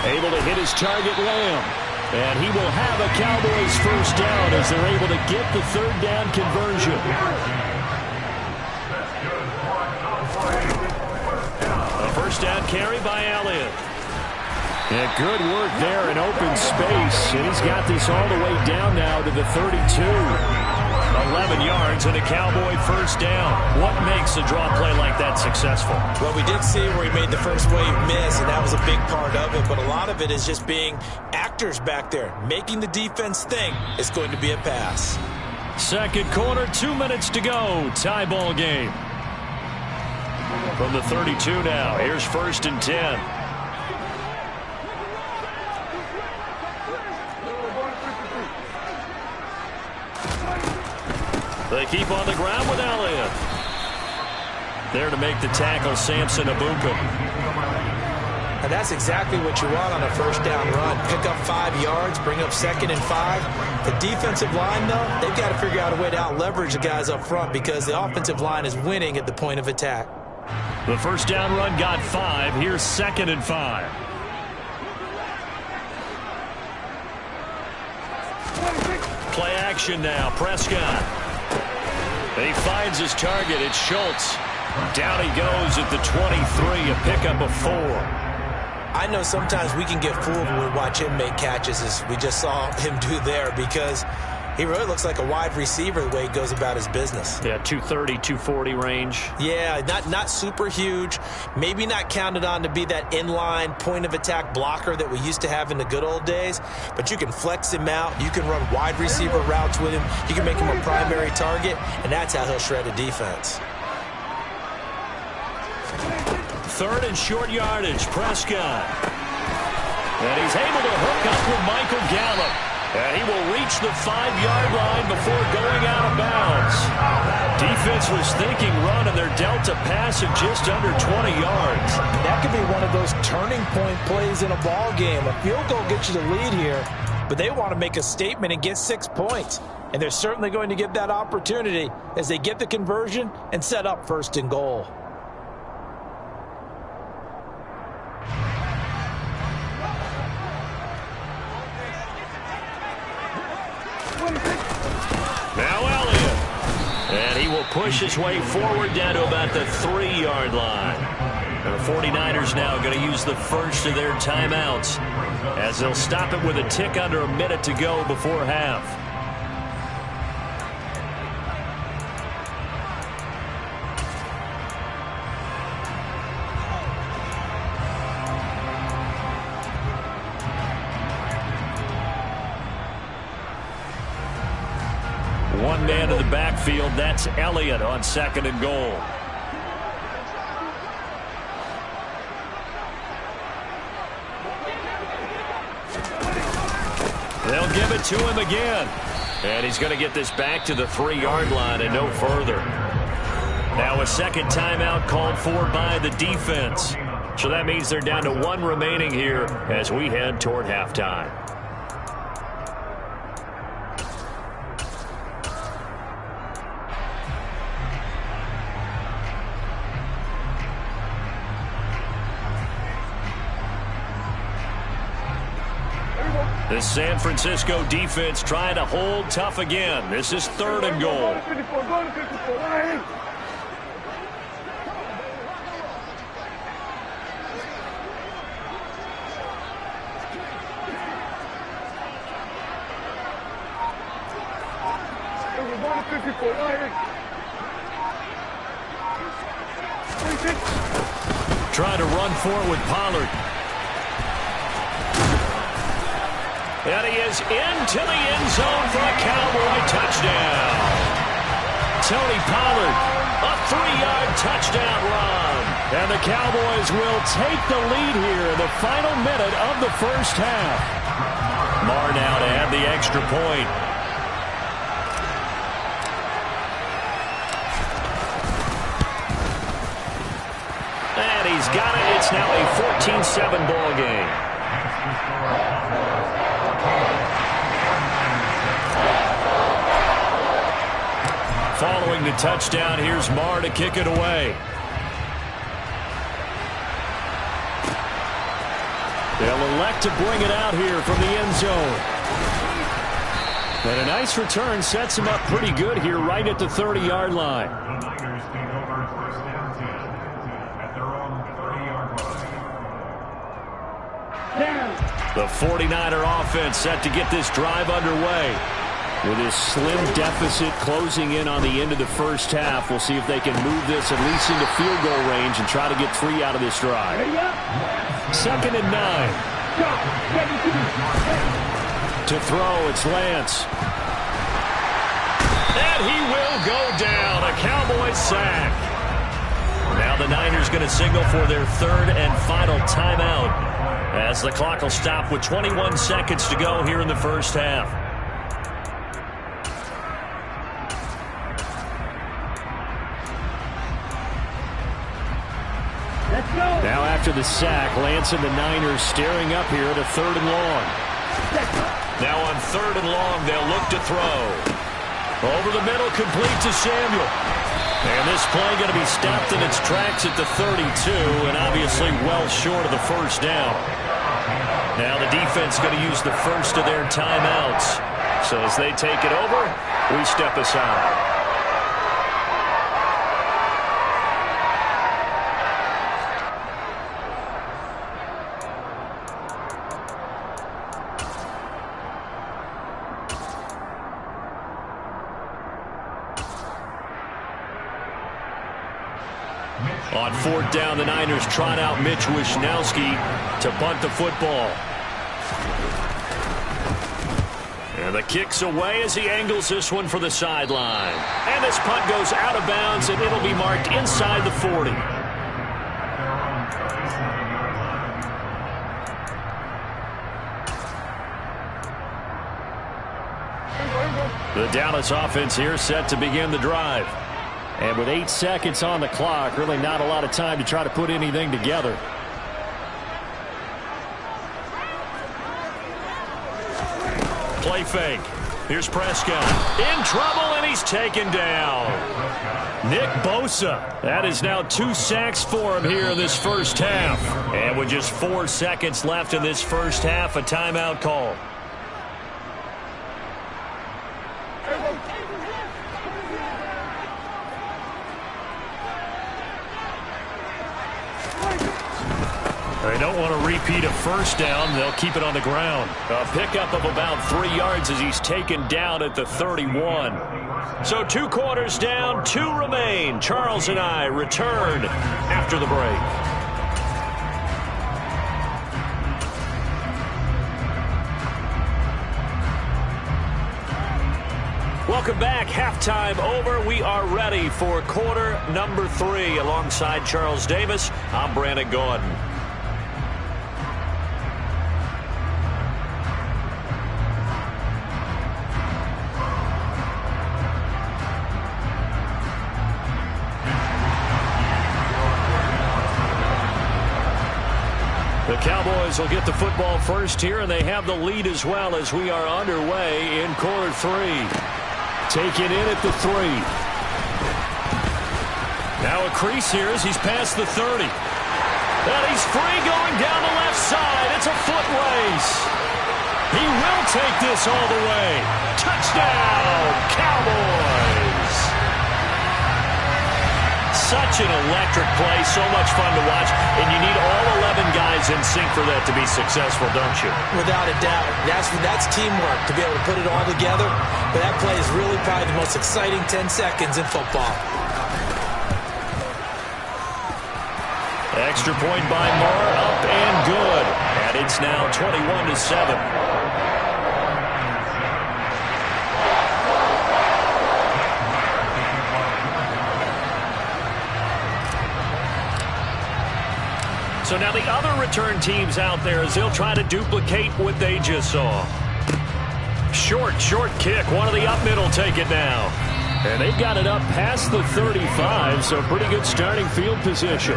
Able to hit his target, Lamb. And he will have a Cowboys 1st down as they're able to get the 3rd down conversion. A 1st down carry by Elliott. Yeah, good work there in open space. And he's got this all the way down now to the 32. 11 yards and a Cowboy first down. What makes a draw play like that successful? Well, we did see where he made the first wave miss, and that was a big part of it. But a lot of it is just being actors back there, making the defense think it's going to be a pass. Second quarter, 2 minutes to go. Tie ball game. From the 32 now, here's 1st and 10. They keep on the ground with Elliott. There to make the tackle, Samson Ebukam. And that's exactly what you want on a first down run. Pick up 5 yards, bring up 2nd and 5. The defensive line, though, they've got to figure out a way to out-leverage the guys up front because the offensive line is winning at the point of attack. The first down run got 5. Here's 2nd and 5. Play action now. Prescott. He finds his target. It's Schultz. Down he goes at the 23. A pickup of 4. I know sometimes we can get fooled when we watch him make catches, as we just saw him do there, because he really looks like a wide receiver the way he goes about his business. Yeah, 230, 240 range. Yeah, not super huge. Maybe not counted on to be that inline point-of-attack blocker that we used to have in the good old days. But you can flex him out. You can run wide receiver routes with him. You can make him a primary target, and that's how he'll shred a defense. 3rd and short yardage. Prescott. And he's able to hook up with Michael Gallup. And he will reach the 5-yard line before going out of bounds. Defense was thinking run, and they're dealt a pass of just under 20 yards. That could be one of those turning point plays in a ball game. A field goal gets you the lead here, but they want to make a statement and get 6 points. And they're certainly going to get that opportunity as they get the conversion and set up 1st and goal. Now Elliott. And he will push his way forward down to about the 3-yard line. And the 49ers now going to use the first of their timeouts as they'll stop it with a tick under a minute to go before half. One man to the backfield. That's Elliott on 2nd and goal. They'll give it to him again. And he's going to get this back to the 3-yard line and no further. Now a second timeout called for by the defense. So that means they're down to 1 remaining here as we head toward halftime. The San Francisco defense trying to hold tough again. This is 3rd and goal. Trying to run for it with Pollard. And he is into the end zone for a Cowboy touchdown. Tony Pollard, a 3-yard touchdown run. And the Cowboys will take the lead here in the final minute of the first half. Marr now to add the extra point. And he's got it. It's now a 14-7 ball game. Following the touchdown, here's Marr to kick it away. They'll elect to bring it out here from the end zone. And a nice return sets him up pretty good here right at the 30-yard line. The Niners take over 1st and 10 at their own 30-yard line. The 49er offense set to get this drive underway. With this slim deficit closing in on the end of the first half, we'll see if they can move this at least into field goal range and try to get 3 out of this drive. 2nd and 9. To throw, it's Lance. And he will go down. A Cowboys sack. Now the Niners going to signal for their 3rd and final timeout, as the clock will stop with 21 seconds to go here in the first half. Now after the sack, Lance and the Niners staring up here at a 3rd and long. Now on 3rd and long, they'll look to throw. Over the middle, complete to Samuel. And this play going to be stopped in its tracks at the 32, and obviously well short of the first down. Now the defense going to use the first of their timeouts. So as they take it over, we step aside. On 4th down, the Niners trot out Mitch Wishnowsky to punt the football. And the kick's away as he angles this one for the sideline. And this punt goes out of bounds, and it'll be marked inside the 40. The Dallas offense here set to begin the drive. And with 8 seconds on the clock, really not a lot of time to try to put anything together. Play fake. Here's Prescott. In trouble, and he's taken down. Nick Bosa. That is now 2 sacks for him here in this first half. And with just 4 seconds left in this first half, a timeout call. They don't want to repeat a first down. They'll keep it on the ground. A pickup of about 3 yards as he's taken down at the 31. So 2 quarters down, 2 remain. Charles and I return after the break. Welcome back. Halftime over. We are ready for quarter number 3. Alongside Charles Davis, I'm Brandon Gaudin. The Cowboys will get the football first here, and they have the lead as well as we are underway in quarter 3. Taken in at the 3. Now a crease here as he's past the 30. And he's free going down the left side. It's a foot race. He will take this all the way. Touchdown, Cowboys. Such an electric play, so much fun to watch, and you need all 11 guys in sync for that to be successful, don't you? Without a doubt. That's teamwork, to be able to put it all together. But that play is really probably the most exciting 10 seconds in football. Extra point by Moore, up and good. And it's now 21-7. So now the other return teams out there as they'll try to duplicate what they just saw. Short kick. One of the up middle take it now. And they've got it up past the 35, so pretty good starting field position.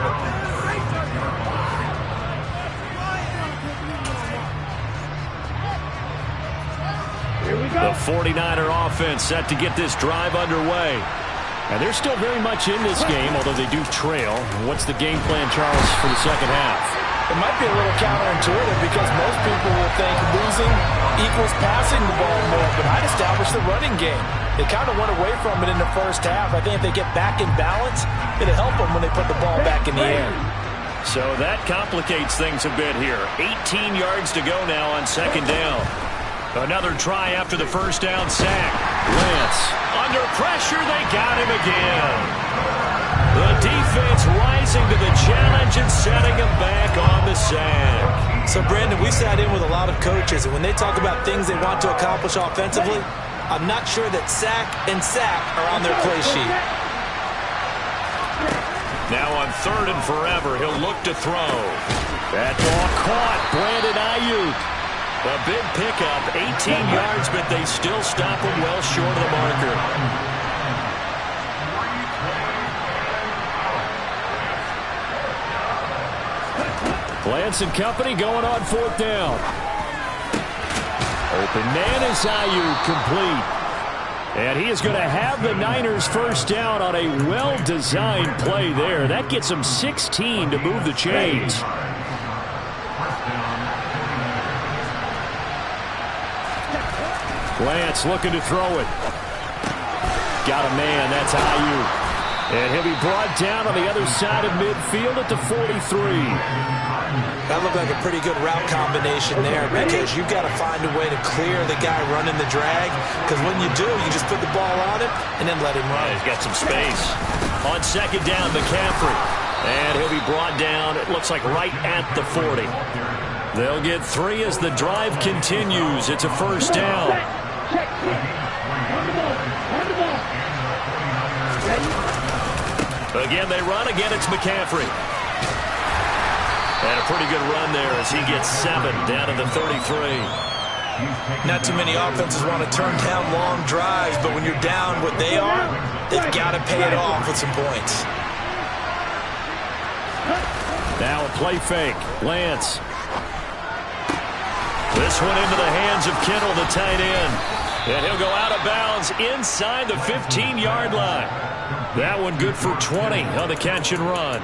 The 49er offense set to get this drive underway. And they're still very much in this game, although they do trail. What's the game plan, Charles, for the second half? It might be a little counterintuitive because most people will think losing equals passing the ball more, but I'd establish the running game. They kind of went away from it in the first half. I think if they get back in balance, it'll help them when they put the ball back in the air. So that complicates things a bit here. 18 yards to go now on second down. Another try after the first down sack. Lance under pressure. They got him again. The defense rising to the challenge and setting him back on the sack. So, Brandon, we sat in with a lot of coaches, and when they talk about things they want to accomplish offensively, I'm not sure that sack and sack are on their play sheet. Now on 3rd and forever, he'll look to throw. That ball caught. Brandon Ayuk. A big pickup, 18 yards, but they still stop him well short of the marker. Lance and company going on 4th down. Open man is Ayuk, complete. And he is going to have the Niners first down on a well-designed play there. That gets him 16 to move the chains. Lance looking to throw it. Got a man, that's Ayuk. And he'll be brought down on the other side of midfield at the 43. That looked like a pretty good route combination there because you've got to find a way to clear the guy running the drag, because when you do, you just put the ball on him and then let him run. He's got some space. On second down, McCaffrey. And he'll be brought down, it looks like right at the 40. They'll get 3 as the drive continues. It's a first down. Again, they run. Again, it's McCaffrey. And a pretty good run there as he gets 7 down to the 33. Not too many offenses want to turn down long drives, but when you're down what they are, they've got to pay it off with some points. Now a play fake. Lance. This one into the hands of Kittle, the tight end. And he'll go out of bounds inside the 15-yard line. That one good for 20 on the catch and run.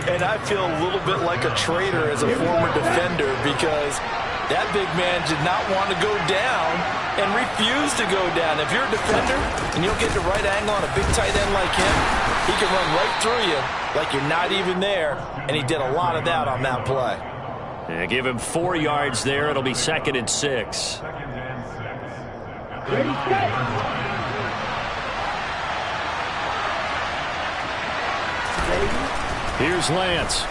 And I feel a little bit like a traitor as a former defender because that big man did not want to go down and refused to go down. If you're a defender and you don't get the right angle on a big tight end like him, he can run right through you like you're not even there, and he did a lot of that on that play. Yeah, give him 4 yards there. It'll be 2nd and 6. Here's Lance.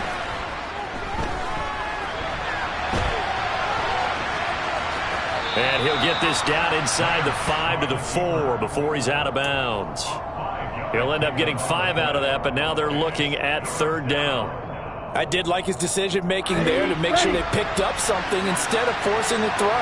And he'll get this down inside the 5 to the 4 before he's out of bounds. He'll end up getting 5 out of that, but now they're looking at 3rd down. I did like his decision-making there to make sure they picked up something instead of forcing the throw.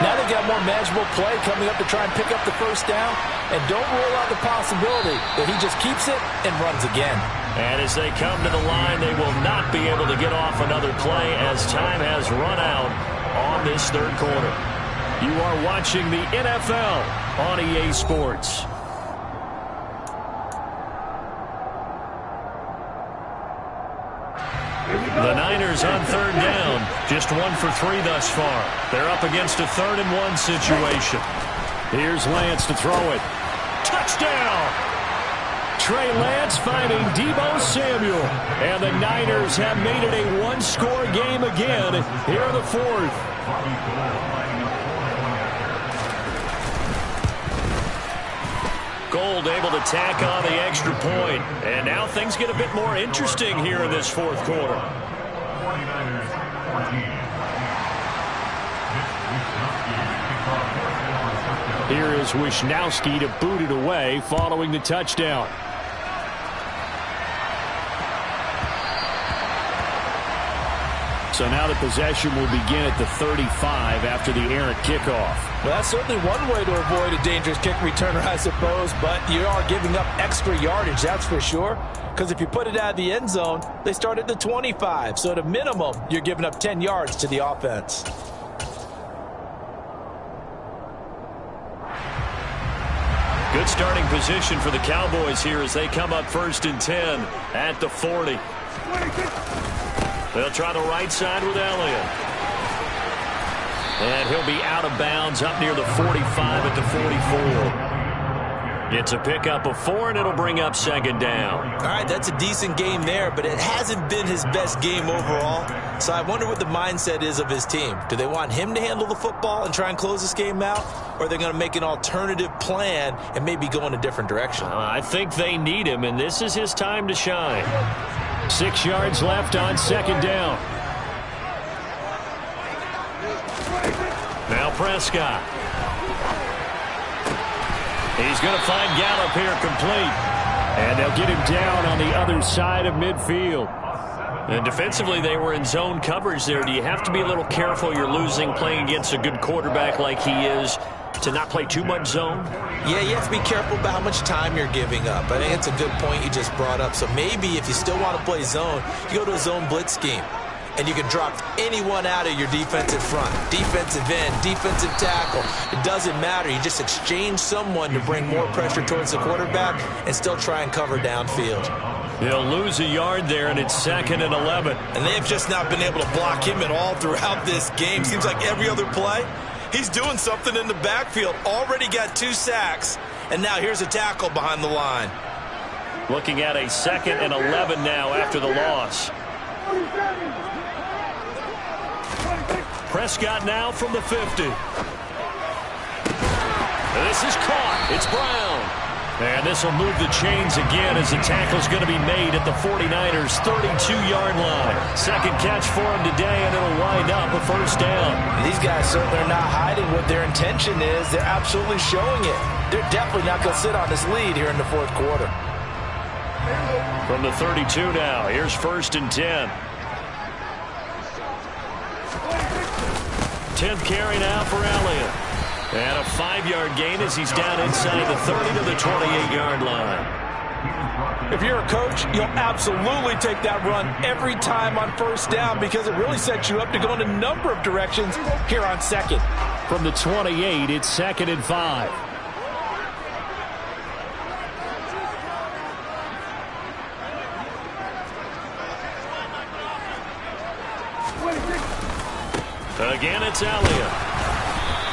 Now they've got more manageable play coming up to try and pick up the first down, and don't rule out the possibility that he just keeps it and runs again. And as they come to the line, they will not be able to get off another play as time has run out on this 3rd quarter. You are watching the NFL on EA Sports. The Niners on 3rd down. Just 1 for 3 thus far. They're up against a 3rd and 1 situation. Here's Lance to throw it. Touchdown! Trey Lance finding Deebo Samuel. And the Niners have made it a 1-score game again here in the 4th. Gold able to tack on the extra point. And now things get a bit more interesting here in this 4th quarter. Here is Wisnowski to boot it away following the touchdown. So now the possession will begin at the 35 after the errant kickoff. Well, that's certainly one way to avoid a dangerous kick returner, I suppose, but you are giving up extra yardage, that's for sure. Because if you put it out of the end zone, they start at the 25. So at a minimum, you're giving up 10 yards to the offense. Good starting position for the Cowboys here as they come up 1st and 10 at the 40. They'll try the right side with Elliott. And he'll be out of bounds up near the 45 at the 44. It's a pickup of 4, and it'll bring up second down. All right, that's a decent game there, but it hasn't been his best game overall. So I wonder what the mindset is of his team. Do they want him to handle the football and try and close this game out? Or are they going to make an alternative plan and maybe go in a different direction? I think they need him, and this is his time to shine. 6 yards left on second down. Now Prescott. He's going to find Gallup here complete. And they'll get him down on the other side of midfield. And defensively, they were in zone coverage there. Do you have to be a little careful? You're losing playing against a good quarterback like he is to not play too much zone? Yeah, you have to be careful about how much time you're giving up. I think it's a good point you just brought up. So maybe if you still want to play zone, you go to a zone blitz scheme. And you can drop anyone out of your defensive front. Defensive end, defensive tackle. It doesn't matter. You just exchange someone to bring more pressure towards the quarterback and still try and cover downfield. They'll lose a yard there, and it's 2nd and 11. And they've just not been able to block him at all throughout this game. Seems like every other play, he's doing something in the backfield. Already got 2 sacks, and now here's a tackle behind the line. Looking at a 2nd and 11 now after the loss. Prescott now from the 50. This is caught. It's Brown. And this will move the chains again as the tackle's going to be made at the 49ers' 32-yard line. Second catch for him today, and it'll wind up a first down. These guys certainly are not hiding what their intention is. They're absolutely showing it. They're definitely not going to sit on this lead here in the fourth quarter. From the 32 now, here's 1st and 10. 10th carry now for Elliott. And a 5-yard gain as he's down inside the 30 to the 28-yard line. If you're a coach, you'll absolutely take that run every time on first down because it really sets you up to go in a number of directions here on second. From the 28, it's 2nd and 5. Again, it's Elliott.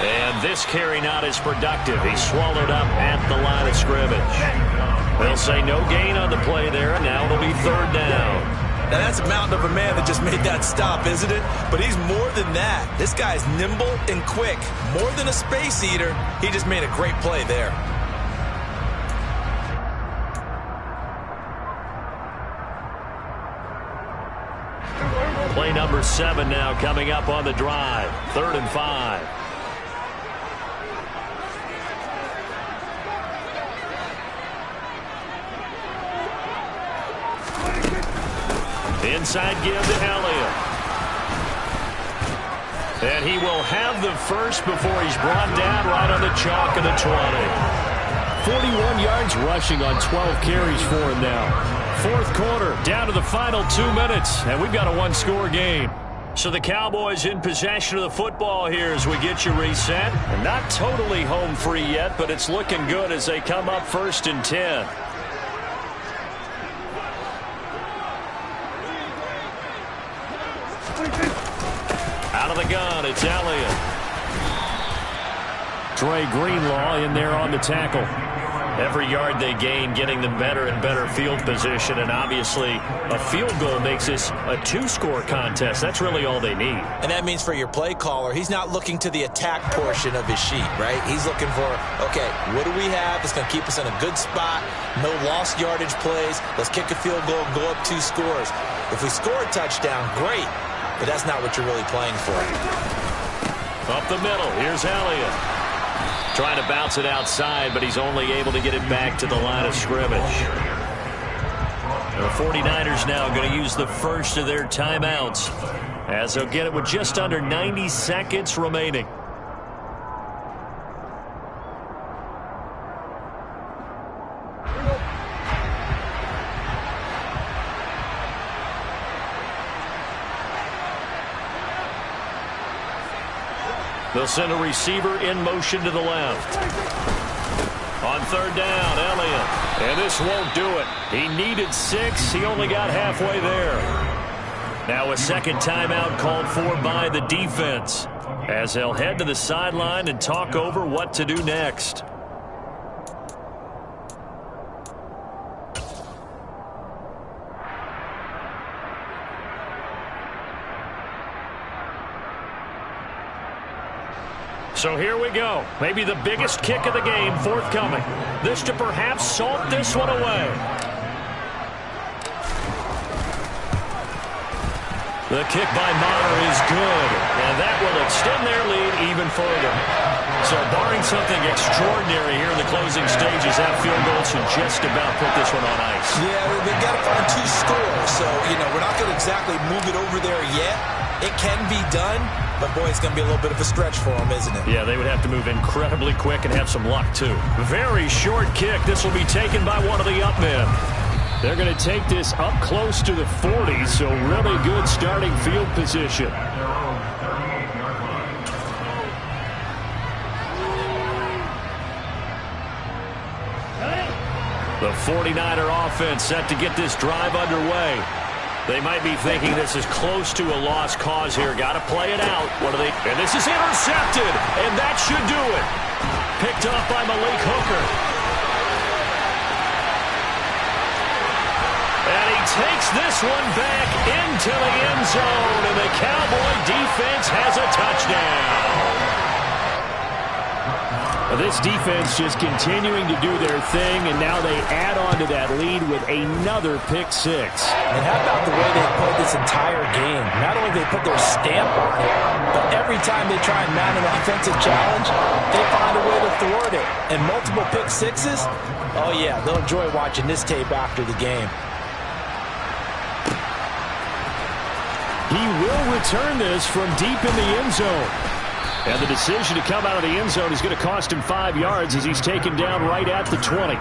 And this carry not as productive. He's swallowed up at the line of scrimmage. They'll say no gain on the play there, and now it'll be 3rd down. Now, that's a mountain of a man that just made that stop, isn't it? But he's more than that. This guy's nimble and quick. More than a space eater, he just made a great play there. Play number 7 now coming up on the drive. 3rd and 5. Inside give to Elliott. And he will have the first before he's brought down right on the chalk of the 20. 41 yards rushing on 12 carries for him now. 4th quarter, down to the final 2 minutes, and we've got a 1-score game. So the Cowboys in possession of the football here as we get you reset. And not totally home free yet, but it's looking good as they come up 1st and 10. Out of the gun, it's Elliott. Dre Greenlaw in there on the tackle. Every yard they gain, getting them better and better field position, and obviously a field goal makes this a 2-score contest. That's really all they need. And that means for your play caller, he's not looking to the attack portion of his sheet, right? He's looking for, okay, what do we have that's going to keep us in a good spot? No lost yardage plays. Let's kick a field goal and go up 2 scores. If we score a touchdown, great, but that's not what you're really playing for. Up the middle, here's Elliott. Trying to bounce it outside, but he's only able to get it back to the line of scrimmage. The 49ers now going to use the first of their timeouts as they'll get it with just under 90 seconds remaining. They'll send a receiver in motion to the left. On 3rd down, Elliott. And this won't do it. He needed 6. He only got halfway there. Now a second timeout called for by the defense as they'll head to the sideline and talk over what to do next. So here we go. Maybe the biggest kick of the game forthcoming. This to perhaps salt this one away. The kick by Maher is good, and that will extend their lead even further. So barring something extraordinary here in the closing stages, that field goal should just about put this one on ice. Yeah, they've got to find 2 scores, so, we're not going to exactly move it over there yet. It can be done, but, boy, it's going to be a little bit of a stretch for them, isn't it? Yeah, they would have to move incredibly quick and have some luck, too. Very short kick. This will be taken by one of the up men. They're going to take this up close to the 40, so really good starting field position. The 49er offense set to get this drive underway. They might be thinking this is close to a lost cause here. Got to play it out. What are they? And this is intercepted, and that should do it. Picked off by Malik Hooker. And he takes this one back into the end zone, and the Cowboy defense has a touchdown. This defense just continuing to do their thing, and now they add on to that lead with another pick six. And how about the way they played this entire game? Not only they put their stamp on it, but every time they try and mount an offensive challenge, they find a way to thwart it. And multiple pick sixes? Oh, yeah, they'll enjoy watching this tape after the game. He will return this from deep in the end zone. And the decision to come out of the end zone is going to cost him 5 yards as he's taken down right at the 20.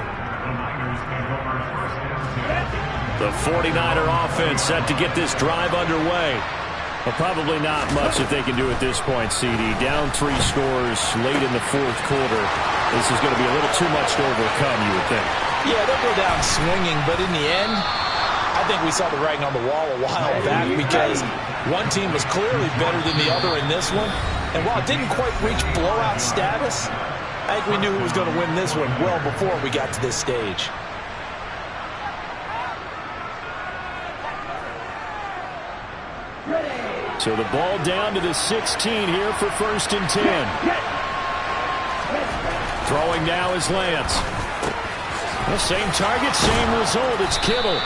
The 49er offense set to get this drive underway. Well, probably not much that they can do at this point, CD. Down 3 scores late in the fourth quarter. This is going to be a little too much to overcome, you would think. Yeah, they'll go down swinging, but in the end, I think we saw the writing on the wall a while back because one team was clearly better than the other in this one. And while it didn't quite reach blowout status, I think we knew who was going to win this one well before we got to this stage. So the ball down to the 16 here for 1st and 10. Throwing now is Lance. The same target, same result. It's Kittle.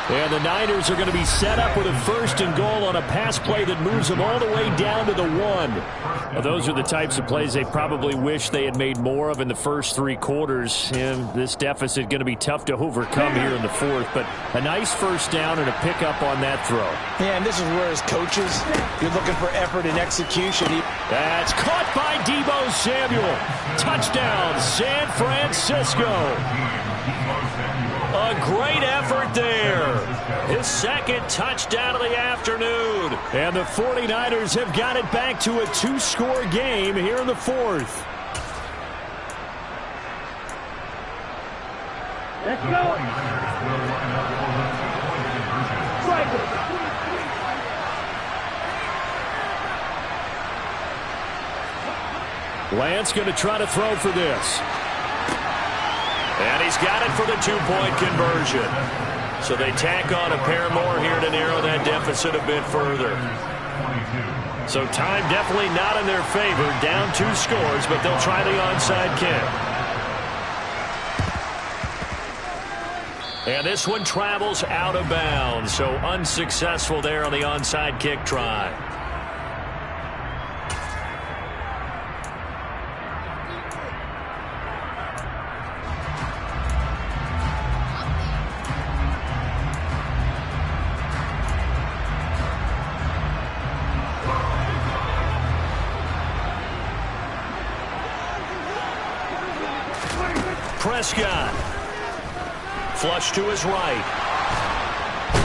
And the Niners are going to be set up with a 1st and goal on a pass play that moves them all the way down to the 1. Well, those are the types of plays they probably wish they had made more of in the first 3 quarters. And this deficit going to be tough to overcome here in the 4th. But a nice 1st down and a pickup on that throw. Yeah, and this is where as coaches, you're looking for effort and execution. That's caught by Deebo Samuel. Touchdown, San Francisco. A great effort there. His 2nd touchdown of the afternoon. And the 49ers have got it back to a 2-score game here in the 4th. Let's go. Lance going to try to throw for this. And he's got it for the 2-point conversion. So they tack on a pair more here to narrow that deficit a bit further. So time definitely not in their favor. Down 2 scores, but they'll try the onside kick. And this one travels out of bounds. So unsuccessful there on the onside kick try. Prescott. Flush to his right.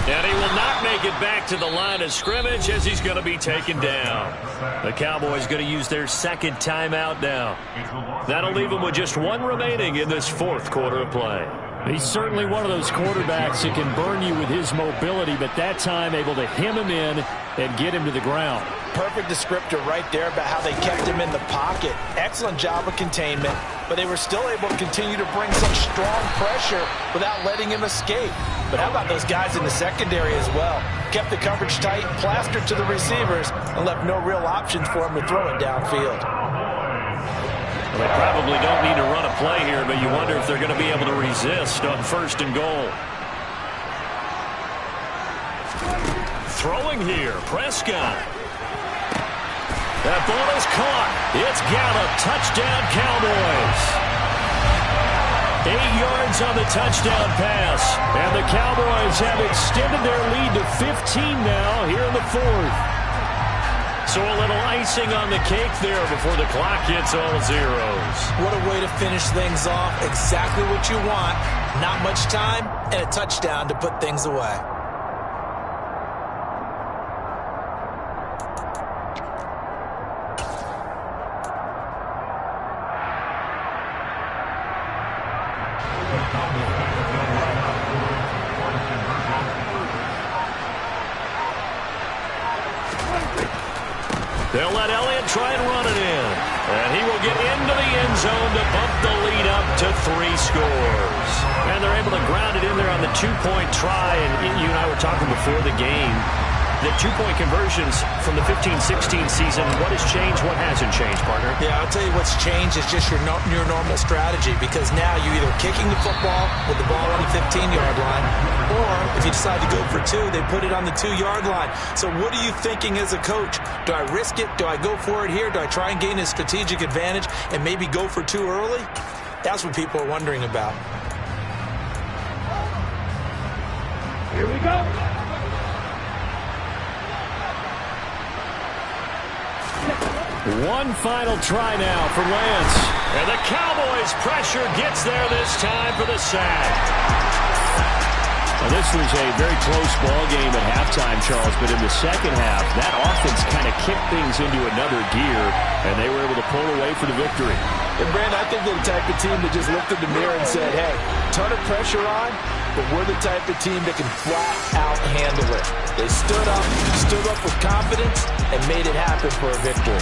And he will not make it back to the line of scrimmage as he's going to be taken down. The Cowboys going to use their 2nd timeout now. That'll leave them with just 1 remaining in this 4th quarter of play. He's certainly one of those quarterbacks that can burn you with his mobility, but that time able to hem him in and get him to the ground. Perfect descriptor right there about how they kept him in the pocket. Excellent job of containment, but they were still able to continue to bring such strong pressure without letting him escape. But how about those guys in the secondary as well? Kept the coverage tight, plastered to the receivers, and left no real options for him to throw it downfield. They probably don't need to run a play here, but you wonder if they're going to be able to resist on 1st and goal. Throwing here, Prescott. That ball is caught. It's Gallup. Touchdown, Cowboys. 8 yards on the touchdown pass. And the Cowboys have extended their lead to 15 now here in the 4th. So a little icing on the cake there before the clock hits all zeros. What a way to finish things off. Exactly what you want. Not much time and a touchdown to put things away. They'll let Elliott try and run it in. And he will get into the end zone to bump the lead up to 3 scores. And they're able to ground it in there on the 2-point try. And you and I were talking before the game. The 2-point conversions from the 15-16 season, what has changed, what hasn't changed, partner? Yeah, I'll tell you what's changed is just your normal strategy, because now you're either kicking the football with the ball on the 15-yard line, or if you decide to go for 2, they put it on the 2-yard line. So what are you thinking as a coach? Do I risk it? Do I go for it here? Do I try and gain a strategic advantage and maybe go for 2 early? That's what people are wondering about. Here we go. One final try now for Lance. And the Cowboys' pressure gets there this time for the sack. Well, this was a very close ball game at halftime, Charles, but in the second half, that offense kind of kicked things into another gear, and they were able to pull away for the victory. And, Brandon, I think they're the type of team that just looked in the mirror and said, hey, ton of pressure on, but we're the type of team that can flat out handle it. They stood up with confidence, and made it happen for a victory.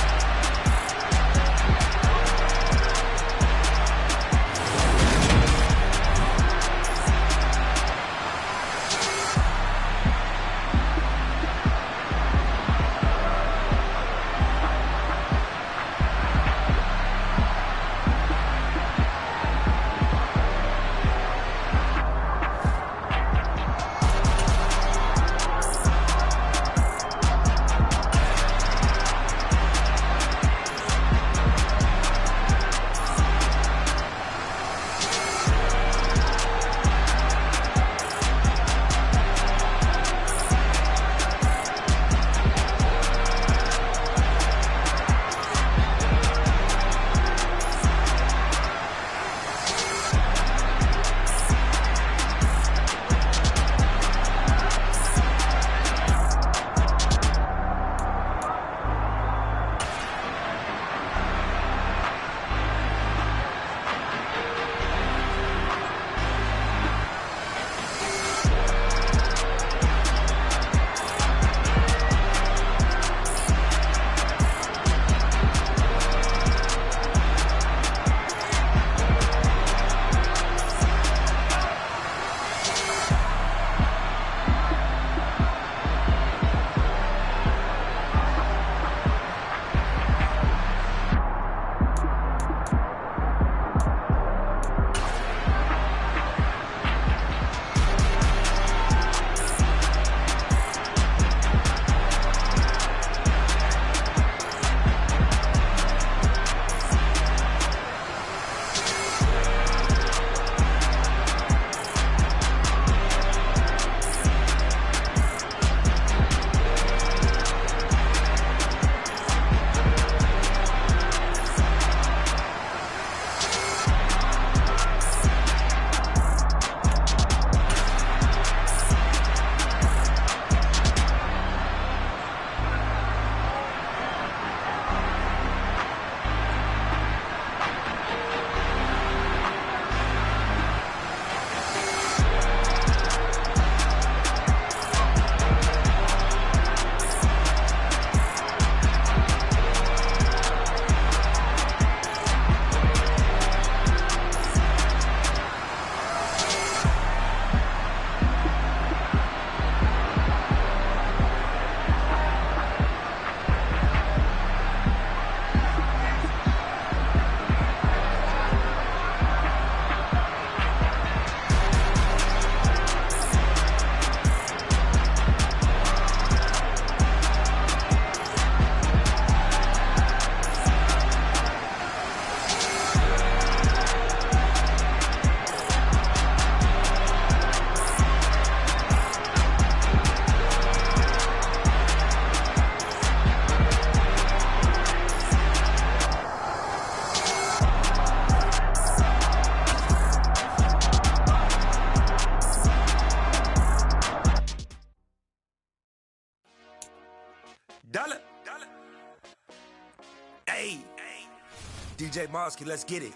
DJ Mosky, let's get it.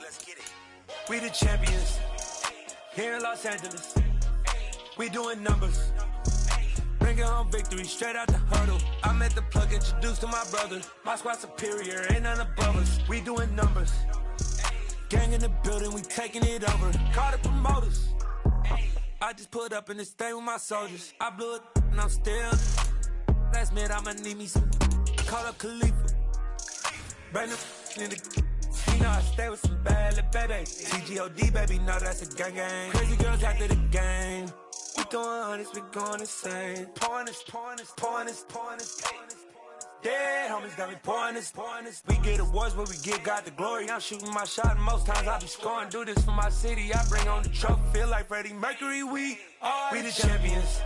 We the champions here in Los Angeles. We doing numbers. Bringing home victory straight out the huddle. I met the plug, introduced to my brother. My squad superior, ain't none above us. We doing numbers. Gang in the building, we taking it over. Call the promoters. I just put up in this thing with my soldiers. I blew it and I'm still. Last minute I'ma need me some. Call up Khalifa. Bring them in the. You know I stay with some bad little baby. TGOD baby, no that's a gang gang. Crazy girls after the game. We throwing hundreds, we going insane. Pouring this. Dead homies got me pouring this. We get awards, but we give God the glory. I'm shooting my shot, and most times I be scoring. Do this for my city, I bring on the trophy. Feel like Freddie Mercury, we the champions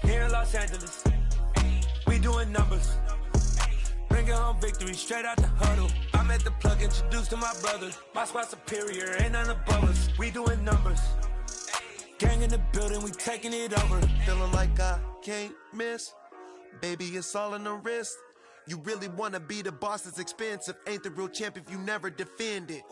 here in Los Angeles. We doing numbers. Bringing home victory straight out the huddle. I met the plug, introduced to my brother. My squad superior, ain't none above us. We doing numbers. Gang in the building, we taking it over. Feeling like I can't miss. Baby, it's all in the wrist. You really wanna be the boss, it's expensive. Ain't the real champ if you never defend it.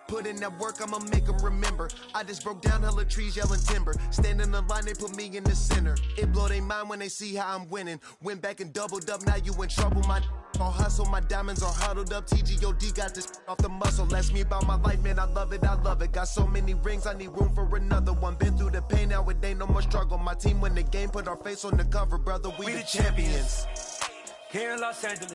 Put in that work, I'ma make them remember. I just broke down hella trees, yelling timber. Stand in the line, they put me in the center. It blow their mind when they see how I'm winning. Went back and doubled up, now you in trouble. My all hustle, my diamonds are huddled up. TGOD got this off the muscle. Ask me about my life, man, I love it. Got so many rings, I need room for another one. Been through the pain, now it ain't no more struggle. My team win the game, put our face on the cover, brother. We the champions here in Los Angeles.